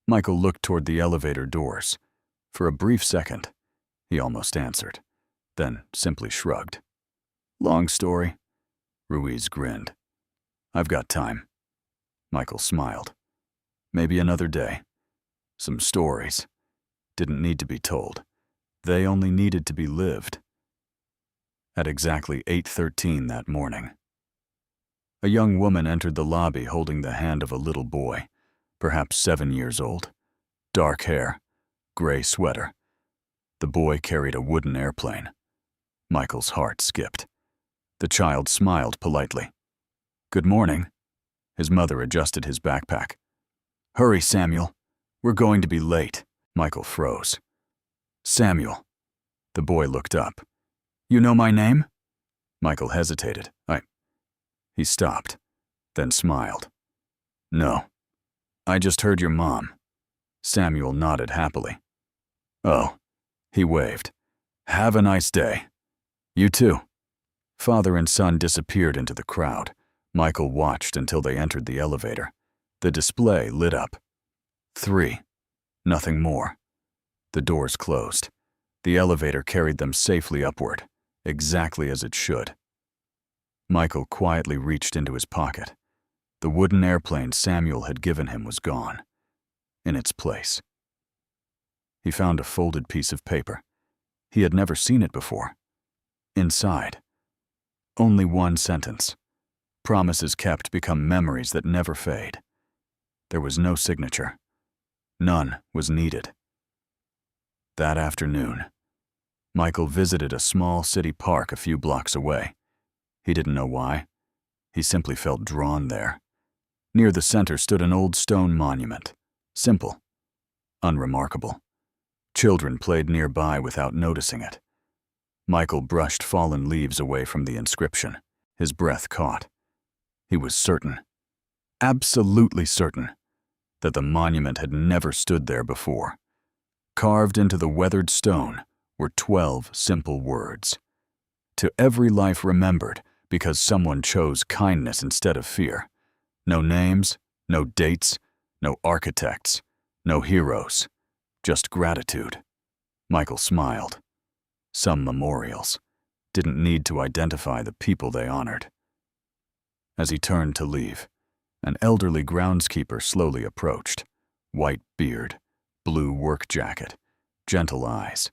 Michael looked toward the elevator doors. For a brief second, he almost answered, then simply shrugged. Long story. Ruiz grinned. I've got time. Michael smiled. Maybe another day. Some stories didn't need to be told. They only needed to be lived. At exactly 8:13 that morning, a young woman entered the lobby holding the hand of a little boy, perhaps 7 years old. Dark hair, gray sweater. The boy carried a wooden airplane. Michael's heart skipped. The child smiled politely. Good morning. His mother adjusted his backpack. Hurry, Samuel. We're going to be late. Michael froze. Samuel. The boy looked up. You know my name? Michael hesitated. He stopped, then smiled. No. I just heard your mom. Samuel nodded happily. Oh. He waved. Have a nice day. You too. Father and son disappeared into the crowd. Michael watched until they entered the elevator. The display lit up. 3. Nothing more. The doors closed. The elevator carried them safely upward, exactly as it should. Michael quietly reached into his pocket. The wooden airplane Samuel had given him was gone. In its place, he found a folded piece of paper. He had never seen it before. Inside, only one sentence. Promises kept become memories that never fade. There was no signature. None was needed. That afternoon, Michael visited a small city park a few blocks away. He didn't know why. He simply felt drawn there. Near the center stood an old stone monument. Simple, unremarkable. Children played nearby without noticing it. Michael brushed fallen leaves away from the inscription. His breath caught. He was certain, absolutely certain, that the monument had never stood there before. Carved into the weathered stone were 12 simple words. To every life remembered because someone chose kindness instead of fear. No names, no dates, no architects, no heroes, just gratitude. Michael smiled. Some memorials didn't need to identify the people they honored. As he turned to leave, an elderly groundskeeper slowly approached. White beard, blue work jacket, gentle eyes.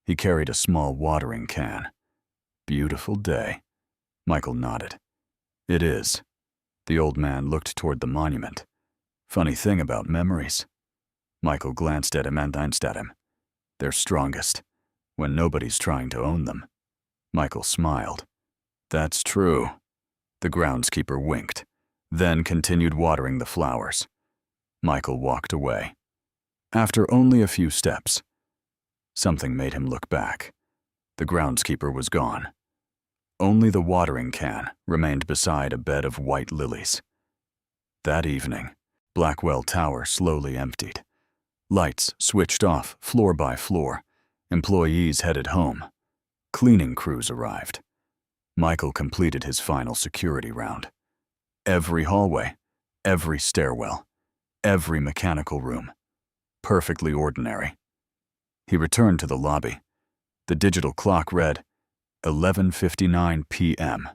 He carried a small watering can. Beautiful day. Michael nodded. It is. The old man looked toward the monument. Funny thing about memories. Michael glanced at him and glanced at him. They're strongest when nobody's trying to own them. Michael smiled. That's true. The groundskeeper winked. then continued watering the flowers. Michael walked away. After only a few steps, something made him look back. The groundskeeper was gone. Only the watering can remained beside a bed of white lilies. That evening, Blackwell Tower slowly emptied. Lights switched off floor by floor. Employees headed home. Cleaning crews arrived. Michael completed his final security round. Every hallway, every stairwell, every mechanical room. Perfectly ordinary. He returned to the lobby. The digital clock read 11:59 p.m.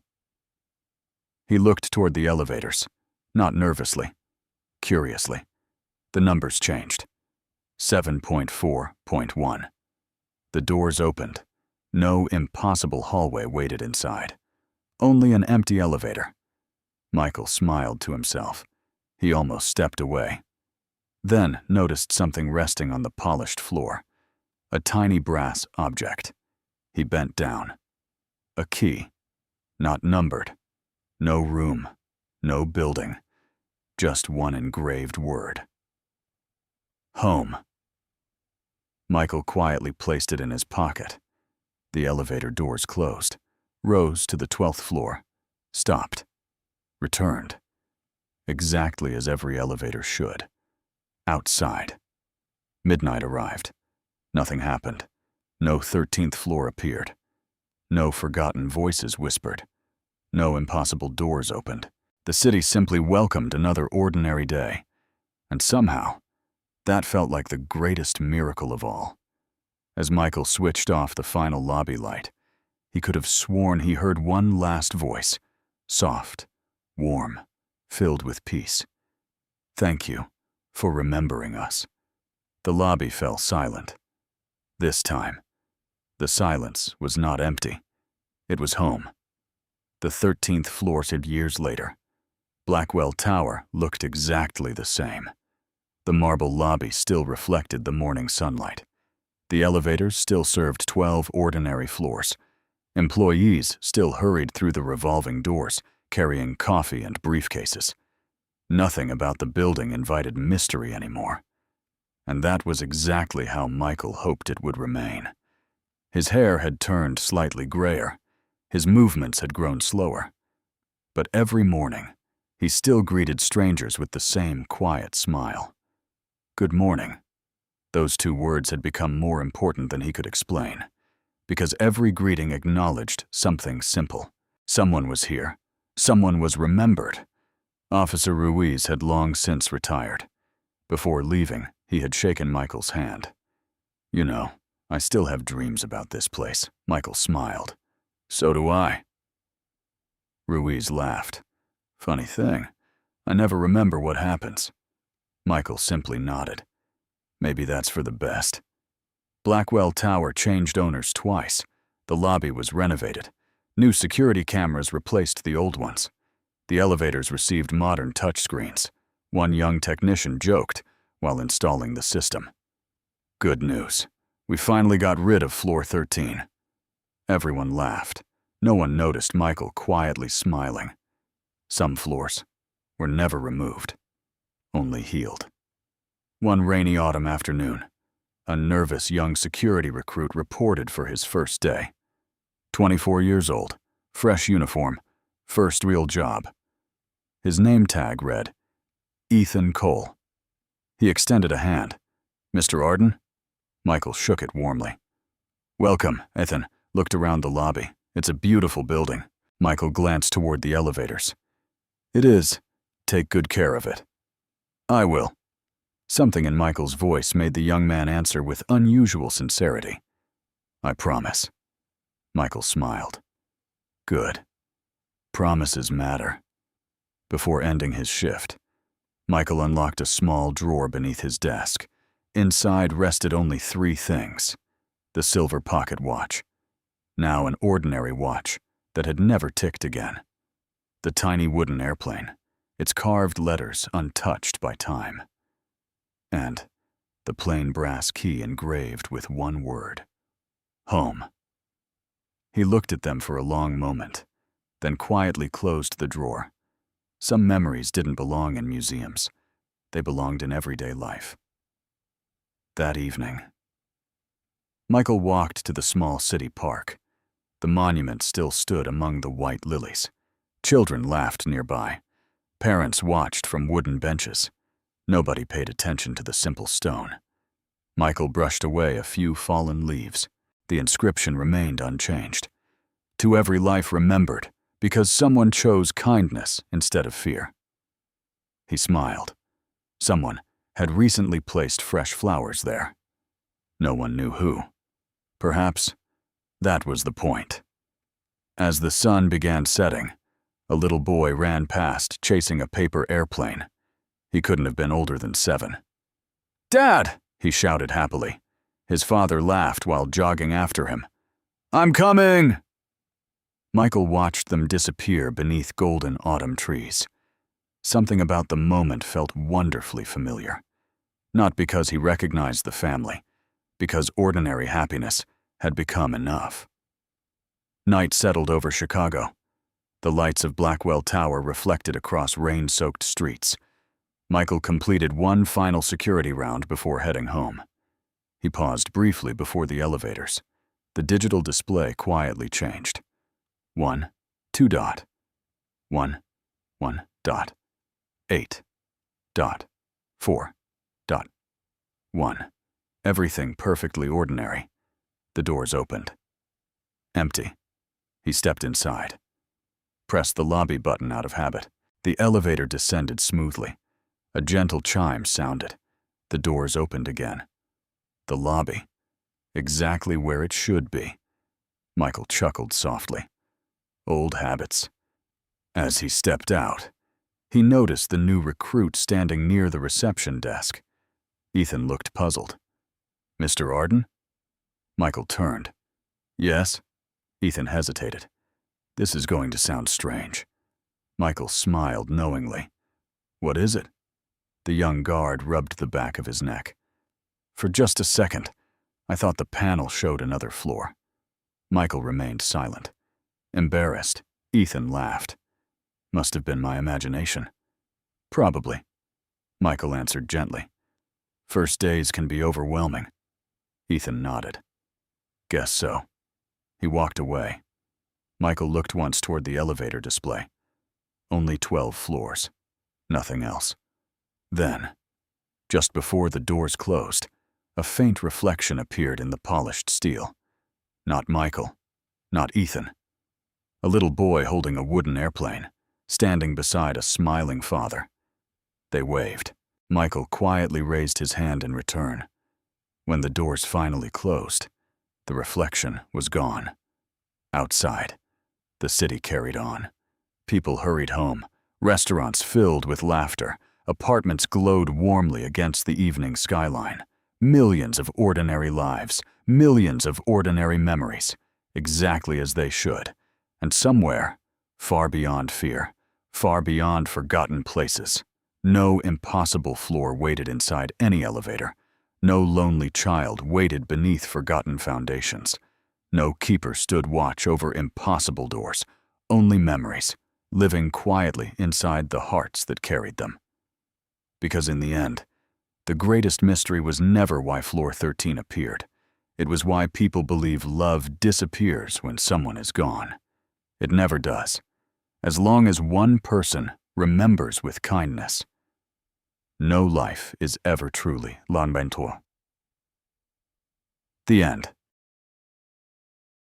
He looked toward the elevators, not nervously, curiously. The numbers changed. 7.4.1. The doors opened. No impossible hallway waited inside. Only an empty elevator. Michael smiled to himself. He almost stepped away. Then noticed something resting on the polished floor. A tiny brass object. He bent down. A key. Not numbered. No room. No building. Just one engraved word. Home. Michael quietly placed it in his pocket. The elevator doors closed, rose to the 12th floor, stopped, returned. Exactly as every elevator should. Outside. Midnight arrived. Nothing happened. No 13th floor appeared. No forgotten voices whispered. No impossible doors opened. The city simply welcomed another ordinary day. And somehow, that felt like the greatest miracle of all. As Michael switched off the final lobby light, he could have sworn he heard one last voice, soft, warm, filled with peace. Thank you for remembering us. The lobby fell silent. This time, the silence was not empty. It was home. The 13th floor stood years later. Blackwell Tower looked exactly the same. The marble lobby still reflected the morning sunlight. The elevators still served 12 ordinary floors. Employees still hurried through the revolving doors, carrying coffee and briefcases. Nothing about the building invited mystery anymore. And that was exactly how Michael hoped it would remain. His hair had turned slightly grayer. His movements had grown slower. But every morning, he still greeted strangers with the same quiet smile. Good morning. Those two words had become more important than he could explain, because every greeting acknowledged something simple. Someone was here. Someone was remembered. Officer Ruiz had long since retired. Before leaving, he had shaken Michael's hand. You know, I still have dreams about this place. Michael smiled. So do I. Ruiz laughed. Funny thing, I never remember what happens. Michael simply nodded. Maybe that's for the best. Blackwell Tower changed owners twice. The lobby was renovated. New security cameras replaced the old ones. The elevators received modern touchscreens. One young technician joked while installing the system. Good news. We finally got rid of floor 13. Everyone laughed. No one noticed Michael quietly smiling. Some floors were never removed, only healed. One rainy autumn afternoon, a nervous young security recruit reported for his first day. 24 years old, fresh uniform, first real job. His name tag read, Ethan Cole. He extended a hand. Mr. Arden? Michael shook it warmly. Welcome, Ethan looked around the lobby. It's a beautiful building. Michael glanced toward the elevators. It is. Take good care of it. I will. Something in Michael's voice made the young man answer with unusual sincerity. I promise. Michael smiled. Good. Promises matter. Before ending his shift, Michael unlocked a small drawer beneath his desk. Inside rested only 3 things. The silver pocket watch, now an ordinary watch that had never ticked again. The tiny wooden airplane, its carved letters untouched by time. And the plain brass key engraved with one word. Home. He looked at them for a long moment, then quietly closed the drawer. Some memories didn't belong in museums. They belonged in everyday life. That evening, Michael walked to the small city park. The monument still stood among the white lilies. Children laughed nearby. Parents watched from wooden benches. Nobody paid attention to the simple stone. Michael brushed away a few fallen leaves. The inscription remained unchanged. To every life remembered, because someone chose kindness instead of fear. He smiled. Someone had recently placed fresh flowers there. No one knew who. Perhaps that was the point. As the sun began setting, a little boy ran past, chasing a paper airplane. He couldn't have been older than 7. "Dad!" he shouted happily. His father laughed while jogging after him. "I'm coming!" Michael watched them disappear beneath golden autumn trees. Something about the moment felt wonderfully familiar. Not because he recognized the family, because ordinary happiness had become enough. Night settled over Chicago. The lights of Blackwell Tower reflected across rain-soaked streets. Michael completed one final security round before heading home. He paused briefly before the elevators. The digital display quietly changed. 1, 2 dot. 1, 1 dot. 8 dot. 4 dot. 1. Everything perfectly ordinary. The doors opened. Empty. He stepped inside. Pressed the lobby button out of habit. The elevator descended smoothly. A gentle chime sounded. The doors opened again. The lobby. Exactly where it should be. Michael chuckled softly. Old habits. As he stepped out, he noticed the new recruit standing near the reception desk. Ethan looked puzzled. "Mr. Arden?" Michael turned. "Yes?" Ethan hesitated. This is going to sound strange. Michael smiled knowingly. "What is it?" The young guard rubbed the back of his neck. "For just a second, I thought the panel showed another floor." Michael remained silent. Embarrassed, Ethan laughed. "Must have been my imagination." "Probably," Michael answered gently. "First days can be overwhelming." Ethan nodded. "Guess so." He walked away. Michael looked once toward the elevator display. Only 12 floors. Nothing else. Then, just before the doors closed, a faint reflection appeared in the polished steel. Not Michael. Not Ethan. A little boy holding a wooden airplane, standing beside a smiling father. They waved. Michael quietly raised his hand in return. When the doors finally closed, the reflection was gone. Outside, the city carried on. People hurried home, restaurants filled with laughter, apartments glowed warmly against the evening skyline. Millions of ordinary lives, millions of ordinary memories, exactly as they should. And somewhere, far beyond fear, far beyond forgotten places, no impossible floor waited inside any elevator. No lonely child waited beneath forgotten foundations. No keeper stood watch over impossible doors. Only memories, living quietly inside the hearts that carried them. Because in the end, the greatest mystery was never why Floor 13 appeared. It was why people believe love disappears when someone is gone. It never does, as long as one person remembers with kindness. No life is ever truly l'enventure. The end.